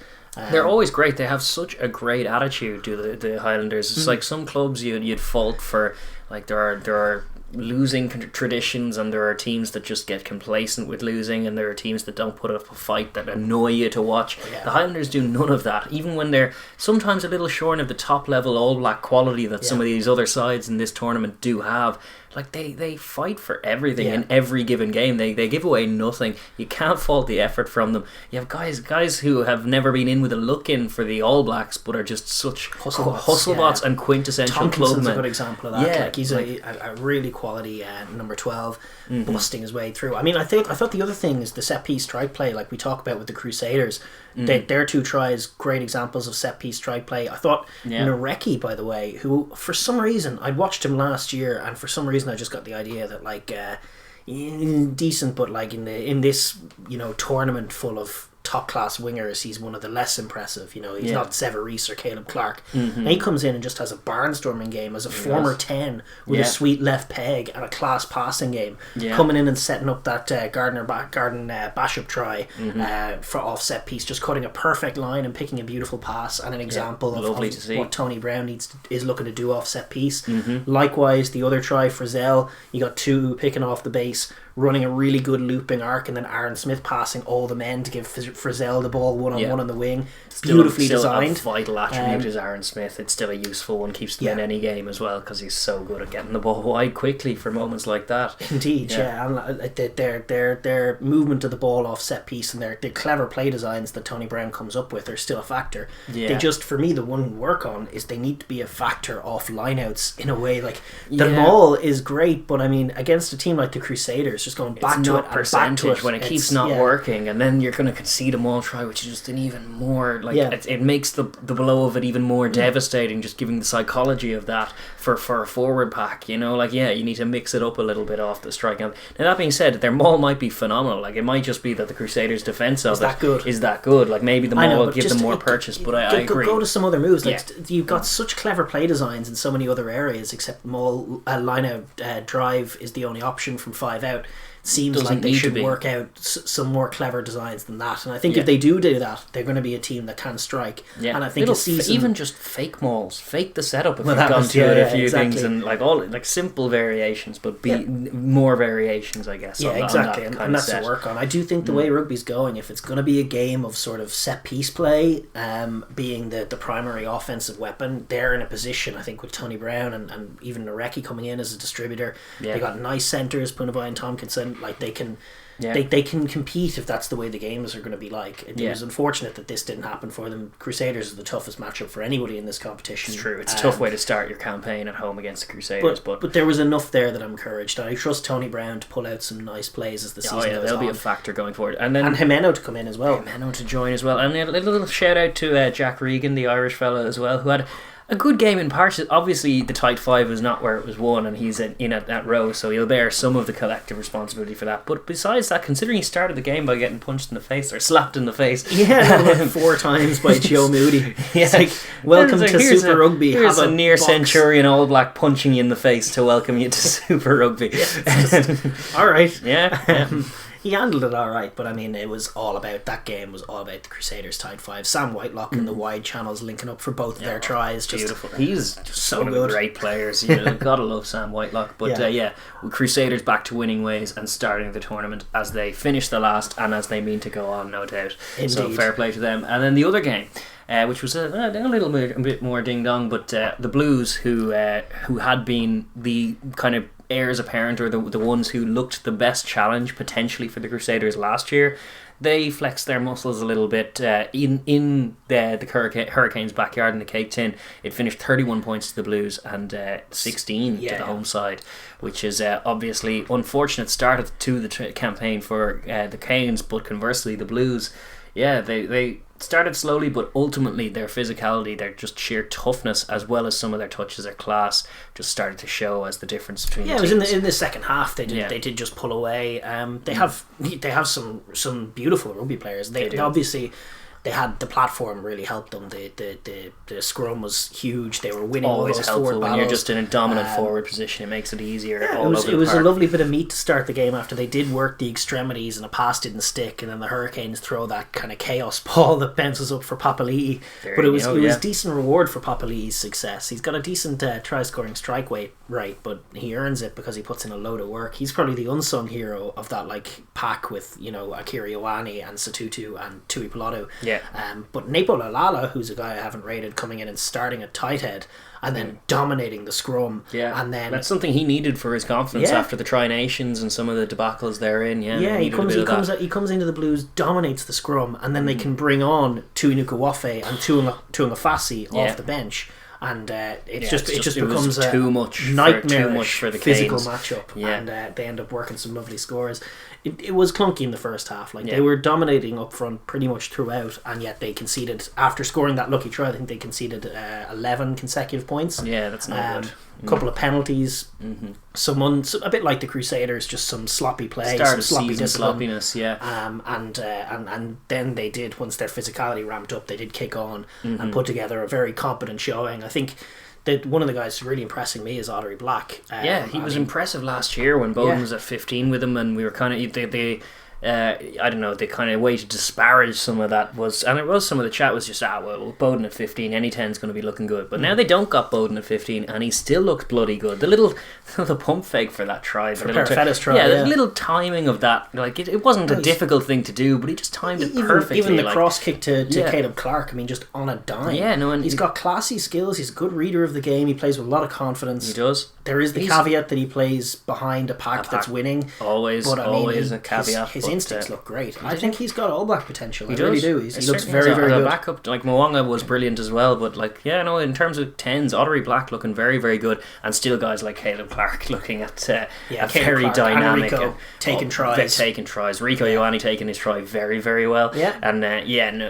They're always great. They have such a great attitude to the Highlanders. It's like some clubs you'd fault for, like there are losing traditions, and there are teams that just get complacent with losing, and there are teams that don't put up a fight that annoy you to watch. The Highlanders do none of that, even when they're sometimes a little short of the top level All Black quality that some of these other sides in this tournament do have. like they fight for everything in every given game. They give away nothing. You can't fault the effort from them. You have guys who have never been in with a look in for the All Blacks, but are just such hustlebots and quintessential clubmen. A good example of that. Yeah, like he's a really quality number 12, busting his way through. I mean, I thought the other thing is the set piece strike play, like we talk about with the Crusaders. Their 2 tries, great examples of set piece strike play. I thought Nareki, by the way, who for some reason I watched him last year, and for some reason I just got the idea that like decent, but like in this tournament full of top class wingers, he's one of the less impressive. He's not Severis or Caleb Clark. And he comes in and just has a barnstorming game as a former 10 with a sweet left peg and a class passing game, coming in and setting up that Garden Bashop try for offset piece, just cutting a perfect line and picking a beautiful pass, and an example of what Tony Brown is looking to do offset piece. Likewise, the other try, Frizzell, you got 2 picking off the base, running a really good looping arc, and then Aaron Smith passing all the men to give Frizzell the ball one-on-one on the wing. Beautifully designed. Still a vital attribute is Aaron Smith. It's still a useful one, keeps them in any game as well, because he's so good at getting the ball wide quickly for moments like that. Indeed, and their movement of the ball off set piece and their clever play designs that Tony Brown comes up with are still a factor. They just, for me, the one work on is they need to be a factor off lineouts in a way. Like the maul is great, but I mean, against a team like the Crusaders, just going back to it and back to it when it keeps not working, and then you're going to concede a maul try, which is just an even more it makes the blow of it even more devastating, just giving the psychology of that for a forward pack. You need to mix it up a little bit off the strike. Now that being said, their maul might be phenomenal. Like, it might just be that the Crusaders' defense of it is that good. Like, maybe the maul will give them more purchase, but I agree. Go to some other moves. Like, you've got such clever play designs in so many other areas, except maul line out drive is the only option from 5 out. Seems like they should work out some more clever designs than that, and I think if they do that, they're going to be a team that can strike. And I think even just fake mauls, fake the setup if you've gone to it a few things, and like simple variations, but more variations, I guess. Exactly, and that's to work on. I do think the way rugby's going, if it's going to be a game of sort of set piece play, being the primary offensive weapon, they're in a position, I think, with Tony Brown and even Nareki coming in as a distributor. They got nice centres, Punawai and Tompkinson. Like, they can compete if that's the way the games are going to be like. It was unfortunate that this didn't happen for them. Crusaders are the toughest matchup for anybody in this competition. It's true. It's a tough way to start your campaign at home against the Crusaders. But there was enough there that I'm encouraged. I trust Tony Brown to pull out some nice plays as the season goes on. They'll be a factor going forward. And Jimeno to come in as well. Jimeno to join as well. And a little shout out to Jack Regan, the Irish fella as well, who had a good game in parts. Obviously, the tight 5 was not where it was won, and he's in at that row, so he'll bear some of the collective responsibility for that. But besides that, considering he started the game by getting punched in the face or slapped in the face, 4 times by Joe Moody. It's like, welcome to Super Rugby. Here's a near centurion All Black punching you in the face to welcome you to Super Rugby. All right. Yeah. He handled it all right, but I mean, it was all about that game. Was all about the Crusaders tied 5. Sam Whitelock in the wide channels linking up for both of their tries. Just beautiful. He's just so one good. Of the great players. Gotta love Sam Whitelock. But Crusaders back to winning ways and starting the tournament as they finish the last and as they mean to go on, no doubt. Indeed. So fair play to them. And then the other game, which was a bit more ding dong, but the Blues, who had been the kind of heirs apparent, or the ones who looked the best challenge potentially for the Crusaders last year, they flexed their muscles a little bit in the Hurricanes' backyard in the Cake Tin. It finished 31 points to the Blues and 16 to the home side, which is obviously unfortunate start to the campaign for the Canes, but conversely the Blues, they started slowly, but ultimately their physicality, their just sheer toughness, as well as some of their touches, their class, just started to show as the difference between the teams. It was in the second half they did just pull away. They have some beautiful rugby players. They obviously. They had the platform really helped them. The scrum was huge. They were winning all those forward battles. When you're just in a dominant forward position, it makes it easier. It was a lovely bit of meat to start the game after they did work the extremities and a pass didn't stick, and then the Hurricanes throw that kind of chaos ball that bounces up for Papali'i. But it was decent reward for Papali'i's success. He's got a decent try scoring strike rate, but he earns it because he puts in a load of work. He's probably the unsung hero of that pack with Akira Ioane and Satutu and Tui Pilato. Yeah. But Nepo Lalala, who's a guy I haven't rated, coming in and starting at tight head and then dominating the scrum. Yeah, and then that's something he needed for his confidence after the Tri-Nations and some of the debacles they're in. He comes into the Blues, dominates the scrum, and then they can bring on Tuinuka Wafe and Tuanga Fasi off the bench. And it just becomes a too much nightmarish for the physical Canes. matchup, Yeah. and they end up working some lovely scores. It was clunky in the first half. They were dominating up front pretty much throughout, and yet they conceded, after scoring that lucky try, I think they conceded 11 consecutive points. Yeah, that's not good. A couple of penalties, a bit like the Crusaders, just some sloppy play, Start some of sloppy season discipline. sloppiness, And then they did, once their physicality ramped up, they did kick on and put together a very competent showing. I think that one of the guys really impressing me is Aotearoa Black. He was impressive last year when Bowden was at 15 with him, and we were kind of I don't know, the kind of way to disparage some of that was, and it was some of the chat was just, Bowden at 15, any 10's going to be looking good. But now they don't got Bowden at 15, and he still looks bloody good. The pump fake for that try. For Parafetta's try. Yeah, the little timing of that, it wasn't a difficult thing to do, but he just timed it perfectly. Even the cross kick to Caleb Clark, just on a dime. Yeah, no, and he's got classy skills, he's a good reader of the game, he plays with a lot of confidence. He does. There is the caveat that he plays behind a pack that's winning. Always a caveat. His instincts look great. I think he's got All Black potential. He really do. He looks very, very good. Backup, Moanga was brilliant as well, but in terms of 10s, Aotearoa Black looking very, very good, and still guys like Caleb Clark looking at very Clark, dynamic, and Rico taking tries. Rico Ioane taking his try very, very well. Yeah. And no,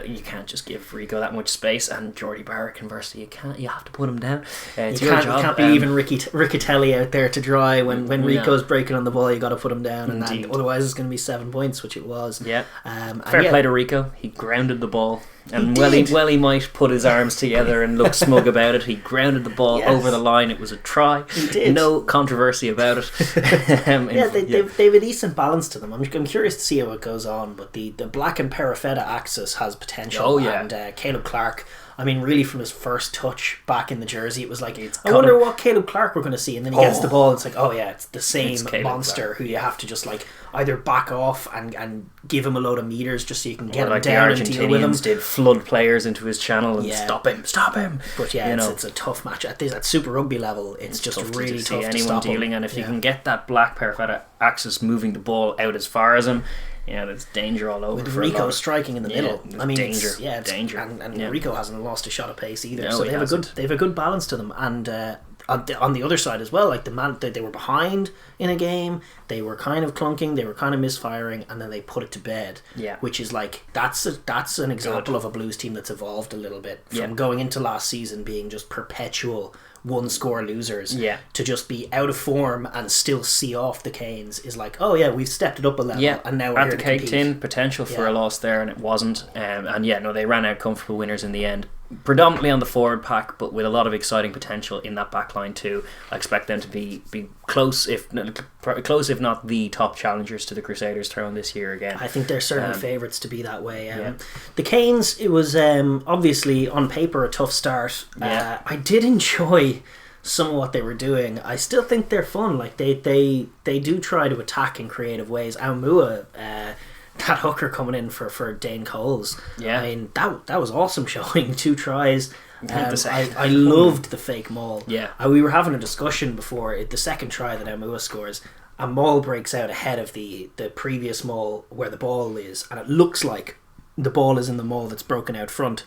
you can't just give Rico that much space, and Jordy Barrett, conversely, you have to put him down. You can't be leaving Riccatelli out there to dry when Rico's breaking on the ball. You got to put him down, and otherwise it's going to be 7 points, which it was. Yeah. Fair play to Rico. He grounded the ball, and he might put his arms together and look smug about it. He grounded the ball over the line. It was a try. He did. No controversy about it. They have a decent balance to them. I'm curious to see how it goes on, but the Black and Parafetta axis has potential. Oh yeah. And Caleb Clark, really from his first touch back in the jersey, it was like, I wonder what Caleb Clark we're going to see, and then he gets the ball, it's like, it's the same monster Clark, who you have to just either back off and give him a load of meters just so you can get him down and deal with him. The Argentinians did flood players into his channel and stop him. But it's a tough match. At Super Rugby level, it's just really tough to anyone stop dealing him. And if you can get that Black Parafetta axis moving the ball out as far as him, there's danger all over. With Rico striking in the middle, danger. And Rico hasn't lost a shot of pace either. No, so they have a good balance to them. And on the other side as well, they were behind in a game, they were kind of clunking, they were kind of misfiring, and then they put it to bed. Yeah, which is that's an example of a Blues team that's evolved a little bit from going into last season being just perpetual one score losers to just be out of form and still see off the Canes is we've stepped it up a level and now we're at here the to cake compete. tin potential for a loss there, and it wasn't. They ran out comfortable winners in the end, predominantly on the forward pack, but with a lot of exciting potential in that back line too. I expect them to be close if not the top challengers to the Crusaders throne this year again. I think they're certainly favourites to be that way. The Canes, it was obviously on paper a tough start. I did enjoy some of what they were doing. I still think they're fun. They do try to attack in creative ways. Aumua, that hooker coming in for Dane Coles. That was awesome showing. 2 tries. I loved the fake maul. We were having a discussion before the second try that Aumua scores. A maul breaks out ahead of the previous maul where the ball is, and it looks like the ball is in the maul that's broken out front.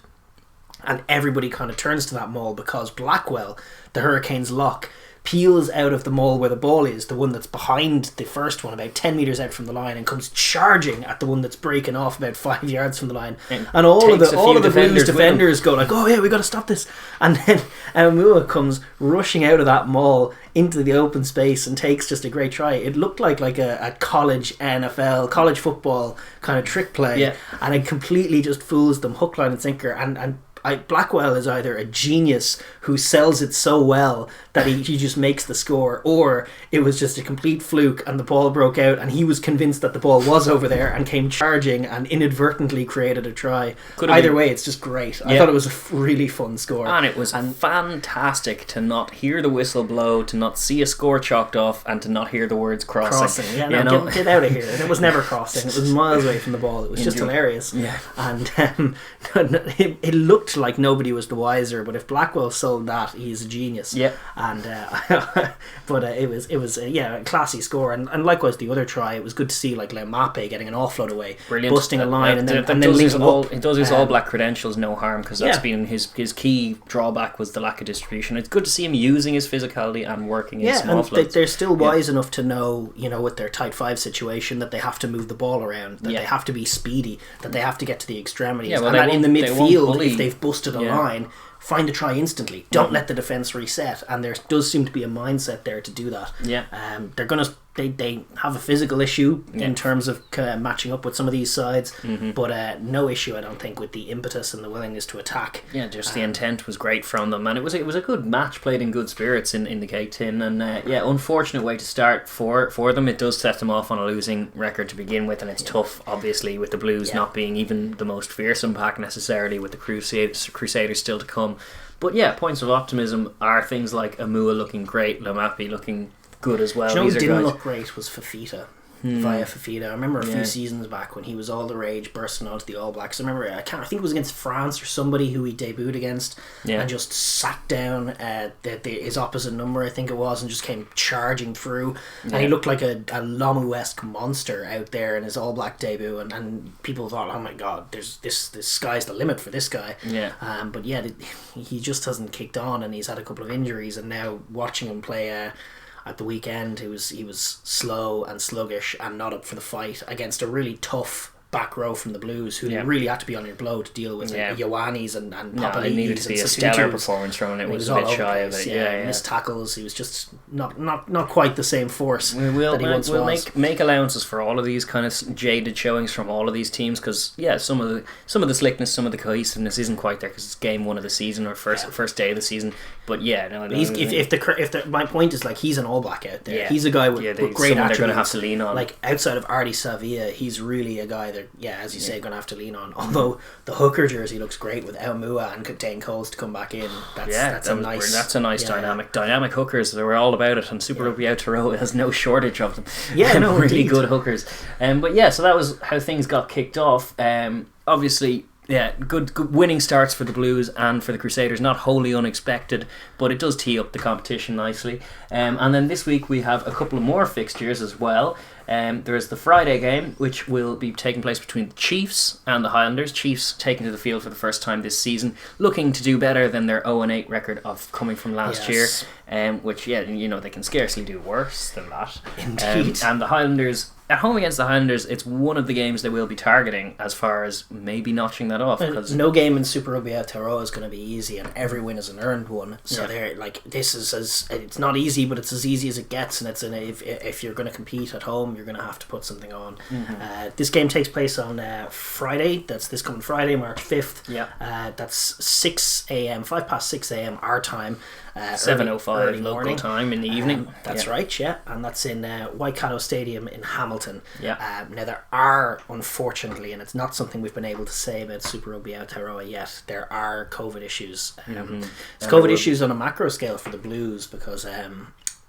And everybody kind of turns to that maul because Blackwell, the Hurricanes lock, peels out of the maul where the ball is, the one that's behind the first one, about 10 metres out from the line, and comes charging at the one that's breaking off about 5 yards from the line. And all of the Blues defenders go we got to stop this. And then Aumua comes rushing out of that maul into the open space and takes just a great try. It looked like a college NFL, college football kind of trick play, and it completely just fools them hook, line and sinker. And Blackwell is either a genius who sells it so well that he just makes the score, or it was just a complete fluke and the ball broke out and he was convinced that the ball was over there and came charging and inadvertently created a try. Either way, it's just great. I thought it was a really fun score. And it was fantastic to not hear the whistle blow, to not see a score chalked off, and to not hear the words crossing. Yeah, no, get out of here. And it was never crossing. It was miles away from the ball. It was just hilarious. Yeah. And it looked like nobody was the wiser, but if Blackwell sold that, he's a genius. Yeah. And but it was a classy score, and likewise the other try, it was good to see like Mape getting an offload away, brilliant, busting a line, and then leaving up. It does his All Black credentials no harm, because that's been his key drawback, was the lack of distribution. It's good to see him using his physicality and working in small floats. They're still wise enough to know, with their tight five situation, that they have to move the ball around, that they have to be speedy, that they have to get to the extremities, and that in the midfield, if they've busted a line, find a try instantly. Don't let the defence reset, and there does seem to be a mindset there to do that. They're gonna they have a physical issue in terms of matching up with some of these sides, but no issue, I don't think, with the impetus and the willingness to attack. Just the intent was great from them, and it was a good match played in good spirits in the Cake Tin, and unfortunate way to start for them. It does set them off on a losing record to begin with, and it's tough, obviously, with the Blues not being even the most fearsome pack necessarily, with the Crusaders still to come. But points of optimism are things like Amua looking great, Lamapi looking good as well. Who didn't look great was Fafita. Via Fafita. I remember a few seasons back when he was all the rage, bursting onto the All Blacks. I remember, I think it was against France or somebody who he debuted against, and just sat down his opposite number, I think it was, and just came charging through. And he looked like a Lamu-esque monster out there in his All Black debut, and people thought, oh my god, this sky's the limit for this guy. But he just hasn't kicked on, and he's had a couple of injuries, and now watching him play at the weekend, he was slow and sluggish and not up for the fight against a really tough back row from the Blues, who really had to be on your blow to deal with Ioannis and Papalides. It needed to be a stellar performance from him. It was a bit shy of it. Missed tackles. He was just not quite the same force that he once was. Make allowances for all of these kind of jaded showings from all of these teams, because some of the slickness, some of the cohesiveness isn't quite there, because it's game one of the season or first day of the season. But my point is, like, he's an All Black out there. He's a guy with great attributes. They're going to have to lean on. Like, outside of Artie Savia, he's really a guy that, as you say, going to have to lean on. Although the hooker jersey looks great with Aomua and Dane Coles to come back in. That's a nice dynamic hookers. They were all about it, and Super Rugby Aotearoa has no shortage of them. Really good hookers. So that was how things got kicked off. Obviously, good winning starts for the Blues and for the Crusaders, not wholly unexpected, but it does tee up the competition nicely. And then this week we have a couple of more fixtures as well. There's the Friday game, which will be taking place between the Chiefs and the Highlanders. Chiefs taking to the field for the first time this season, looking to do better than their 0-8 record of coming from last year, which they can scarcely do worse than that. Indeed. And the Highlanders, at home against the Highlanders, it's one of the games they will be targeting as far as maybe notching that off. Because no game in Super Rugby Aotearoa is going to be easy, and every win is an earned one. So they're like, it's not easy, but it's as easy as it gets. And if you're going to compete at home, you're going to have to put something on. This game takes place on Friday. That's this coming Friday, March 5th. That's 6 a.m. our time. 7:05 local time in the evening. That's right, and that's in Waikato Stadium in Hamilton. Now there are, unfortunately, and it's not something we've been able to say about Super Rugby Aotearoa yet, there are COVID issues. There's COVID issues on a macro scale for the Blues, because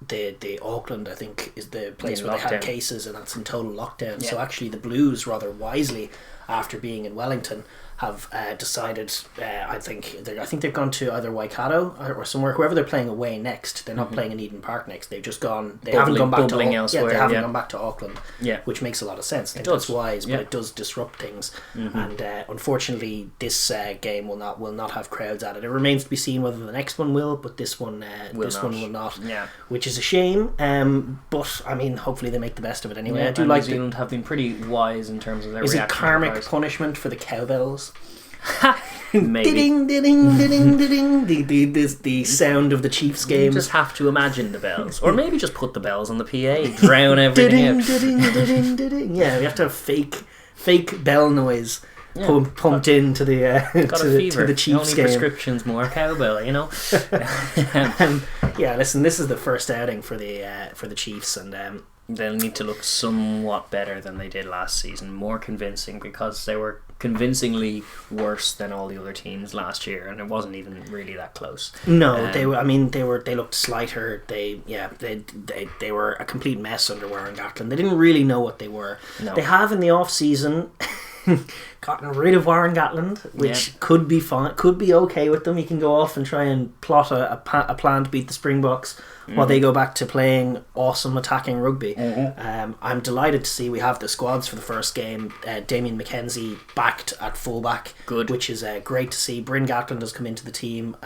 the Auckland, I think, is the place where they had cases, and that's in total lockdown. So actually the Blues, rather wisely, after being in Wellington, have decided, I think they've gone to either Waikato or somewhere, whoever they're playing away next. They're not playing in Eden Park next. They've just gone. They haven't gone back to elsewhere. They haven't gone back to Auckland. Which makes a lot of sense. I think that's wise, but it does disrupt things. And unfortunately, this game will not have crowds at it. It remains to be seen whether the next one will, but this one will not. Which is a shame. But I mean, hopefully they make the best of it anyway. I do like New Zealand have been pretty wise in terms of their reaction. Is it karmic punishment for the cowbells? Maybe. Ding, ding, ding, ding, ding. The sound of the Chiefs game. You just have to imagine the bells, or maybe just put the bells on the PA, drown everything out. We have to have fake bell noise pumped into the got a fever. to the Chiefs only game. Prescriptions, more cowbell, you know. Yeah, listen, this is the first outing for the Chiefs, and they'll need to look somewhat better than they did last season, more convincing, because they were convincingly worse than all the other teams last year, and it wasn't even really that close. No, they looked slighter. They were a complete mess under Warren Gatland. They didn't really know what they were. No. They have in the off season gotten rid of Warren Gatland, which could be fine, could be okay with them. He can go off and try and plot a plan to beat the Springboks while they go back to playing awesome attacking rugby. I'm delighted to see we have the squads for the first game. Damien McKenzie backed at fullback, good, which is great to see. Bryn Gatland has come into the team.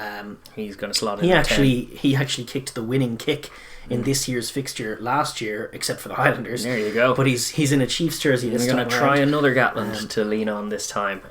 He's going to slot in. He actually kicked the winning kick in this year's fixture last year, except for the Highlanders. There you go. But he's in a Chiefs jersey this time. We're going to try another Gatland to lean on this time.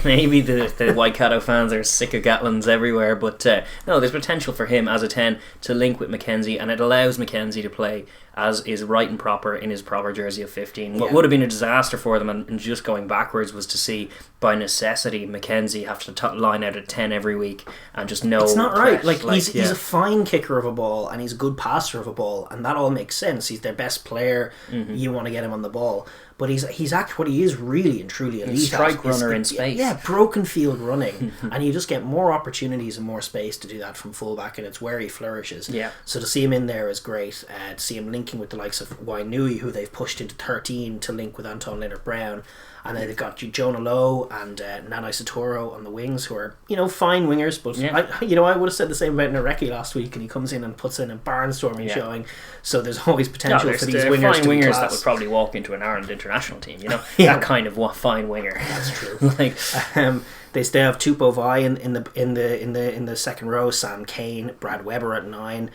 Maybe the Waikato fans are sick of Gatlands everywhere, but no, there's potential for him as a 10 to link with McKenzie, and it allows McKenzie to play as is right and proper in his proper jersey of 15. What would have been a disaster for them, and just going backwards, was to see by necessity McKenzie have to line out at 10 every week and just know it's not right. He's a fine kicker of a ball, and he's a good passer of a ball, and that all makes sense. He's their best player. You want to get him on the ball, but he's actually what he is really and truly elite. Strike runner in space. Yeah, broken field running, and you just get more opportunities and more space to do that from fullback, and it's where he flourishes. Yeah. So to see him in there is great. To see him linking with the likes of Wainui, who they've pushed into 13 to link with Anton Leonard-Brown. And then they've got Jonah Lowe and Nanai Satoro on the wings, who are, fine wingers. But I would have said the same about Nareki last week, and he comes in and puts in a barnstorming showing. So there's always potential for these wingers fine to wingers be that would probably walk into an Ireland international team. That kind of fine winger. That's true. They still have Tupou Vai in the second row. Sam Kane, Brad Weber at 9.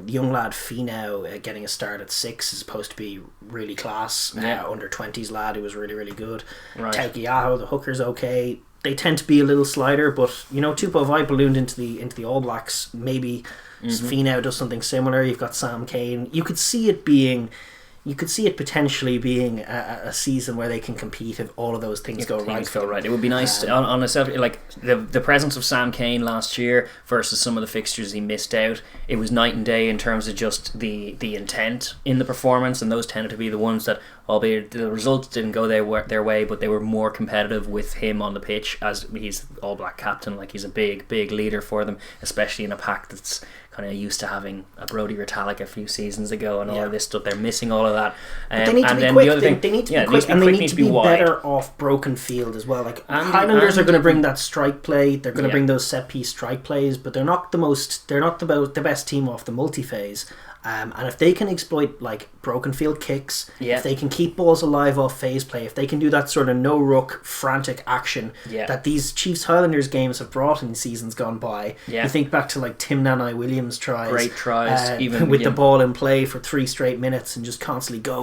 Young lad Finau getting a start at 6 is supposed to be really class. Under 20s lad who was really, really good. Right. Taukiaho, the hooker's okay. They tend to be a little slighter, but Tupou Vai ballooned into the All Blacks. Maybe Finau does something similar. You've got Sam Kane. You could see it potentially being a season where they can compete if all of those things go right. It would be nice on a the presence of Sam Kane last year versus some of the fixtures he missed out. It was night and day in terms of just the intent in the performance, and those tended to be the ones that, albeit the results didn't go their way, but they were more competitive with him on the pitch, as he's All Black captain. He's a big leader for them, especially in a pack that's kind of used to having a Brodie Retallick a few seasons ago and all of this stuff. They're missing all of that. But they need to be quick. They need to be quick, and they need to be better off broken field as well. Highlanders are going to bring that strike play. They're going to bring those set piece strike plays, but they're not the best team off the multi phase. And if they can exploit broken field kicks, if they can keep balls alive off phase play, if they can do that sort of no ruck frantic action that these Chiefs Highlanders games have brought in seasons gone by. You think back to Tim Nanai Williams tries, great tries, even with the ball in play for 3 straight minutes and just constantly go.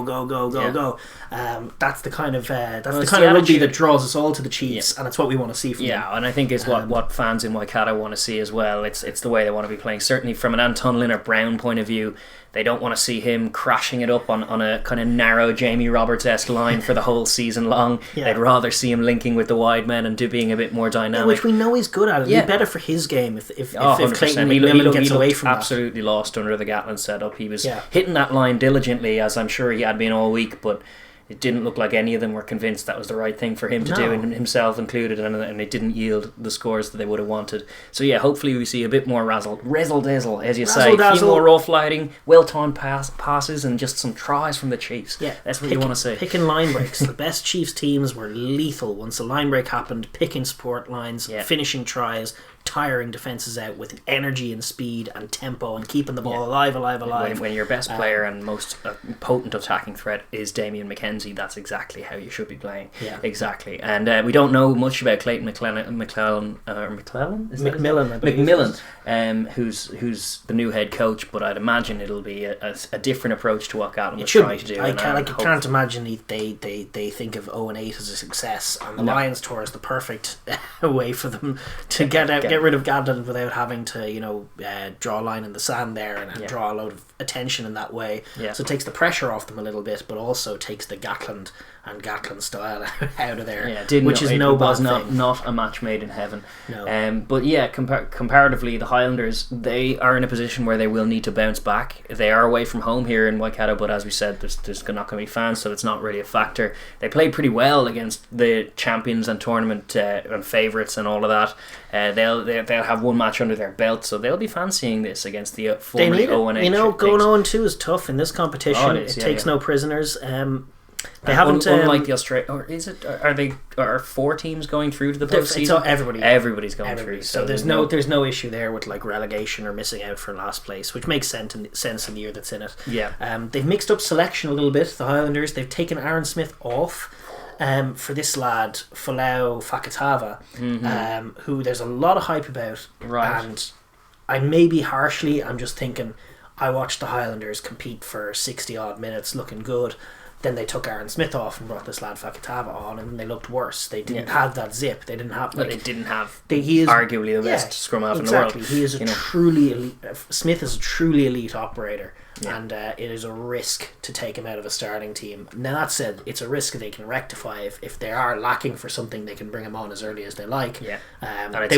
That's the kind of rugby that draws us all to the Chiefs, and it's what we want to see from them. And I think is what fans in Waikato want to see as well. It's the way they want to be playing. Certainly from an Anton Leonard-Brown point of view, they don't want to see him crashing it up on a kind of narrow Jamie Roberts-esque line for the whole season long. They'd rather see him linking with the wide men and being a bit more dynamic. Which we know he's good at. It'd be better for his game if Clayton McMillan gets away from that. Absolutely lost under the Gatland setup. He was hitting that line diligently, as I'm sure he had been all week, but it didn't look like any of them were convinced that was the right thing for him to do, and himself included, and it didn't yield the scores that they would have wanted. So hopefully we see a bit more razzle-dazzle, as you say, a few more rough lighting, well-timed passes, and just some tries from the Chiefs. That's what you want to see. Picking line breaks. The best Chiefs teams were lethal once the line break happened, picking support lines, finishing tries, tiring defences out with energy and speed and tempo and keeping the ball alive. When your best player and most potent attacking threat is Damien McKenzie, that's exactly how you should be playing. Exactly. And we don't know much about Clayton McLaughlan, who's the new head coach, but I'd imagine it'll be a different approach to what Gatland was trying to do. I can't imagine they think of 0-8 as a success, and the Lions tour is the perfect way for them to get get rid of Gatland without having to, draw a line in the sand there and draw a load of attention in that way. Yeah. So it takes the pressure off them a little bit, but also takes the Gatland and Gatland style out of there. Yeah, which is no bad thing. Not a match made in heaven. No. But yeah, comparatively, the Highlanders, they are in a position where they will need to bounce back. They are away from home here in Waikato, but as we said, there's not going to be fans, so it's not really a factor. They played pretty well against the champions and tournament and favourites and all of that. They'll have one match under their belt, so they'll be fancying this against the formerly 0-8. Going 0-2 is tough in this competition. It takes no prisoners. They haven't, unlike the Australia, or is it? Are 4 teams going through to the postseason? Everybody's going through. So there's no issue there with like relegation or missing out for last place, which makes sense in the year that's in it. Yeah. They've mixed up selection a little bit. The Highlanders, they've taken Aaron Smith off. For this lad, Folau Fakatava, who there's a lot of hype about, right? And I maybe harshly, I'm just thinking, I watched the Highlanders compete for 60 odd minutes, looking good. Then they took Aaron Smith off and brought this lad Fakatava on, and they looked worse. They didn't have that zip. They didn't have. They didn't have. He is arguably the best scrum half in the world. He is a truly elite. Smith is a truly elite operator, and it is a risk to take him out of a starting team. Now that said, it's a risk they can rectify if they are lacking for something. They can bring him on as early as they like. Yeah, they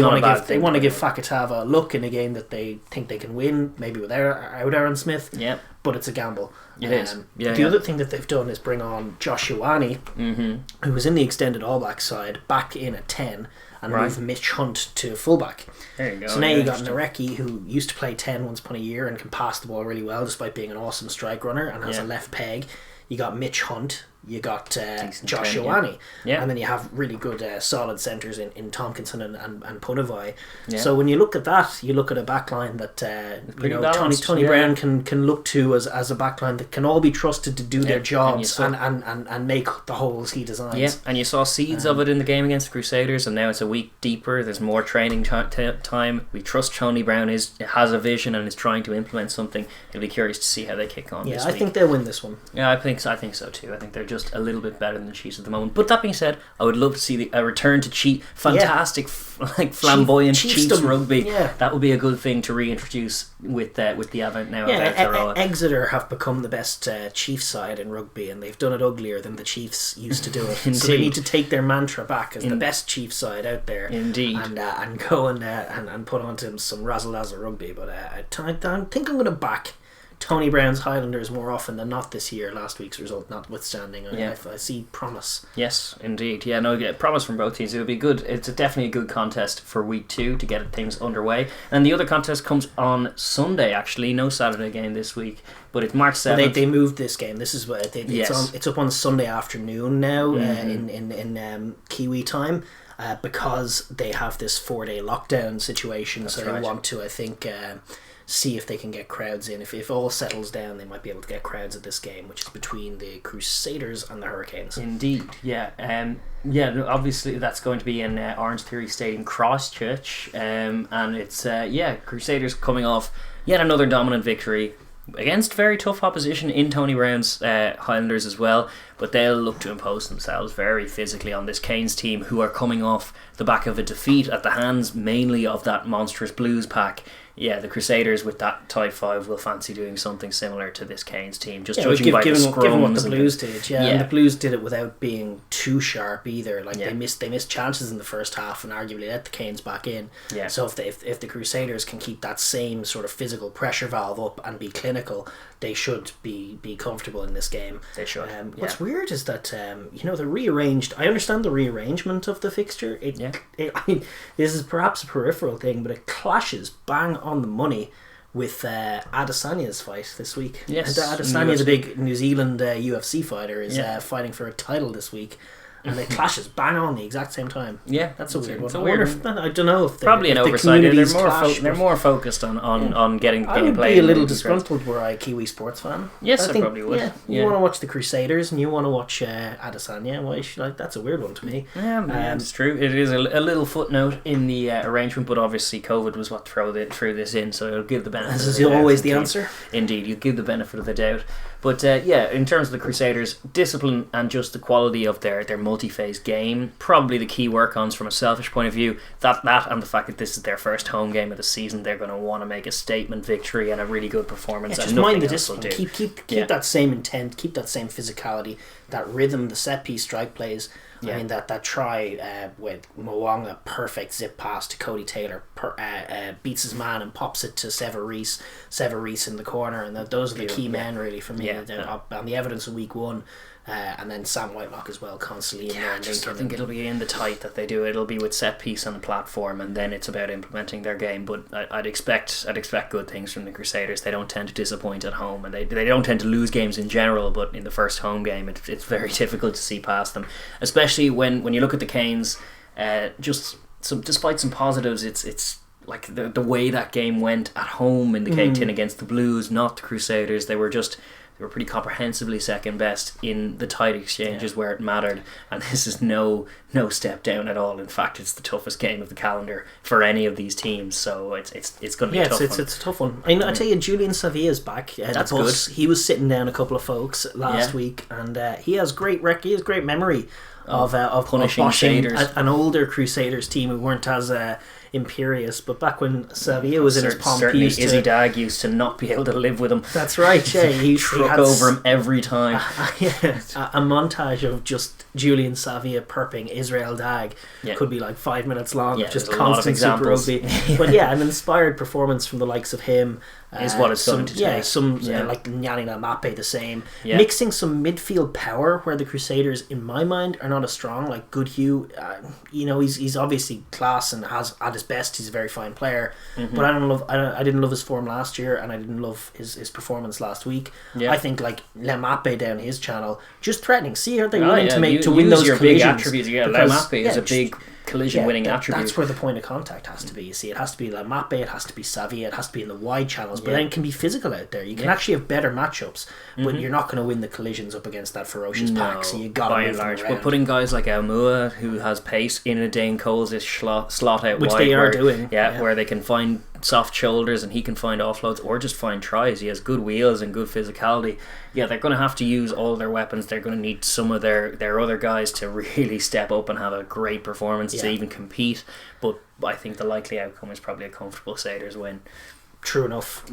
want to give Fakatava a look in a game that they think they can win, maybe without Aaron Smith. Yeah. But it's a gamble. It is. The other thing that they've done is bring on Josh Ioane, who was in the extended All Blacks side, back in at 10, and move Mitch Hunt to fullback. There you go. So now you got Nareki, who used to play 10 once upon a year and can pass the ball really well despite being an awesome strike runner and has a left peg. You got Mitch Hunt. You got Josh Ioane, and then you have really good solid centres in Tompkinson and Punavai. So when you look at that, you look at a backline that Tony Brown can look to as a backline that can all be trusted to do their jobs and make the holes he designs. Yeah, and you saw seeds of it in the game against the Crusaders, and now it's a week deeper. There's more training time. We trust Tony Brown has a vision and is trying to implement something. It'll be curious to see how they kick on. Yeah, I think they'll win this one. Yeah, I think so too. I think they're just a little bit better than the Chiefs at the moment. But that being said, I would love to see a return to fantastic, flamboyant Chiefs rugby. Yeah. That would be a good thing to reintroduce with the advent now of Aotearoa. Exeter have become the best Chiefs side in rugby, and they've done it uglier than the Chiefs used to do it. So they need to take their mantra back as the best Chiefs side out there. Indeed. And go and put on to some razzle-dazzle rugby. But I think I'm going to back Tony Brown's Highlanders more often than not this year, last week's result notwithstanding. I see promise. Yes, indeed. Yeah, no, promise from both teams. It would be good. It's definitely a good contest for week 2 to get things underway. And the other contest comes on Sunday, actually. No Saturday game this week, but it's March 7th. They moved this game. This is what it's up on Sunday afternoon now in Kiwi time. Because they have this 4-day lockdown situation. That's so they want to, I think, see if they can get crowds in. If all settles down, they might be able to get crowds at this game, which is between the Crusaders and the Hurricanes. Indeed, yeah. Obviously that's going to be in Orange Theory Stadium, Christchurch, and it's Crusaders coming off yet another dominant victory against very tough opposition in Tony Brown's Highlanders as well, but they'll look to impose themselves very physically on this Canes team, who are coming off the back of a defeat at the hands mainly of that monstrous Blues pack. Yeah, the Crusaders with that Type 5 will fancy doing something similar to this Canes team, just judging by the scrums. Given what the Blues did, and the Blues did it without being too sharp either. They missed chances in the first half and arguably let the Canes back in. Yeah. So if the Crusaders can keep that same sort of physical pressure valve up and be clinical, they should be comfortable in this game. They should. What's weird is that the rearranged. I understand the rearrangement of the fixture. This is perhaps a peripheral thing, but it clashes bang on the money with Adesanya's fight this week. Yes, Adesanya, the big New Zealand UFC fighter, is fighting for a title this week. And it clashes bang on the exact same time. Yeah, that's a weird one. I don't know if probably an oversight. They're more focused on getting I would play. Be a little disgruntled were I a Kiwi sports fan. Yes, I probably would. Yeah, you want to watch the Crusaders and you want to watch Adesanya. That's a weird one to me. Yeah, it's true. It is a little footnote in the arrangement, but obviously COVID was what threw this in, so it'll give the benefit. This is always the answer. Indeed, you give the benefit of the doubt. But in terms of the Crusaders, discipline and just the quality of their multi-phase game, probably the key work-ons from a selfish point of view. That and the fact that this is their first home game of the season, they're going to want to make a statement victory and a really good performance. Yeah, and just mind the else will discipline. do. Keep that same intent, keep that same physicality, that rhythm, the set-piece strike plays. I mean, that try with Mwanga, perfect zip pass to Cody Taylor, beats his man and pops it to Sever in the corner, and those are the key men really for me. On the evidence of week one, and then Sam Whitelock as well, constantly in there. I think it'll be in the tight that they do. It'll be with set piece on the platform, and then it's about implementing their game. But I'd expect good things from the Crusaders. They don't tend to disappoint at home, and they don't tend to lose games in general. But in the first home game, it's very difficult to see past them, especially when you look at the Canes. Despite some positives, it's like the way that game went at home in the Cape Tin against the Blues, not the Crusaders. They were pretty comprehensively second best in the tight exchanges where it mattered, and this is no step down at all. In fact, it's the toughest game of the calendar for any of these teams, so it's going to be a tough one. It's a tough one. I tell you, Julian Savilla's back. That's good. He was sitting down a couple of folks last week, and he has great memory of punishing an older Crusaders team who weren't as imperious, but back when Savia was in his pomp, Izzy Dag used to not be able to live with him. That's right, yeah. He truck over him every time. A montage of just Julian Savia perping Israel Dag could be like 5 minutes long, just constant Super Rugby. But an inspired performance from the likes of him is what it's going to take. Like Nyanina Mape the same. Mixing some midfield power where the Crusaders, in my mind, are not as strong. Like Goodhue, he's obviously class and has at his best. He's a very fine player, but I didn't love his form last year, and I didn't love his performance last week. I think like Lemape down his channel, just threatening. See, are they willing to win those your collisions? Big attributes? Lemape is a big collision-winning attribute. That's where the point of contact has to be. You see, it has to be Lemape, it has to be Savia, it has to be in the wide channels, but then it can be physical out there. You can actually have better matchups, but you're not going to win the collisions up against that ferocious pack, so you got to move them around. But putting guys like Aumua, who has pace, in a Dane Coles' slot out which wide, they are doing. Where they can find soft shoulders and he can find offloads or just find tries. He has good wheels and good physicality. They're going to have to use all their weapons. They're going to need some of their other guys to really step up and have a great performance to even compete. But I think the likely outcome is probably a comfortable Crusaders win. True enough.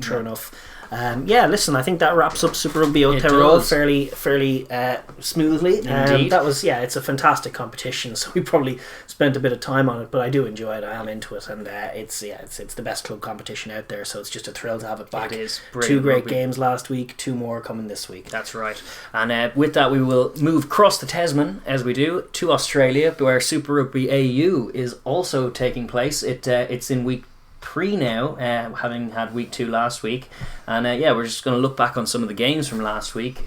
Listen, I think that wraps up Super Rugby Aotearoa fairly smoothly. That was it's a fantastic competition, so we probably spent a bit of time on it, but I do enjoy it. I am into it, and it's the best club competition out there, so it's just a thrill to have it back. It is 2 great rugby. games last week, 2 more coming this week. That's right. And with that, we will move across the Tasman, as we do, to Australia, where Super Rugby AU is also taking place. It's in week 3 now, having had week 2 last week, and we're just going to look back on some of the games from last week.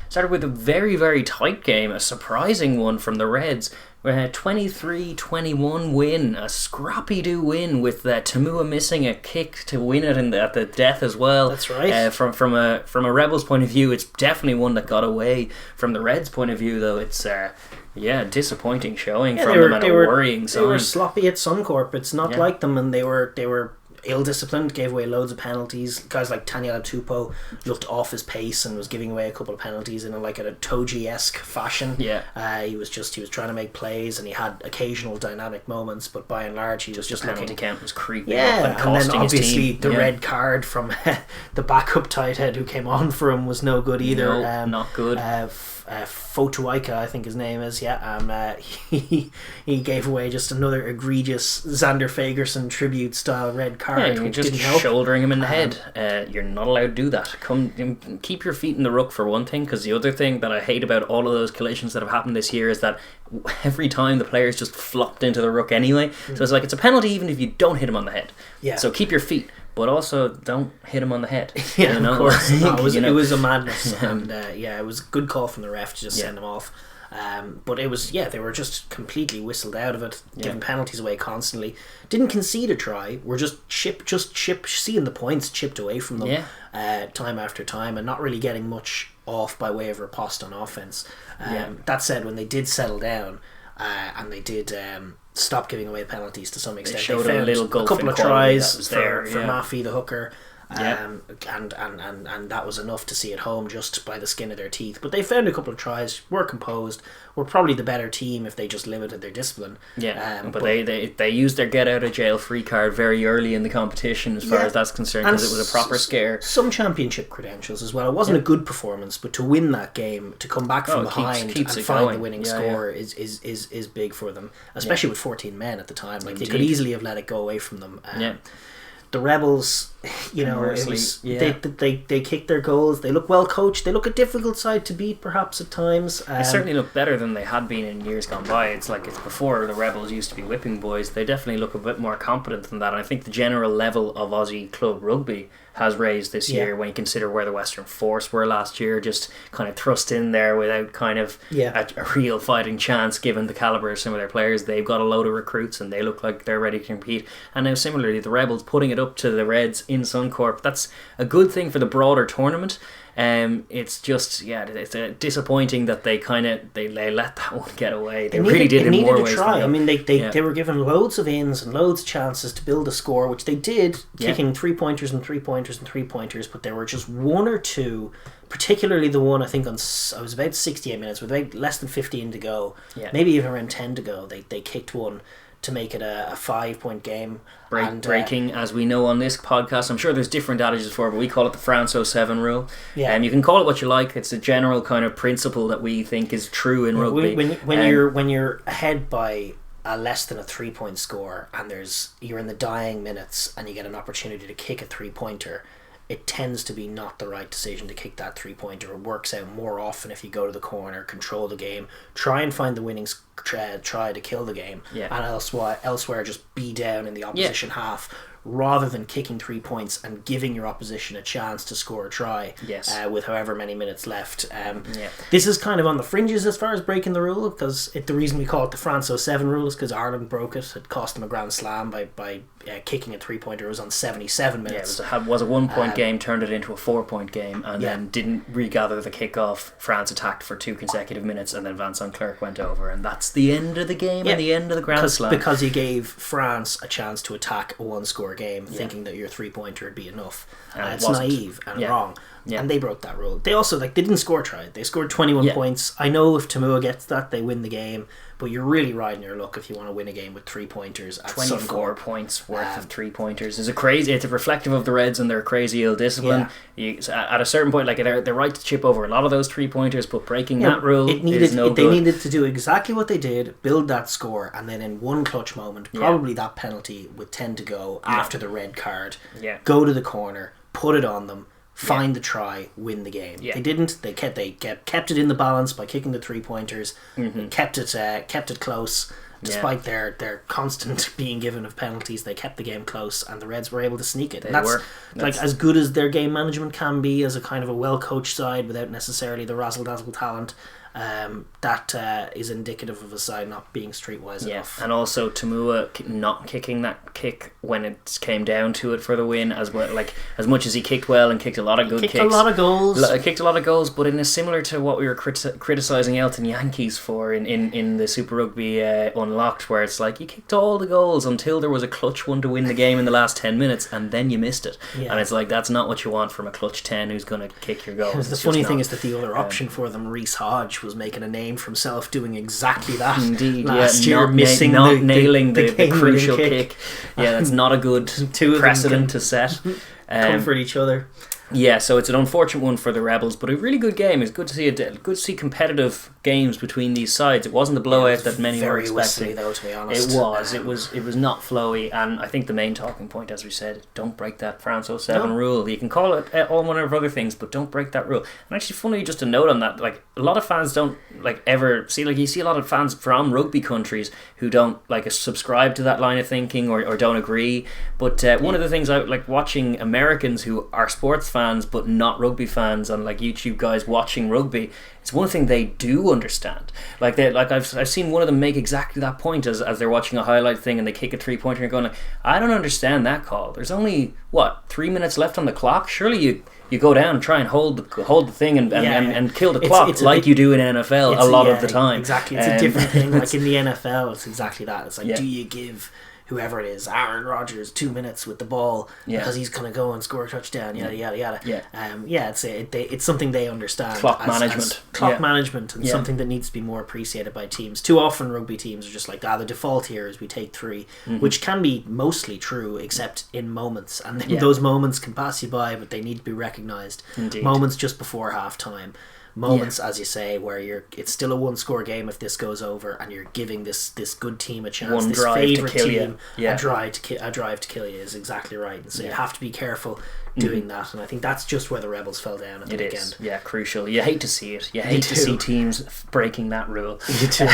Started with a very, very tight game, a surprising one from the Reds, 23-21 win, a scrappy-do win with Tamua missing a kick to win it at the death as well. That's right. From a Rebels point of view, it's definitely one that got away. From the Reds point of view, though, it's disappointing showing from them and a worrying sign. They were sloppy at Suncorp. It's not like them, and they were ill-disciplined, gave away loads of penalties. Guys like Taniela Tupou looked off his pace and was giving away a couple of penalties in a Toji-esque fashion. He was trying to make plays, and he had occasional dynamic moments, but by and large he was just looking. penalty count was creeping up and costing and then obviously his team. The red card from the backup tight head who came on for him was no good either. No, not good. Fotuaika, I think his name is. He gave away just another egregious Xander Fagerson tribute style red card. You're just shouldering him in the head. You're not allowed to do that. Keep your feet in the ruck for one thing, because the other thing that I hate about all of those collisions that have happened this year is that every time the players just flopped into the ruck anyway. So it's like it's a penalty even if you don't hit him on the head. So keep your feet, but also don't hit him on the head. Of course. It was a madness, and it was a good call from the ref to just send him off. But it was they were just completely whistled out of it, giving penalties away constantly. Didn't concede a try. We're just seeing the points chipped away from them time after time, and not really getting much off by way of riposte on offense. That said, when they did settle down and they did stop giving away penalties to some extent, they showed a little a couple of tries for there, Maffey the hooker. And that was enough to see it home just by the skin of their teeth. But they found a couple of tries, were composed, were probably the better team if they just limited their discipline. But they used their get out of jail free card very early in the competition as far as that's concerned, because it was a proper scare. Some championship credentials as well. It wasn't a good performance, but to win that game, to come back from behind and find the winning score is big for them, especially with 14 men at the time. Like they could easily have let it go away from them. The Rebels, they kick their goals. They look well coached. They look a difficult side to beat, perhaps at times. They certainly look better than they had been in years gone by. It's before the Rebels used to be whipping boys. They definitely look a bit more competent than that. And I think the general level of Aussie club rugby has raised this year when you consider where the Western Force were last year, just kind of thrust in there without kind of a real fighting chance given the calibre of some of their players. They've got a load of recruits and they look like they're ready to compete. And now similarly, the Rebels putting it up to the Reds in Suncorp, that's a good thing for the broader tournament. It's just it's disappointing that they let that one get away. They really did in more ways. Try. I mean, they were given loads of ins and loads of chances to build a score, which they did, kicking 3-pointers and 3-pointers and 3-pointers. But there were just one or two, particularly the one I think I was about 68 minutes with about less than 15 to go, maybe even around 10 to go. They kicked one to make it a 5-point game. Breaking, as we know on this podcast, I'm sure there's different adages for it, but we call it the France 07 rule. You can call it what you like. It's a general kind of principle that we think is true in rugby. When you're ahead by less than a 3-point score and you're in the dying minutes and you get an opportunity to kick a 3-pointer, it tends to be not the right decision to kick that 3-pointer. It works out more often if you go to the corner, control the game, try and find the winning try to kill the game, and elsewhere just be down in the opposition half, rather than kicking 3 points and giving your opposition a chance to score a try with however many minutes left. This is kind of on the fringes as far as breaking the rule, because the reason we call it the France 07 rule is because Ireland broke it. It cost them a Grand Slam by kicking a 3-pointer. It was on 77 minutes. It was a 1-point game, turned it into a 4-point game, and then didn't regather the kick-off. France attacked for 2 consecutive minutes, and then Vincent Clerc went over, and that's the end of the game and the end of the Grand Slam. Because you gave France a chance to attack a 1-score game, thinking that your 3-pointer would be enough. It's naive and wrong. And they broke that rule. They also they didn't score try. They scored 21 points. I know if Tamua gets that, they win the game. But you're really riding your luck if you want to win a game with 3-pointers. At 24 points worth of 3-pointers is it's reflective of the Reds and their crazy ill discipline. At a certain point, they're right to chip over a lot of those 3-pointers, but breaking that rule is no good. They needed to do exactly what they did, build that score, and then in one clutch moment, probably that penalty with 10 to go after the red card, go to the corner, put it on them, find the try, win the game. They didn't. They kept it in the balance by kicking the 3-pointers. Kept it close despite their constant being given of penalties. They kept the game close, and the Reds were able to sneak it. That's as good as their game management can be, as a kind of a well coached side without necessarily the razzle dazzle talent. That is indicative of a side not being streetwise enough. And also Tamua not kicking that kick when it came down to it for the win as well. As much as he kicked well and kicked a lot of good kicks, kicked a lot of goals, but in a similar to what we were criticising Elton Yankees for in the Super Rugby Unlocked, where it's you kicked all the goals until there was a clutch one to win the game in the last 10 minutes, and then you missed it. And it's that's not what you want from a clutch 10 who's going to kick your goals. The funny thing is that the other option for them, Reece Hodge, was making a name for himself doing exactly that. Indeed, last year, nailing the crucial kick. That's not a good precedent to set. Comfort each other. So it's an unfortunate one for the Rebels, but a really good game. It's good to see competitive games between these sides. It wasn't the blowout that many were expecting. Very whistly, though, to be honest. It was not flowy, and I think the main talking point, as we said, don't break that France 07 rule. You can call it all manner of other things, but don't break that rule. And actually, funny, just a note on that, a lot of fans don't ever see, you see a lot of fans from rugby countries who don't subscribe to that line of thinking or don't agree. But one of the things I like watching Americans who are sports fans but not rugby fans, and YouTube guys watching rugby, it's one thing they do understand. I've seen one of them make exactly that point as they're watching a highlight thing and they kick a 3-pointer and going I don't understand that call. There's only 3 minutes left on the clock. Surely you go down and try and hold the thing and kill the clock you do in NFL a lot of the time. Exactly, it's a different thing. In the NFL, it's exactly that. It's do you give whoever it is, Aaron Rodgers, 2 minutes with the ball because he's going to go and score a touchdown, yada yada yada. It's something they understand. Clock management. Clock management, and something that needs to be more appreciated by teams. Too often rugby teams are just like, the default here is we take 3, which can be mostly true, except in moments, and those moments can pass you by, but they need to be recognised. Indeed. Moments just before half time. Moments, as you say, where it's still a 1-score game if this goes over, and you're giving this good team a chance. One this drive favourite to kill team, you. a drive to kill you is exactly right. And so you have to be careful doing that. And I think that's just where the Rebels fell down at the weekend. Yeah, crucial. You hate to see it. You hate to see teams breaking that rule. You too.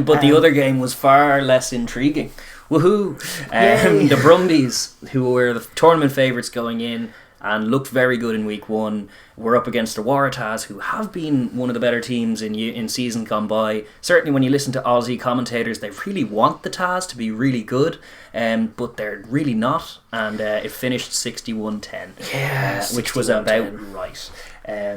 But the other game was far less intriguing. Woohoo! The Brumbies, who were the tournament favourites going in and looked very good in week 1, were up against the Waratahs, who have been one of the better teams in season gone by. Certainly when you listen to Aussie commentators, they really want the Taz to be really good, but they're really not, and it finished 61-10, which was about right.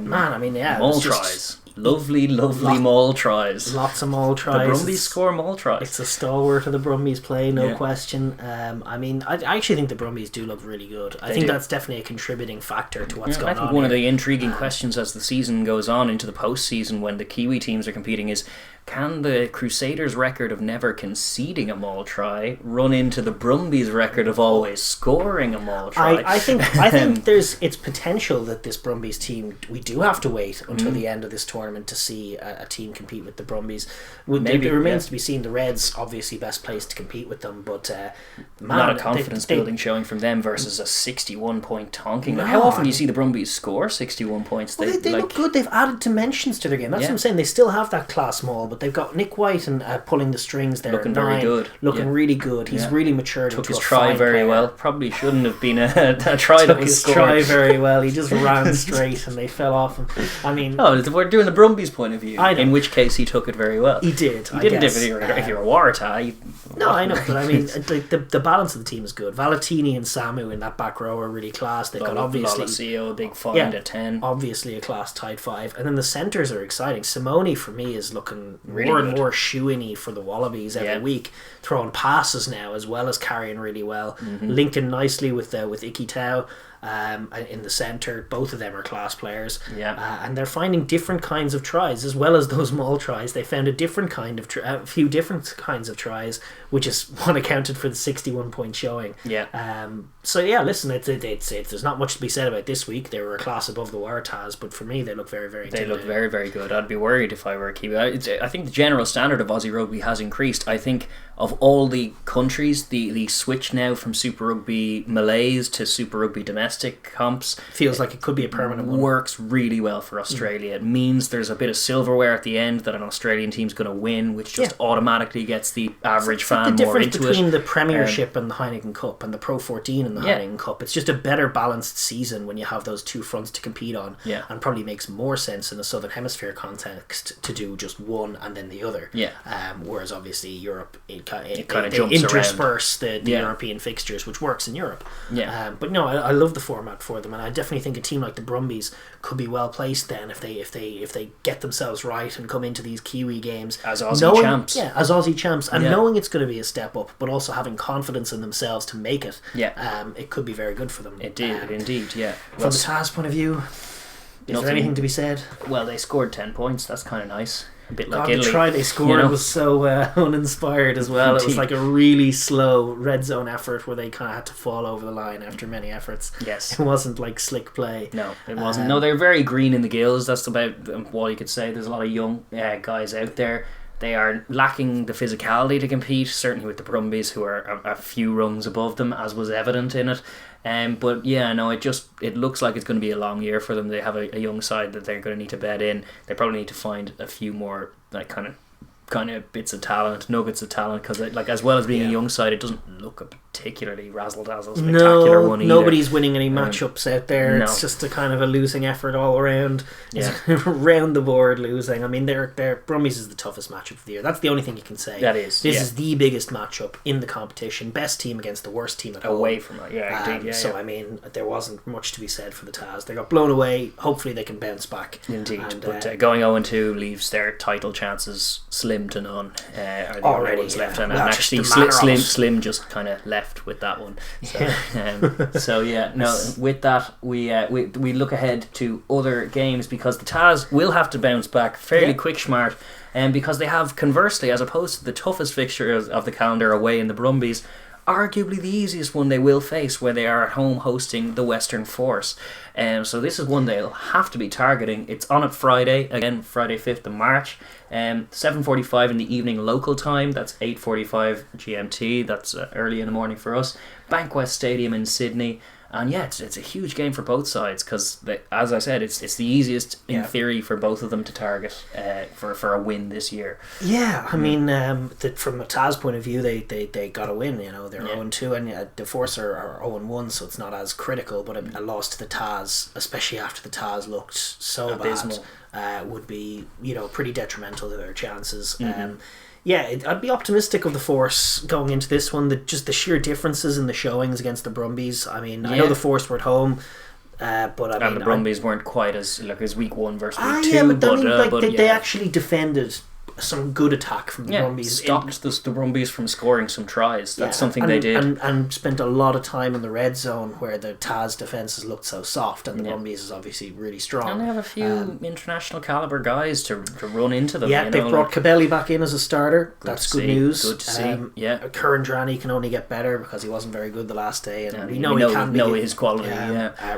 Maul tries. Lovely maul tries. Lots of maul tries. The Brumbies score maul tries. It's a stalwart of the Brumbies play, no question. I actually think the Brumbies do look really good. I think that's definitely a contributing factor to what's going on. I think one of the intriguing questions as the season goes on into the postseason, when the Kiwi teams are competing, is, can the Crusaders' record of never conceding a maul try run into the Brumbies' record of always scoring a maul try? I think it's potential that this Brumbies team, we do have to wait until the end of this tournament to see a team compete with the Brumbies. It remains to be seen. The Reds obviously best placed to compete with them, but not a confidence building showing from them versus a 61-point tonking. How often do you see the Brumbies score 61 points? They look good. They've added dimensions to their game. That's what I'm saying. They still have that class maul, but they've got Nick White and pulling the strings there. Looking very good. Looking really good. He's really matured Took into his a try fine very player. well. Probably shouldn't have been a try that was scored. Try very well. He just ran straight and they fell off him. We're doing the Brumbies' point of view. I know. In which case he took it very well. He did. He didn't if you're a Waratah. No, I know, but the balance of the team is good. Valentini and Samu in that back row are really class. They've got obviously Lolosio, a big find at 10. Obviously a class tight 5, and then the centres are exciting. Simone for me is looking really more good. and more shoe-in-y for the Wallabies every week, throwing passes now as well as carrying really well, linking nicely with Iki Tau. In the centre, both of them are class players, and they're finding different kinds of tries as well as those maul tries. They found a few different kinds of tries, which is what accounted for the 61-point showing. Listen, there's not much to be said about this week. They were a class above the Waratahs, but for me, they look very, very. They look very, very good. I'd be worried if I were a Kiwi. I think the general standard of Aussie rugby has increased. I think of all the countries, the switch now from Super Rugby Malays to Super Rugby domestic comps feels like it could be a permanent one. Works really well for Australia. It means there's a bit of silverware at the end that an Australian team's going to win, which just automatically gets the average fan more into it. The difference between the Premiership and the Heineken Cup and the Pro 14 and the Heineken Cup, it's just a better balanced season when you have those two fronts to compete on, and probably makes more sense in the Southern Hemisphere context to do just one and then the other. Whereas obviously Europe, it kind of jumps intersperse around the European fixtures, which works in Europe. But no, I love the format for them, and I definitely think a team like the Brumbies could be well placed then if they get themselves right and come into these Kiwi games as Aussie champs. As Aussie champs, and knowing it's going to be a step up, but also having confidence in themselves to make it. It could be very good for them. It did, indeed. From the Taz point of view, is there anything to be said? Well, they scored 10 points. That's kind of nice. A bit like Italy. The try they scored was so uninspired as well. It was like a really slow red zone effort where they kind of had to fall over the line after many efforts. It wasn't like slick play. No, it wasn't. No, they're very green in the gills. That's about all you could say. There's a lot of young guys out there. They are lacking the physicality to compete, certainly with the Brumbies, who are a few rungs above them, as was evident in it. But it looks like it's going to be a long year for them. They have a young side that they're going to need to bed in. They probably need to find a few more kind of bits of talent, nuggets of talent, because as well as being a young side, it doesn't look a particularly razzle-dazzle spectacular one either. Nobody's winning any matchups out there. It's just a kind of a losing effort all around. Round the board losing. I mean, their Brumbies is the toughest matchup of the year. That's the only thing you can say. This is the biggest matchup in the competition. Best team against the worst team at home. Away from it, So I mean, there wasn't much to be said for the Taz. They got blown away. Hopefully they can bounce back. Indeed, but going 0-2 leaves their title chances slim slim to none are the Already, only ones left, and Well, actually just a matter of it. Slim just kind of left with that one. So, with that we look ahead to other games, because the Taz will have to bounce back fairly quick, smart, because they have, conversely, as opposed to the toughest fixture of the calendar away in the Brumbies, arguably the easiest one they will face, where they are at home hosting the Western Force. So this is one they'll have to be targeting. It's on a Friday, again, Friday 5th of March, 7:45 in the evening local time. That's 8:45 GMT. That's early in the morning for us. Bankwest Stadium in Sydney. And yeah, it's a huge game for both sides, because, as I said, it's the easiest in theory for both of them to target for a win this year. Yeah, I mean, from a Taz point of view, they got a win. They're 0-2, and the Force are 0-1, so it's not as critical. But a loss to the Taz, especially after the Taz looked so abysmal, would be pretty detrimental to their chances. I'd be optimistic of the Force going into this one. Just the sheer differences in the showings against the Brumbies. I mean, I know the Force were at home, but the Brumbies weren't quite as week 1 versus week 2. They actually defended some good attack from the Brumbies. Stopped the Brumbies from scoring some tries. That's something they did. And spent a lot of time in the red zone, where the Taz defences looked so soft, and the Brumbies is obviously really strong. And they have a few international calibre guys to run into them. Yeah, they've brought Cabelli back in as a starter. That's good news. Good to see. Curran Drani can only get better, because he wasn't very good the last day, and we know his quality.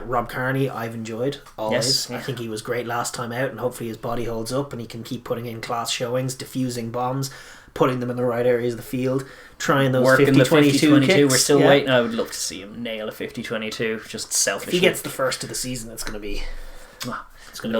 Rob Kearney, I've enjoyed always. Yes, I think he was great last time out, and hopefully his body holds up and he can keep putting in class showings, diffusing bombs, putting them in the right areas of the field, trying those 50-22 kicks. We're still waiting. I would love to see him nail a 50-22, just selfishly. If he gets the first of the season, it's going to be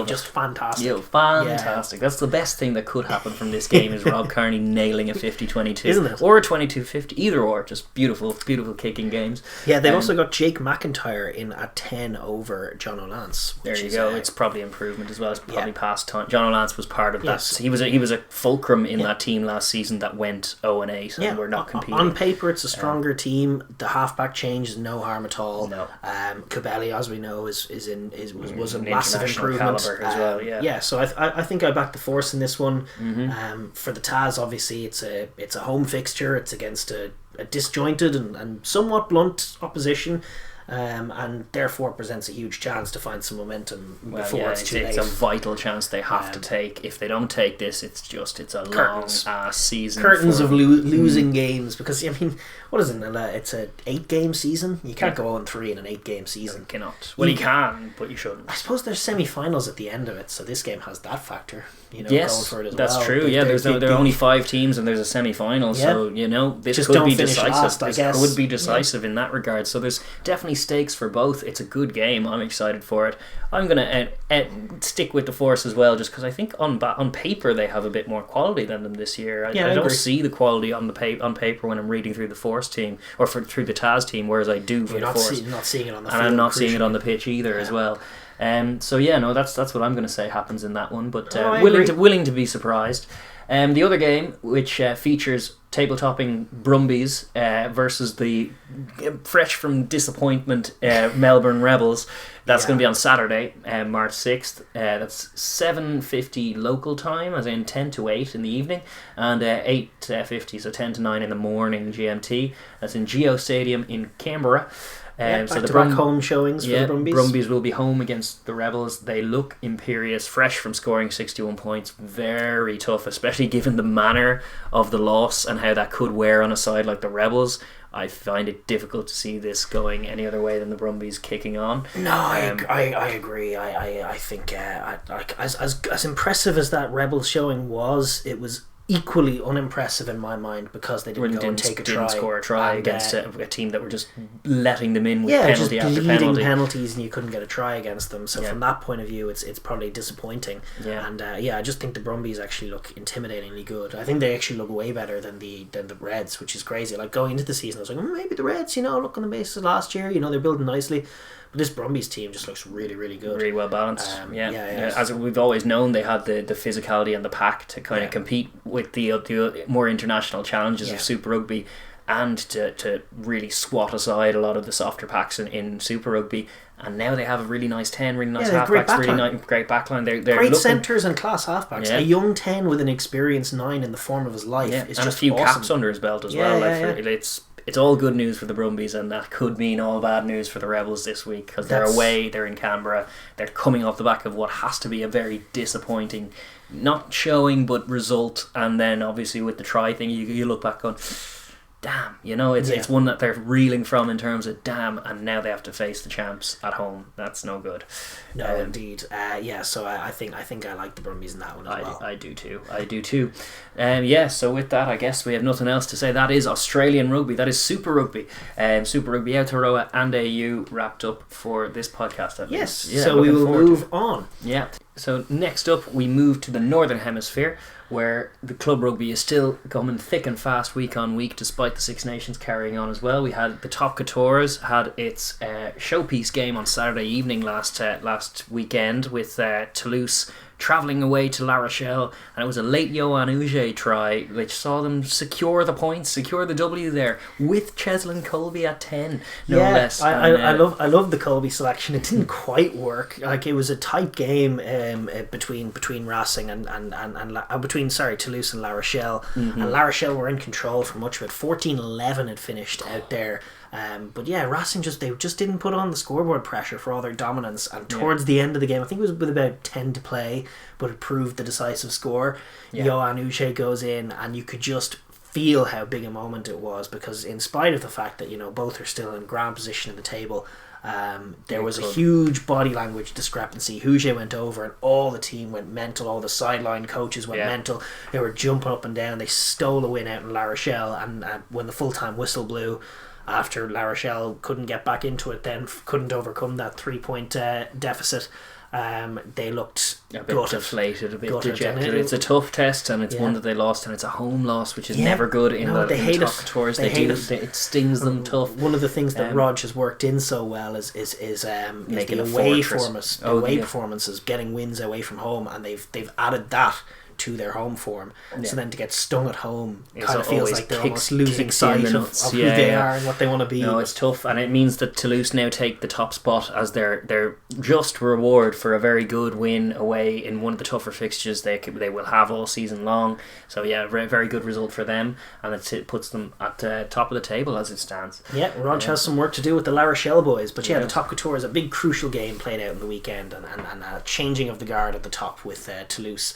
just fantastic. Fantastic. That's the best thing that could happen from this game, is Rob Kearney nailing a 50-22. Isn't it? Or a 22-50, either or. Just beautiful kicking games. Yeah, they've also got Jake McIntyre in at 10 over John O'Lance. There you go. It's probably improvement as well. It's probably past time. John O'Lance was part of that. He was a fulcrum in that team last season that went 0-8, and we're not competing. On paper, it's a stronger team. The halfback change is no harm at all. No. Cabelli, as we know, was a massive improvement. As well, so I think I back the Force in this one. For the Taz, obviously it's a home fixture. It's against a disjointed and somewhat blunt opposition, and therefore presents a huge chance to find some momentum before it's too late. It's a vital chance they have to take. If they don't take this, it's a long ass season. Curtains of losing games, because I mean, what is it? It's a 8-game season. You can't go 0-3 in an 8-game season. You cannot. Well, you can, but you shouldn't. I suppose there's semi-finals at the end of it, so this game has that factor. Yes, going for it as that's well. true. There are only 5 teams, and there's a semi-final, so this just could be decisive. This could be decisive in that regard. So there's definitely stakes for both. It's a good game. I'm excited for it. I'm going to stick with the Force as well, just because I think on paper they have a bit more quality than them this year. I don't see the quality on paper when I'm reading through the Force team or through the Taz team, whereas I do for the Force. Not seeing it on the field, and I'm not seeing it on the pitch either as well. That's what I'm going to say happens in that one, but willing to be surprised. The other game, which features table-topping Brumbies versus the fresh from disappointment Melbourne Rebels, that's going to be on Saturday, March 6th. That's 7:50 local time, as in 10 to 8 in the evening, and 8:50, so 10 to 9 in the morning GMT. That's in Geo Stadium in Canberra. So the back home showings for the Brumbies. Brumbies will be home against the Rebels. They look imperious, fresh from scoring 61 points. Very tough, especially given the manner of the loss and how that could wear on a side like the Rebels. I find it difficult to see this going any other way than the Brumbies kicking on. No, I agree. I think as impressive as that Rebels showing was, it was equally unimpressive in my mind, because they didn't score a try against a team that were just letting them in with penalty after penalty. Penalties, and you couldn't get a try against them. So from that point of view, it's probably disappointing. And I just think the Brumbies actually look intimidatingly good. I think they actually look way better than the Reds, which is crazy. Like going into the season, I was like, maybe the Reds, look on the basis of last year, they're building nicely. But this Brumbies team just looks really, really good. Really well balanced. As we've always known, they had the physicality and the pack to kind of compete with the more international challenges of Super Rugby. and to really swat aside a lot of the softer packs in Super Rugby. And now they have a really nice 10, really nice halfbacks, really nice, great backline. They're great centres and class halfbacks. A young 10 with an experienced 9 in the form of his life is and just a few awesome. Caps under his belt as well. It's all good news for the Brumbies, and that could mean all bad news for the Rebels this week, because they're away, they're in Canberra, they're coming off the back of what has to be a very disappointing, not showing, but result. And then obviously with the try thing, you look back on, damn, it's one that they're reeling from in terms of damn, and now they have to face the champs at home. That's no good. No, indeed. So I think I like the Brumbies in that one as well. I do too. So with that, I guess we have nothing else to say. That is Australian rugby. That is Super Rugby. Super Rugby Aotearoa and AU wrapped up for this podcast. Yes. So we will move on. Yeah. So next up, we move to the Northern Hemisphere, where the club rugby is still coming thick and fast week on week, despite the Six Nations carrying on as well. We had the Top Couture had its showpiece game on Saturday evening last weekend with Toulouse travelling away to La Rochelle, and it was a late Yoann Uge try which saw them secure the points, secure the W there with Cheslin Colby at 10, no less. I love the Colby selection. It didn't quite work. Like, it was a tight game between Racing and between Toulouse and La Rochelle, and La Rochelle were in control for much of it. 14-11 had finished out there. But Racing just didn't put on the scoreboard pressure for all their dominance, and towards the end of the game, I think it was with about 10 to play, but it proved the decisive score. Yoann Uche goes in, and you could just feel how big a moment it was, because in spite of the fact that both are still in grand position in the table, there was a huge body language discrepancy. Huge went over and all the team went mental, all the sideline coaches went mental. They were jumping up and down. They stole a win out in La Rochelle, and when the full-time whistle blew, after La Rochelle couldn't get back into it, then couldn't overcome that 3-point deficit, they looked a bit deflated, a bit dejected. It's a tough test, and it's one that they lost, and it's a home loss, which is never good in the Top Couture. It stings them tough. One of the things that Rog has worked in so well is making the away performances, getting wins away from home, and they've added that to their home form. So then to get stung at home kind of feels like they're almost losing sight of who they are and what they want to be. No, it's tough, and it means that Toulouse now take the top spot as their just reward for a very good win away in one of the tougher fixtures they will have all season long. So very, very good result for them, and it puts them at the top of the table as it stands. Rog has some work to do with the La Rochelle boys, but the Top Couture is a big crucial game played out in the weekend, and a changing of the guard at the top with Toulouse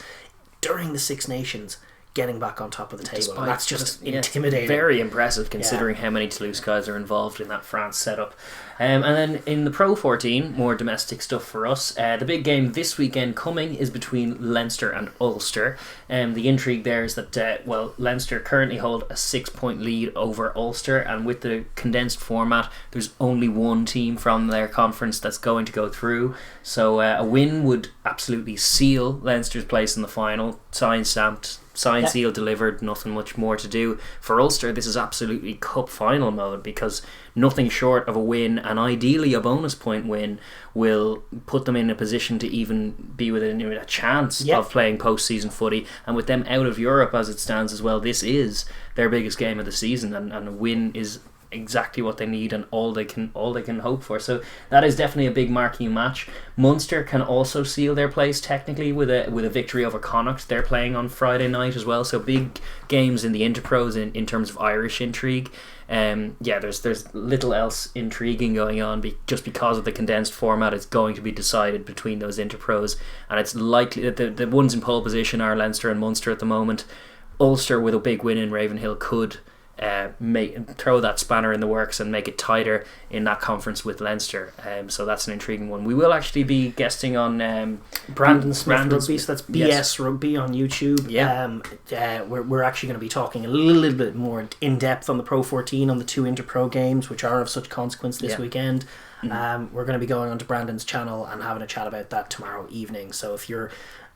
during the Six Nations getting back on top of the table. And that's just intimidating. Very impressive considering how many Toulouse guys are involved in that France setup. And then in the Pro 14, more domestic stuff for us. The big game this weekend coming is between Leinster and Ulster. The intrigue there is that Leinster currently hold a 6-point lead over Ulster, and with the condensed format, there's only one team from their conference that's going to go through. So a win would absolutely seal Leinster's place in the final. Signed, sealed, delivered, nothing much more to do. For Ulster, this is absolutely cup final mode, because nothing short of a win, and ideally a bonus point win, will put them in a position to even be within a chance of playing postseason footy. And with them out of Europe as it stands as well, this is their biggest game of the season, and a win is exactly what they need and all they can hope for. So that is definitely a big marquee match. Munster can also seal their place technically with a victory over Connacht. They're playing on Friday night as well, so big games in the Interpros in terms of Irish intrigue. There's little else intriguing going on just because of the condensed format. It's going to be decided between those Interpros, and it's likely that the ones in pole position are Leinster and Munster at the moment. Ulster, with a big win in Ravenhill, could throw that spanner in the works and make it tighter in that conference with Leinster. So that's an intriguing one. We will actually be guesting on Brandon Smith Rugby, so that's BS Rugby on YouTube. We're actually going to be talking a little bit more in depth on the Pro 14, on the two Interpro games which are of such consequence this weekend. We're going to be going onto Brandon's channel and having a chat about that tomorrow evening. So if you're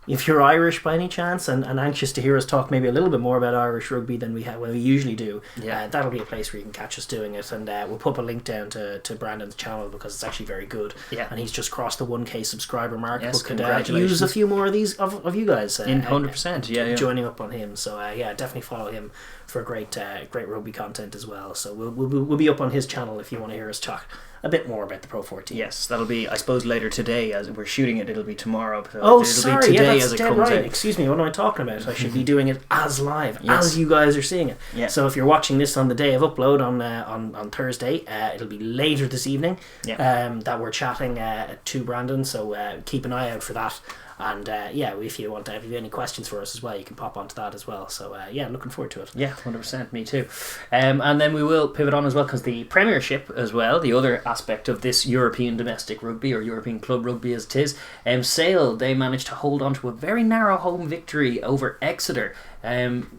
if you're Irish by any chance and anxious to hear us talk maybe a little bit more about Irish rugby than we usually do, that'll be a place where you can catch us doing it, and we'll put a link down to Brandon's channel because it's actually very good. Yeah, and he's just crossed the 1K subscriber mark. Yes, but could use a few more of these of you guys. 100%. Joining up on him. So definitely follow him for great rugby content as well. So we'll be up on his channel if you want to hear us talk a bit more about the Pro 14. Yes, that'll be, I suppose, later today as we're shooting it. It'll be tomorrow. So sorry, be today that's dead right. Out. Excuse me, what am I talking about? I should be doing it as live as you guys are seeing it. Yeah. So if you're watching this on the day of upload on Thursday, it'll be later this evening. That we're chatting to Brandon. So keep an eye out for that. And if you want to have any questions for us as well, you can pop onto that as well. So looking forward to it. Yeah, 100%, me too. And then we will pivot on as well because the Premiership as well, the other aspect of this European domestic rugby or European club rugby as it is, Sale, they managed to hold on to a very narrow home victory over Exeter.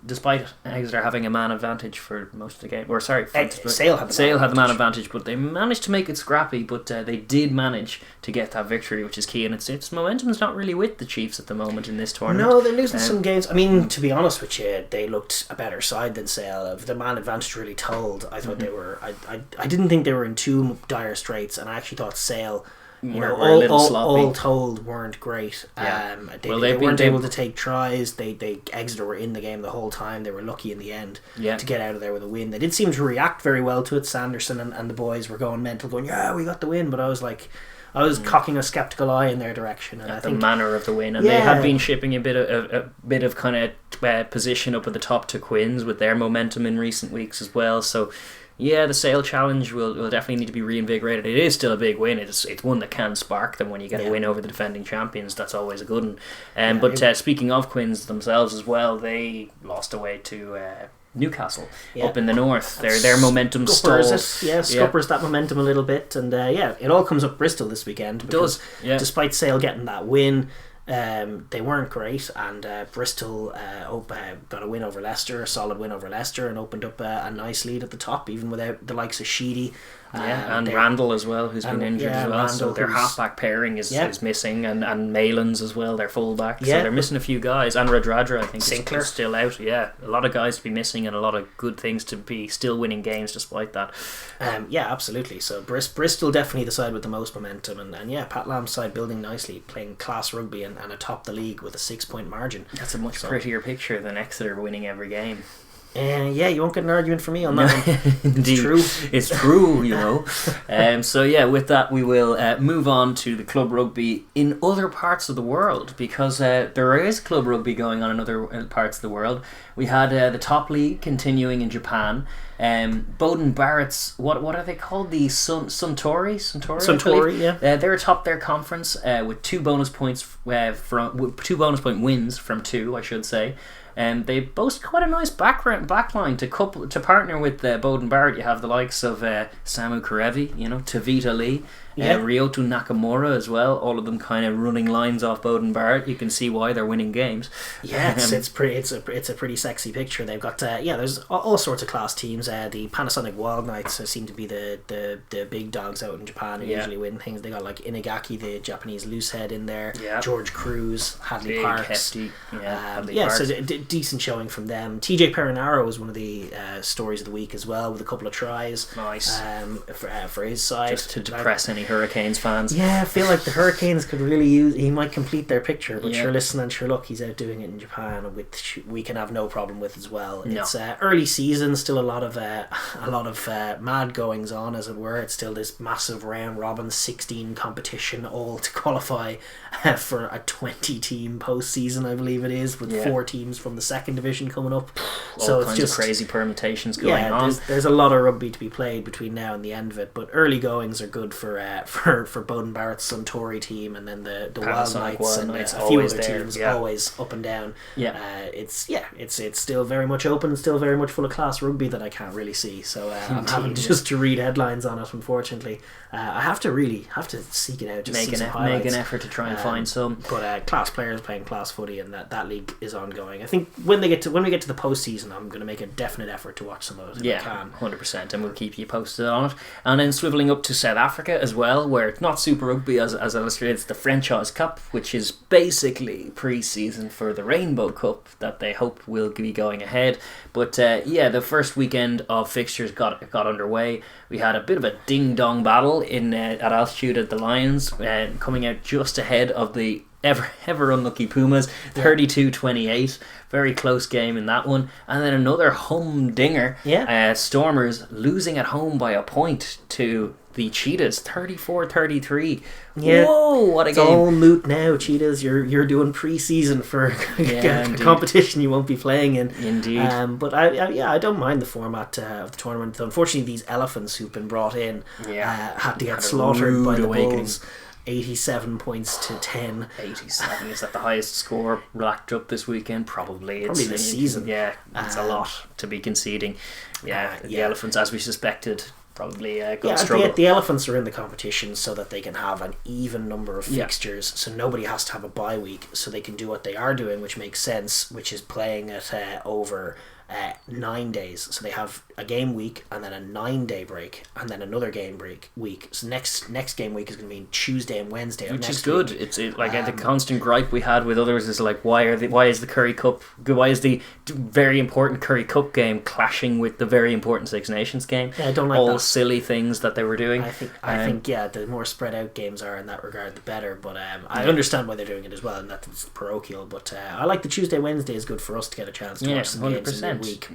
Despite Exeter having a man advantage for most of the game, Sale had the man advantage, but they managed to make it scrappy. But they did manage to get that victory, which is key. And its momentum's not really with the Chiefs at the moment in this tournament. No, they're losing some games. I mean, to be honest with you, they looked a better side than Sale. If the man advantage really told, I thought they were. I didn't think they were in too dire straits, and I actually thought Sale. All told, weren't great. They weren't able to take tries. They Exeter were in the game the whole time. They were lucky in the end to get out of there with a win. They did seem to react very well to it. Sanderson and the boys were going mental, going, "Yeah, we got the win." But I was cocking a skeptical eye in their direction. And I think the manner of the win, and they had been shipping a bit of kind of position up at the top to Quins with their momentum in recent weeks as well. So. Yeah, the Sale challenge will definitely need to be reinvigorated. It is still a big win. It's one that can spark them when you get a win over the defending champions. That's always a good one. But speaking of Quins themselves as well, they lost away to Newcastle up in the north. Their momentum stalled. Scuppers that momentum a little bit, and it all comes up Bristol this weekend. It does. Despite Sale getting that win. They weren't great, and Bristol got a win over Leicester, a solid win over Leicester, and opened up a nice lead at the top, even without the likes of Sheedy. And Randall as well, who's been injured as well. Randall, so their halfback pairing is missing, and Malins as well, their fullback. So they're missing a few guys. And Radradra, I think, Sinclair is still out. Yeah, a lot of guys to be missing, and a lot of good things to be still winning games despite that. Absolutely. So Bristol definitely the side with the most momentum, and Pat Lamb's side building nicely, playing class rugby and atop the league with a 6-point margin. That's a much prettier picture than Exeter winning every game. You won't get an argument from me on that one. Indeed. It's true, you know. With that we will move on to the club rugby in other parts of the world, because there is club rugby going on in other parts of the world. We had the top league continuing in Japan. Bowden Barrett's, what are they called? The Suntory, they're atop their conference with 2 bonus points with 2 bonus point wins from 2, I should say. They boast quite a nice backline to partner with Bowden Barrett. You have the likes of Samu Karevi, Tavita Lee, Ryoto Nakamura as well. All of them kind of running lines off Bowden Barrett. You can see why they're winning games. Yeah, it's a pretty sexy picture. They've got there's all sorts of class teams. The Panasonic Wild Knights seem to be the big dogs out in Japan who usually win things. They got like Inagaki, the Japanese loosehead, in there. George Cruz, Hadley big, Parks. hefty. Parks. So decent showing from them. TJ Perinaro was one of the stories of the week as well, with a couple of tries. Nice. For his side, just to depress any Hurricanes fans. Yeah, I feel like the Hurricanes could really he might complete their picture, but sure, listen, and sure, look, he's out doing it in Japan, which we can have no problem with as well. No. It's early season, still a lot of mad goings on, as it were. It's still this massive round robin 16 competition, all to qualify for a 20-team postseason, I believe it is, with 4 teams from the second division coming up. All kinds of crazy permutations going on. There's a lot of rugby to be played between now and the end of it, but early goings are good for Bowden Barrett's Suntory team, and then the Wild Knights and a few other teams always up and down. It's still very much open, still very much full of class rugby that I can't really see. So I'm having just to read headlines on it, unfortunately. I have to seek it out, make an effort to try and find some. But class players playing class footy, and that league is ongoing. I think when we get to the postseason, I'm going to make a definite effort to watch some of it. If I can. 100%, and we'll keep you posted on it. And then swiveling up to South Africa as well, where it's not Super Rugby as illustrated. It's the Franchise Cup, which is basically pre-season for the Rainbow Cup that they hope will be going ahead. But the first weekend of fixtures got underway. We had a bit of a ding-dong battle at altitude at the Lions, coming out just ahead of the ever unlucky Pumas, 32-28. Very close game in that one. And then another humdinger. Stormers losing at home by a point to the Cheetahs, 34-33. Whoa, what a game. It's all moot now, Cheetahs. You're doing pre-season for a competition you won't be playing in. Indeed. But I don't mind the format of the tournament. Unfortunately, these elephants who've been brought in had to get slaughtered by the Bulls. 87 points to 10. 87. Is that the highest score racked up this weekend? Probably this season. Yeah, it's a lot to be conceding. The Elephants, as we suspected, probably going to struggle. The Elephants are in the competition so that they can have an even number of fixtures, so nobody has to have a bye week, so they can do what they are doing, which makes sense, which is playing it over 9 days. So they have a game week and then a 9-day break and then another game week. So next game week is going to be Tuesday and Wednesday, which is good. It's like the constant gripe we had with others is like, why is the very important Curry Cup game clashing with the very important Six Nations game? I don't like all that. Silly things that they were doing. I think the more spread out games are in that regard, the better. But I understand why they're doing it as well, and that's parochial. But I like the Tuesday Wednesday is good for us to get a chance to watch some 100%. Games in the week.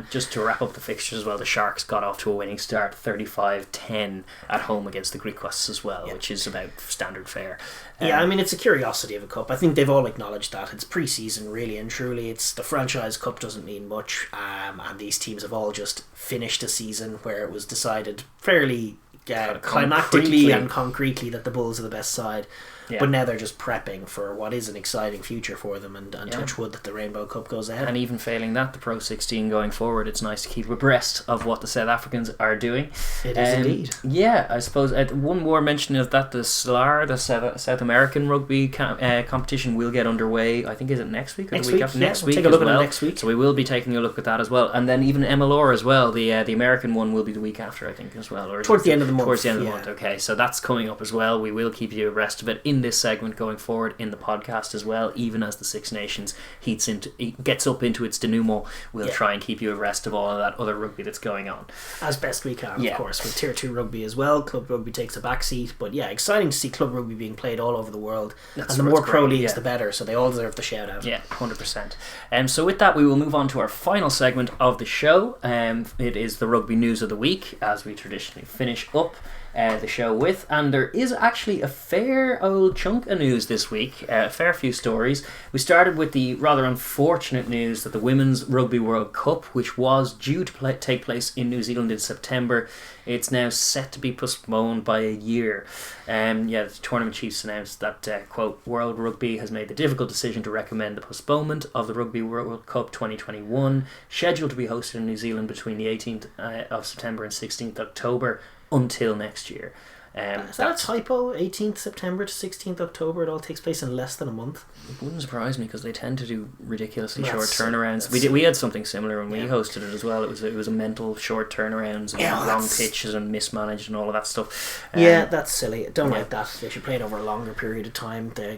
Just to wrap up the fixtures as well, the Sharks got off to a winning start, 35-10 at home against the Griquas as well, which is about standard fare. It's a curiosity of a cup. I think they've all acknowledged that it's pre-season, really and truly. It's the Franchise Cup doesn't mean much, and these teams have all just finished a season where it was decided fairly climactically and concretely that the Bulls are the best side. But now they're just prepping for what is an exciting future for them, and touch wood that the Rainbow Cup goes ahead. And even failing that, the Pro 16 going forward, it's nice to keep abreast of what the South Africans are doing. It is indeed. Yeah, I suppose one more mention of that, the SLAR, the South American rugby competition will get underway. I think, is it next week or the week after? Next week. Take a look at it next week. So we will be taking a look at that as well. And then even MLR as well, the American one will be the week after, I think, as well. Or towards the end of the month. Towards the end of the month, okay. So that's coming up as well. We will keep you abreast of it in this segment going forward in the podcast as well, even as the Six Nations gets up into its denouement. We'll try and keep you abreast of all of that other rugby that's going on as best we can, of course, with Tier 2 rugby as well. Club rugby takes a back seat, but exciting to see club rugby being played all over the world. And the more pro leagues the better, so they all deserve the shout out. 100%. So with that, we will move on to our final segment of the show. It is the rugby news of the week, as we traditionally finish up the show with, and there is actually a fair old chunk of news this week, a fair few stories. We started with the rather unfortunate news that the Women's Rugby World Cup, which was due to take place in New Zealand in September, it's now set to be postponed by a year. The tournament chiefs announced that, quote, World Rugby has made the difficult decision to recommend the postponement of the Rugby World Cup 2021, scheduled to be hosted in New Zealand between the 18th of September and 16th October, until next year. Is that a typo? 18th September to 16th October, it all takes place in less than a month? It wouldn't surprise me, because they tend to do ridiculously short turnarounds. We had something similar when we hosted it as well. It was a mental short turnarounds and long pitches and mismanaged and all of that stuff. That's silly. Don't like that. They should play it over a longer period of time. The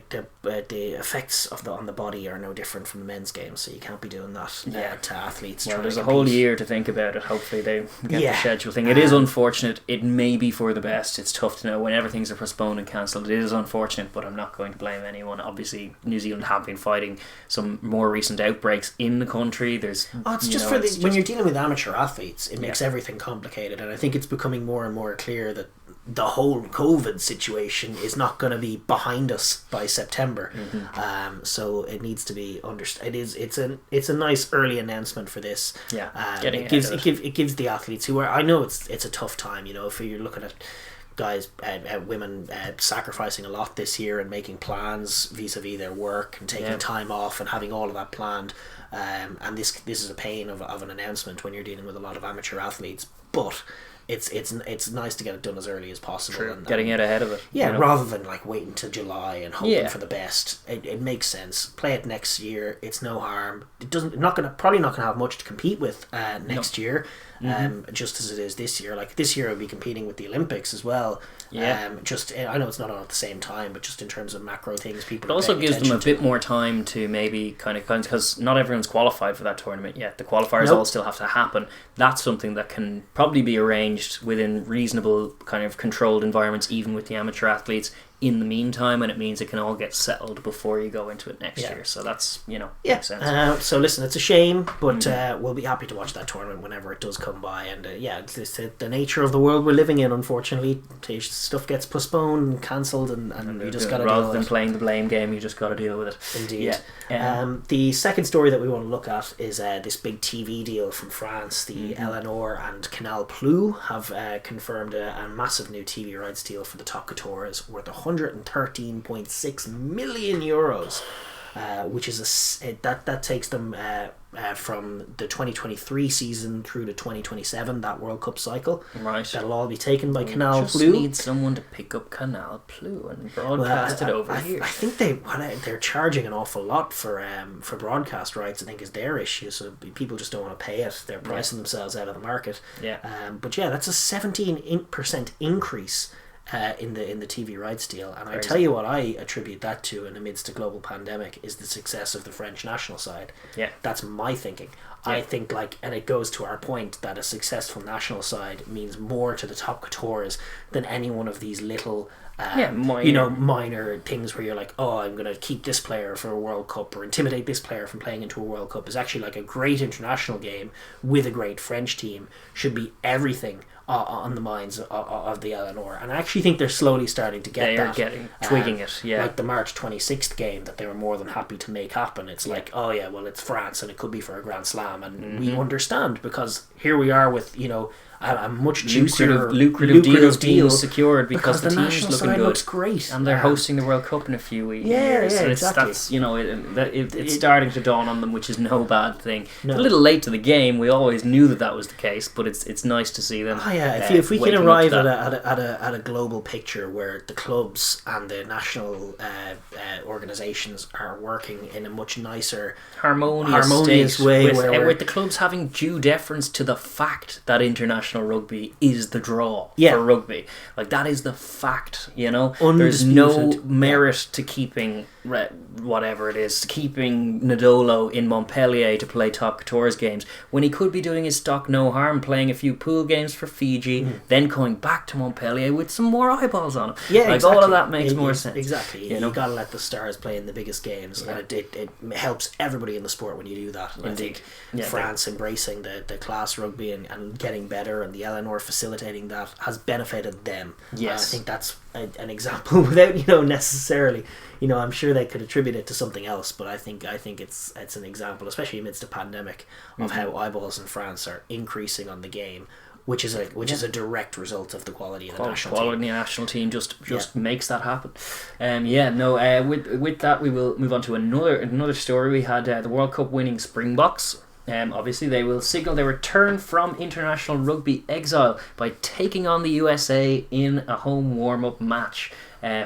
effects on the body are no different from the men's games, so you can't be doing that to athletes. Well, there's a whole year to think about it. Hopefully they get the schedule thing. It is unfortunate. It may be for the best. It's tough to know whenever things are postponed and cancelled. It is unfortunate, but I'm not going to blame anyone. Obviously, New Zealand have been fighting some more recent outbreaks in the country. When you're dealing with amateur athletes, it makes everything complicated, and I think it's becoming more and more clear that the whole COVID situation is not going to be behind us by September. So it needs to be understood. It's a nice early announcement for this. It gives the athletes who are, I know it's a tough time, if you're looking at guys, women sacrificing a lot this year and making plans vis-a-vis their work and taking time off and having all of that planned, and this is a pain of an announcement when you're dealing with a lot of amateur athletes, but it's nice to get it done as early as possible. True. Getting out ahead of it. Yeah, rather than like waiting till July and hoping Yeah. for the best. It makes sense. Play it next year. It's no harm. It doesn't. Probably not gonna have much to compete with next year. Just as it is this year. Like this year, I'll be competing with the Olympics as well. Yeah. I know it's not on at the same time, but just in terms of macro things, people. It also gives them a bit more time to maybe kind of because not everyone's qualified for that tournament yet. The qualifiers all still have to happen. That's something that can probably be arranged within reasonable kind of controlled environments, even with the amateur athletes. In the meantime, and it means it can all get settled before you go into it next year. So that's makes sense. So listen, it's a shame, but we'll be happy to watch that tournament whenever it does come by. And it's the nature of the world we're living in. Unfortunately, stuff gets postponed and cancelled, and you just got to deal with it. Rather than playing the blame game, you just got to deal with it. Indeed. The second story that we want to look at is this big TV deal from France. The Eleanor and Canal Plus have confirmed a massive new TV rights deal for the top couture worth 113.6 million euros, which is that takes them from the 2023 season through to 2027, that World Cup cycle. Right. That'll all be taken by Canal Plus. Just need someone to pick up Canal Plus and broadcast it over here. I think they're charging an awful lot for broadcast rights. I think is their issue. So people just don't want to pay it. They're pricing themselves out of the market. Yeah. But yeah, that's a 17% increase in the TV rights deal, and Crazy. I tell you what I attribute that to, in the midst of global pandemic, is the success of the French national side. Yeah, that's my thinking. Yeah. I think and it goes to our point that a successful national side means more to the top coutures than any one of these little minor things where you're like, oh, I'm going to keep this player for a World Cup or intimidate this player from playing into a World Cup. Is actually like a great international game with a great French team should be everything on the minds of the Eleanor, and I actually think they're slowly starting to get that. They're twigging it, yeah. Like the March 26th game that they were more than happy to make happen. It's like, oh yeah, well it's France and it could be for a Grand Slam, and we understand because here we are with a much juicier, lucrative deals being secured because the team's team's looking good. Looks great, and they're hosting the World Cup in a few weeks. Yeah, so exactly. That's it's starting to dawn on them, which is no bad thing. No. It's a little late to the game. We always knew that was the case, but it's nice to see them. Oh yeah, if we can arrive at a global picture where the clubs and the national organisations are working in a much nicer, harmonious way, with the clubs having due deference to the fact that international rugby is the draw for rugby. Like, that is the fact, There's no merit to keeping whatever it is, keeping Nadolo in Montpellier to play top coutures games when he could be doing his stock no harm, playing a few pool games for Fiji, then coming back to Montpellier with some more eyeballs on him. Yeah, exactly. All of that makes more sense. Exactly. You gotta let the stars play in the biggest games, and it helps everybody in the sport when you do that. And Indeed. I think France embracing the class rugby and getting better, and the Eleanor facilitating that has benefited them. Yes. I think that's an example without necessarily, I'm sure they could attribute it to something else, but I think it's an example, especially amidst a pandemic, of how eyeballs in France are increasing on the game, which is a direct result of the quality of the national team. The national team just makes that happen. With that, we will move on to another story. We had the World Cup winning Springboks. Obviously, they will signal their return from international rugby exile by taking on the USA in a home warm-up match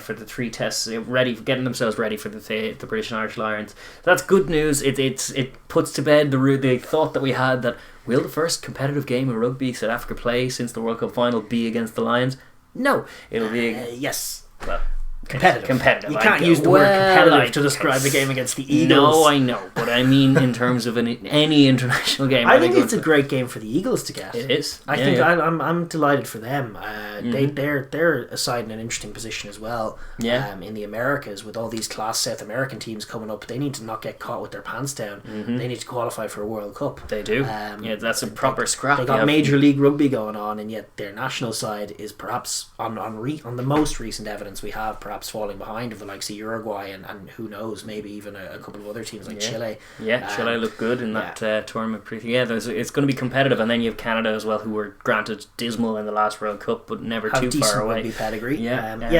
for the 3 tests, getting themselves ready for the British and Irish Lions. That's good news. It puts to bed the thought that we had that will the first competitive game of rugby South Africa play since the World Cup final be against the Lions? No, it'll be yes. Well, competitive. You can't use the word competitive to describe a game against the Eagles. No, I know, but I mean in terms of any international game. I think it's a great game for the Eagles to get. It is. I'm delighted for them. They're aside in an interesting position as well. Yeah. In the Americas, with all these class South American teams coming up, they need to not get caught with their pants down. They need to qualify for a World Cup. They do. That's a proper scrap. They got Major League Rugby going on, and yet their national side is perhaps on the most recent evidence we have, perhaps perhaps falling behind of the likes of Uruguay and who knows, maybe even a couple of other teams like Chile. Chile look good in that tournament. It's going to be competitive, and then you have Canada as well, who were granted dismal in the last World Cup, but never too far away. Rugby pedigree.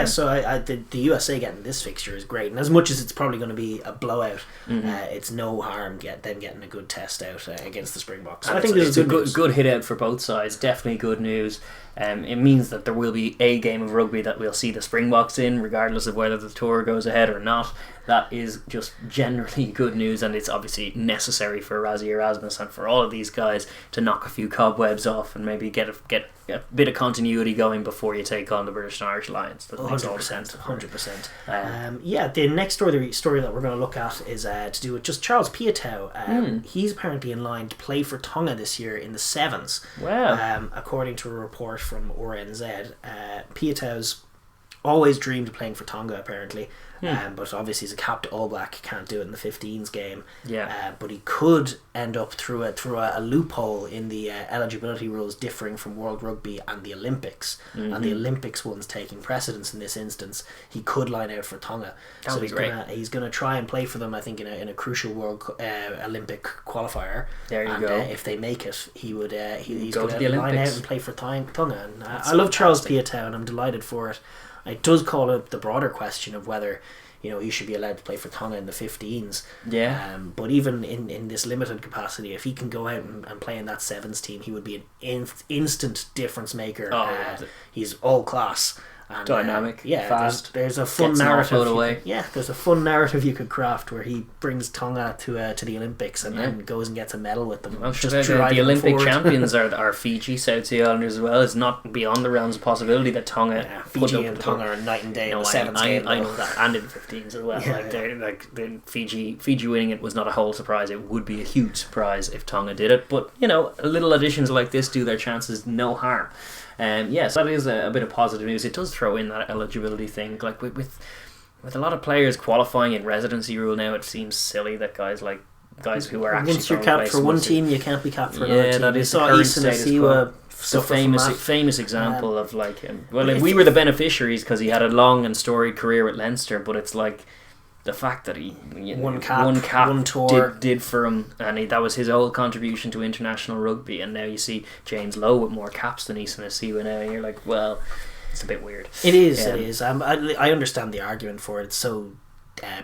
So the USA getting this fixture is great, and as much as it's probably going to be a blowout, it's no harm them getting a good test out against the Springboks. So I think it's a good hit out for both sides. Definitely good news. It means that there will be a game of rugby that we'll see the Springboks in, regardless of whether the tour goes ahead or not. That is just generally good news, and it's obviously necessary for Rassie Erasmus and for all of these guys to knock a few cobwebs off and maybe get a bit of continuity going before you take on the British and Irish Lions. That makes all the sense. 100%. The next story that we're going to look at is to do with just Charles Piutau. He's apparently in line to play for Tonga this year in the Sevens. Wow. According to a report from RNZ, Piutau's always dreamed of playing for Tonga, apparently. But obviously as a capped All Black can't do it in the 15s game. But he could end up through a loophole in the eligibility rules differing from World Rugby and the Olympics, and the Olympics one's taking precedence in this instance. He could line out for Tonga, so he's gonna try and play for them, I think, in a crucial World Olympic qualifier. There you go. If they make it, he would he's go gonna to the line out and play for Tonga. And I love Charles Piutau, and I'm delighted for it. It does call up the broader question of whether he should be allowed to play for Tonga in the 15s. But even in this limited capacity, if he can go out and play in that sevens team, he would be an instant difference maker. He's all class. And, dynamic, fast. There's a fun narrative. There's a fun narrative you could craft where he brings Tonga to the Olympics and then goes and gets a medal with them. I'm sure the Olympic champions are Fiji, South Sea Islanders as well. It's not beyond the realms of possibility that Tonga, Fiji and Tonga are night and day in the sevens game. I know that, and in the 15s as well. Fiji winning it was not a whole surprise. It would be a huge surprise if Tonga did it. But little additions like this do their chances no harm. So that is a bit of positive news. It does throw in that eligibility thing. Like with a lot of players qualifying in residency rule now, it seems silly that guys who are actually once you're capped for one team, you can't be capped for another team. That is the current status quo. The famous example of we were the beneficiaries because he had a long and storied career at Leinster, but it's like the fact that he one cap, one tour did for him, and that was his whole contribution to international rugby. And now you see James Lowe with more caps than Isa Nasiwa now, and you're like, well, it's a bit weird. It is. I understand the argument for it. So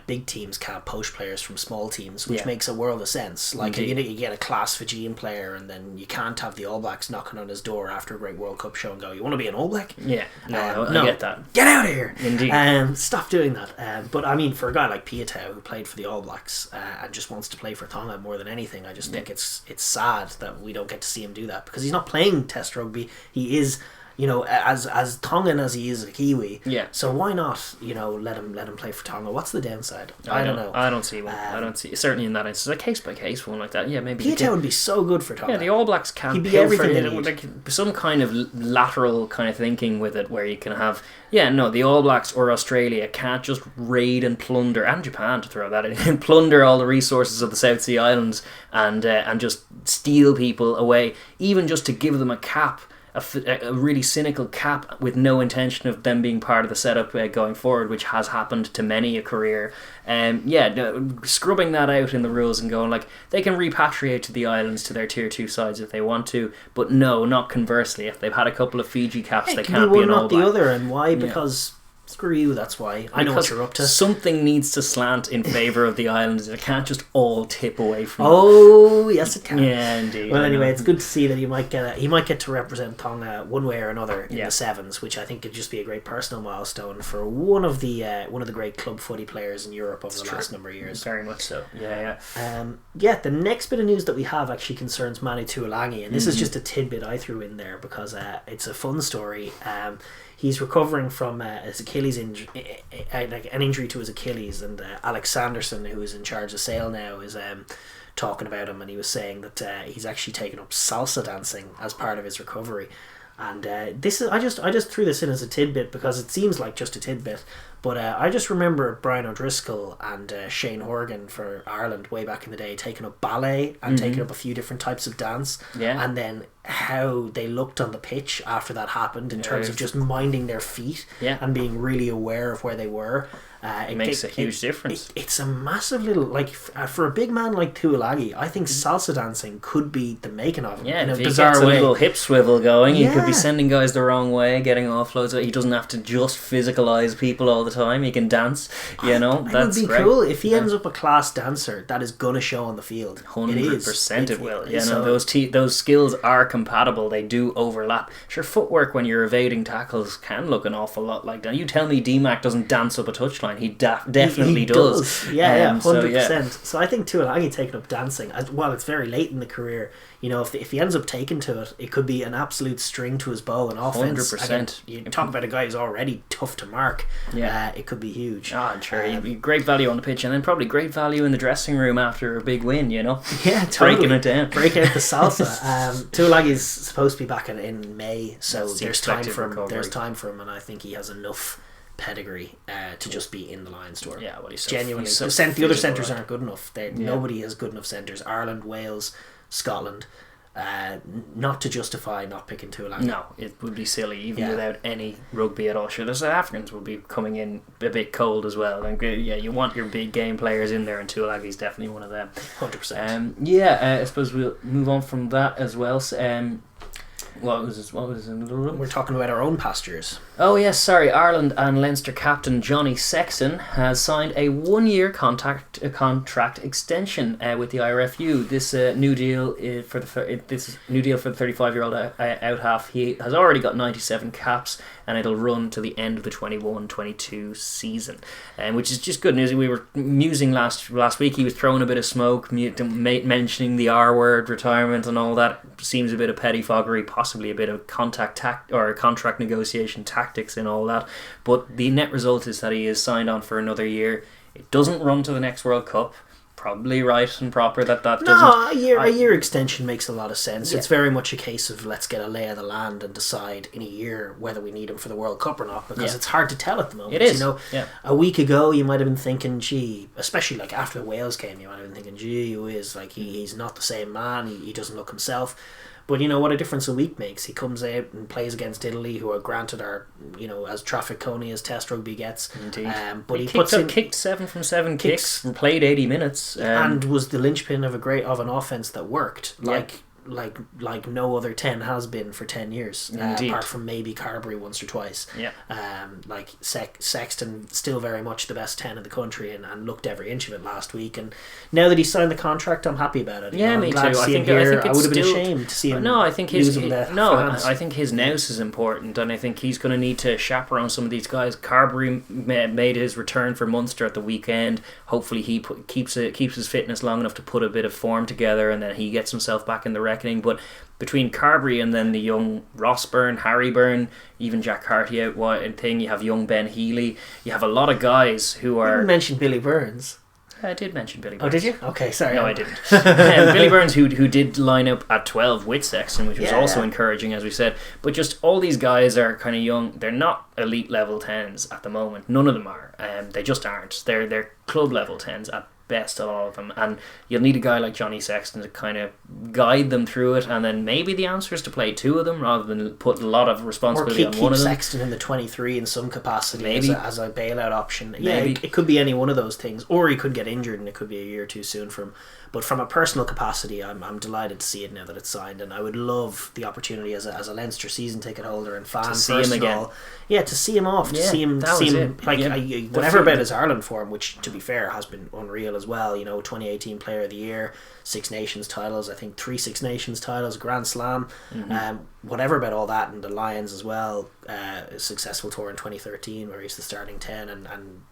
big teams can't poach players from small teams, which makes a world of sense. Like you get a class Fijian player, and then you can't have the All Blacks knocking on his door after a great World Cup show and go, "You want to be an All Black?" I get that. Get out of here! Indeed. Stop doing that. But I mean, for a guy like Piutau who played for the All Blacks and just wants to play for Tonga more than anything, I just think it's sad that we don't get to see him do that, because he's not playing Test rugby. He is, as Tongan as he is a Kiwi. So why not, let him play for Tonga? What's the downside? I don't know. I don't see one. I don't see, certainly in that instance, a case by case one like that. Maybe Piutau would be so good for Tonga. The All Blacks can't. He'd be everything. Like some kind of lateral kind of thinking with it, where you can have the All Blacks or Australia can't just raid and plunder, and Japan to throw that in, and plunder all the resources of the South Sea Islands and just steal people away, even just to give them a cap. A really cynical cap with no intention of them being part of the setup going forward, which has happened to many a career. Scrubbing that out in the rules and going like they can repatriate to the islands to their tier 2 sides if they want to, but no, not conversely. If they've had a couple of Fiji caps, they can't be an All Black. Not the other, and why? Because screw you, that's why. I know what you're up to. Something needs to slant in favour of the islands. It can't just all tip away from them. Yes it can. Yeah, indeed. Well, anyway, it's good to see that he might get to represent Tonga one way or another in the sevens, which I think could just be a great personal milestone for one of the great club footy players in Europe over the last number of years. Very much so. The next bit of news that we have actually concerns Manu Tuolangi, and this is just a tidbit I threw in there because it's a fun story. He's recovering from his Achilles injury, an injury to his Achilles, and Alex Sanderson, who is in charge of Sale now, is talking about him, and he was saying that he's actually taken up salsa dancing as part of his recovery. And this is I just threw this in as a tidbit because it seems like just a tidbit, But I just remember Brian O'Driscoll and Shane Horgan for Ireland way back in the day taking up ballet and taking up a few different types of dance. Yeah. And then how they looked on the pitch after that happened in terms of just minding their feet and being really aware of where they were. It makes a huge difference. It's a massive little, like, for a big man like Tuilagi, I think salsa dancing could be the making of him. Yeah, in if a he bizarre gets a way. little hip swivel going, he could be sending guys the wrong way, getting offloads. He doesn't have to just physicalise people all the time. He can dance, you know. That's it would be great. cool if he ends up a class dancer that is going to show on the field. 100% it will. Yeah, so, no, those skills are compatible. They do overlap. Sure, footwork when you're evading tackles can look an awful lot like that. You tell me DMAC doesn't dance up a touchline. He definitely does. Yeah, 100%. So, so I think Tuilagi taking up dancing, well, it's very late in the career. You know, if he ends up taking to it, it could be an absolute string to his bow in offense. 100%. Again, you talk about a guy who's already tough to mark. Yeah, it could be huge. Sure. He'd be great value on the pitch, and then probably great value in the dressing room after a big win. You know. Yeah, totally. Breaking it down. Break out the salsa. Tuilagi's supposed to be back in May, so there's time for him. Recovery. There's time for him, and I think he has enough pedigree to just be in the Lions tour. Yeah, well, he's genuinely. So the other centres aren't good enough. Nobody has good enough centres. Ireland, Wales, Scotland. Not to justify not picking Tuilagi. No, it would be silly even without any rugby at all. Sure, the South Africans will be coming in a bit cold as well. And you want your big game players in there, and Tuilagi's definitely one of them. 100%. I suppose we'll move on from that as well. What was in the room? We're talking about our own pastures. Oh yes, sorry. Ireland and Leinster captain Johnny Sexton has signed a 1-year contract extension with the IRFU. This new deal for the 35-year-old out half. He has already got 97 caps, and it'll run to the end of the 21-22 season, which is just good news. We were musing last week. He was throwing a bit of smoke, mentioning the R word, retirement, and all that. Seems a bit of pettifoggery, possibly a bit of contract negotiation tactics and all that. But the net result is that he is signed on for another year. It doesn't run to the next World Cup. Probably right and proper that doesn't. No, a year extension makes a lot of sense. Yeah. It's very much a case of let's get a lay of the land and decide in a year whether we need him for the World Cup or not, because it's hard to tell at the moment. It is. You know, a week ago you might have been thinking, gee, especially like after the Wales game, you might have been thinking, gee whiz, like he's not the same man. He doesn't look himself. But you know what a difference a week makes. He comes out and plays against Italy, who are granted are, you know, as traffic coney as Test rugby gets. Indeed. But he kicked 7 from 7 kicks and played 80 minutes, and was the linchpin of an offense that worked. Like no other 10 has been for 10 years, apart from maybe Carberry once or twice. Like Sexton still very much the best 10 in the country and looked every inch of it last week, and now that he signed the contract, I'm happy about it. Yeah, me too. I think I would have been ashamed to see him. I think his fans. I think his nous is important, and I think he's going to need to chaperone some of these guys. Carberry made his return for Munster at the weekend. Hopefully he keeps his fitness long enough to put a bit of form together, and then he gets himself back in the reckoning. But between Carberry and then the young Ross Byrne, Harry Byrne, even Jack Carty out wide thing, you have young Ben Healy. You have a lot of guys who are. You didn't mention Billy Burns. I did mention Billy Burns. Oh, did you? Okay, sorry. No, I didn't. Billy Burns, who did line up at 12 with Sexton, which was also encouraging, as we said. But just all these guys are kind of young. They're not elite level 10s at the moment. None of them are. They just aren't. They're club level 10s at best, a lot of them, and you'll need a guy like Johnny Sexton to kind of guide them through it, and then maybe the answer is to play 2 of them rather than put a lot of responsibility on one of them. Sexton in the 23 in some capacity, maybe as a bailout option. Maybe. Yeah, it could be any one of those things, or he could get injured and it could be a year too soon for him. But from a personal capacity, I'm delighted to see it now that it's signed, and I would love the opportunity as a Leinster season ticket holder and fan to see him again. To see him off, to see him whatever about his Ireland form, which to be fair has been unreal as well. You know, 2018 Player of the Year, 6 Nations titles, I think 3 Six Nations titles, Grand Slam, whatever about all that, and the Lions as well. A successful tour in 2013 where he's the starting 10 and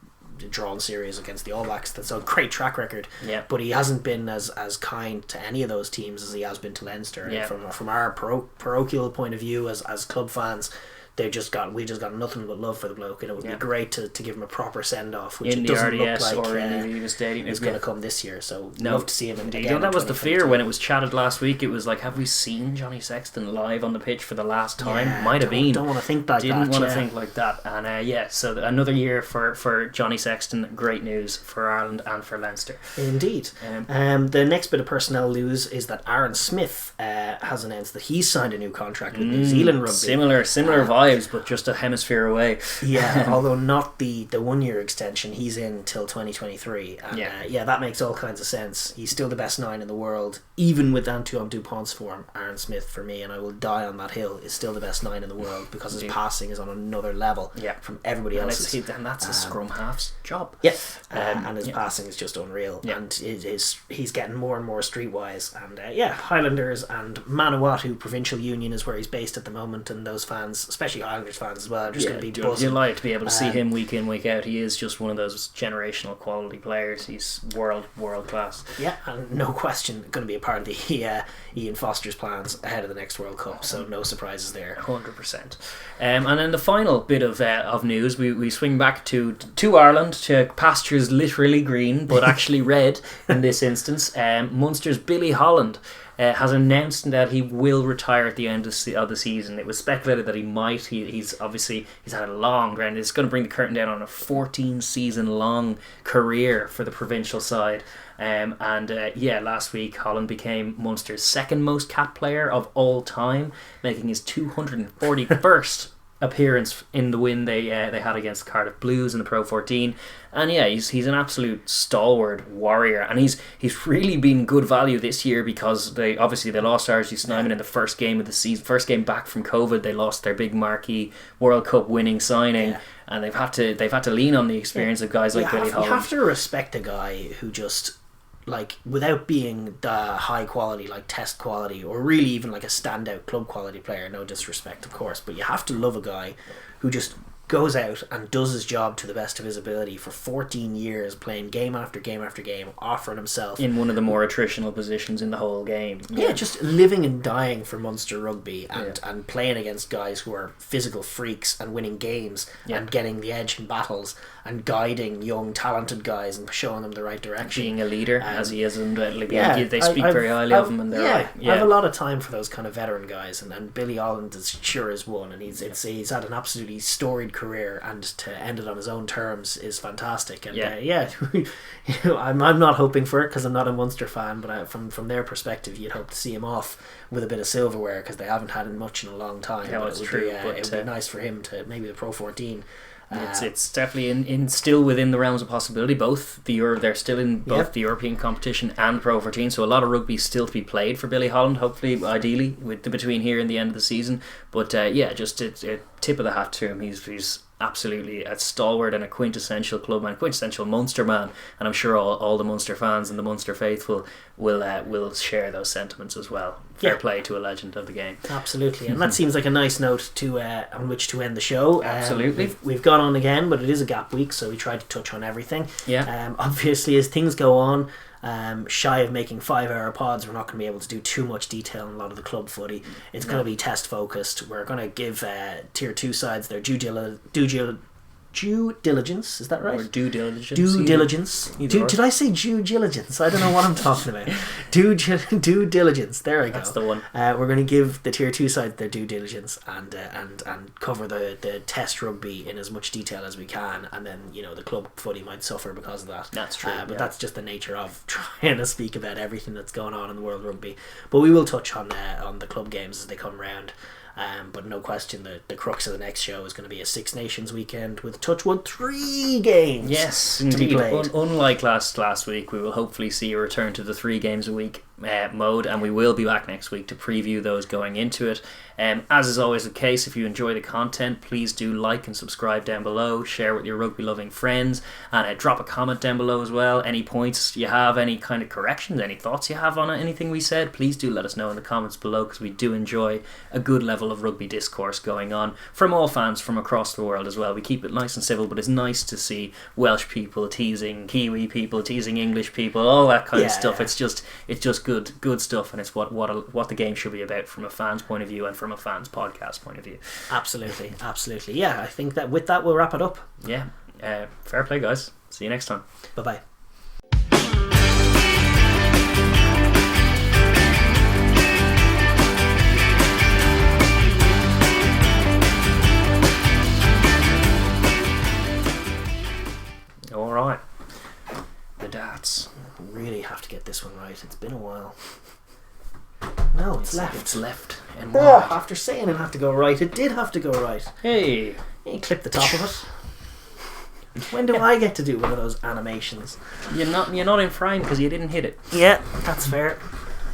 drawn series against the All Blacks. That's a great track record. But he hasn't been as kind to any of those teams as he has been to Leinster. And from our parochial point of view as club fans, we just got nothing but love for the bloke, and it would be great to give him a proper send off, which in it the doesn't RDS look like or in the stadium is going to come this year. So No. love to see him Indeed. again. That was the fear 2022. when it was chatted last week. It was like, have we seen Johnny Sexton live on the pitch for the last time? Yeah, Might have been. Don't want to think like Didn't that. want to think like that. And so another year for Johnny Sexton. Great news for Ireland and for Leinster. Indeed. The next bit of personnel news is that Aaron Smith has announced that he's signed a new contract with New Zealand Rugby. Similar vibes, but just a hemisphere away. Yeah, although not the 1 year extension. He's in till 2023. And that makes all kinds of sense. He's still the best 9 in the world, even with Antoine Dupont's form. Aaron Smith, for me, and I will die on that hill, is still the best 9 in the world because his passing is on another level from everybody else's. And that's a scrum half's job. Yeah, and his passing is just unreal. Yeah. And he's getting more and more streetwise. And Highlanders and Manawatu Provincial Union is where he's based at the moment, and those fans, especially Highlanders fans as well, are just going to be buzzing. You'd like to be able to see him week in, week out. He is just one of those generational quality players. He's world class. Yeah, and no question going to be a part of the Ian Foster's plans ahead of the next World Cup, so no surprises there. 100%. And then the final bit of news, we swing back to Ireland, to pastures literally green but actually red in this instance. Munster's Billy Holland has announced that he will retire at the end of the season. It was speculated that he might. He's had a long grind. It's going to bring the curtain down on a 14-season long career for the provincial side. Last week Holland became Munster's second most cap player of all time, making his 241st appearance in the win they had against Cardiff Blues in the Pro 14. And he's an absolute stalwart warrior, and he's really been good value this year because they lost RG Snyman in the first game of the season, first game back from COVID. They lost their big marquee World Cup winning signing, and they've had to lean on the experience of guys like Billy Holland. You have to respect a guy who just, like, without being the high quality, like test quality, or really even like a standout club quality player, no disrespect of course, but you have to love a guy who just goes out and does his job to the best of his ability for 14 years, playing game after game after game, offering himself in one of the more attritional positions in the whole game. Yeah, just living and dying for Munster rugby, and playing against guys who are physical freaks and winning games and getting the edge in battles and guiding young talented guys and showing them the right direction. Being a leader, as he is, and they speak very highly of him, and they're I have a lot of time for those kind of veteran guys, and Billy Holland is sure is one, and he's had an absolutely storied career, and to end it on his own terms is fantastic. And I'm not hoping for it because I'm not a Munster fan, but from their perspective, you'd hope to see him off with a bit of silverware because they haven't had much in a long time. Yeah, it would be nice for him to maybe the Pro 14. It's definitely in still within the realms of possibility. They're still in both the European competition and Pro 14, so a lot of rugby still to be played for Billy Holland. Hopefully, ideally, between here and the end of the season. But just a tip of the hat to him. He's absolutely a stalwart and a quintessential clubman, quintessential Munster man, and I'm sure all the Munster fans and the Munster faithful will share those sentiments as well. Fair play to a legend of the game. Absolutely, and that seems like a nice note to on which to end the show. Absolutely. We've gone on again, but it is a gap week, so we tried to touch on everything. Obviously, as things go on, shy of making 5-hour pods, we're not going to be able to do too much detail on a lot of the club footy. It's going to be test focused. We're going to give tier 2 sides their due diligence, is that right? Or due diligence. Due diligence. Did I say due diligence? I don't know what I'm talking about. Due diligence. There I go. That's the one. We're going to give the tier 2 side their due diligence and cover the test rugby in as much detail as we can, and then the club footy might suffer because of that. That's true. But that's just the nature of trying to speak about everything that's going on in the world of rugby. But we will touch on the club games as they come round. But no question the crux of the next show is going to be a Six Nations weekend with Touchwood 3 games. Yes, to be played. Unlike last week, we will hopefully see a return to the 3 games a week mode, and we will be back next week to preview those going into it. As is always the case, if you enjoy the content, please do like and subscribe down below, share with your rugby loving friends, and drop a comment down below as well. Any points you have, any kind of corrections, any thoughts you have on anything we said, please do let us know in the comments below, because we do enjoy a good level of rugby discourse going on from all fans from across the world as well. We keep it nice and civil, but it's nice to see Welsh people teasing Kiwi people, teasing English people, all that kind of stuff. It's just good stuff, and it's what the game should be about from a fan's point of view and from a fan's podcast point of view. Absolutely. Yeah, I think that with that we'll wrap it up. Yeah, fair play, guys. See you next time. Bye bye. All right, the darts. Really have to get this one right. It's been a while. No, it's left. It's left. And After saying it had to go right, it did have to go right. Hey, You clip the top of it. When do I get to do one of those animations? you're not in frame because you didn't hit it. Yeah, that's fair.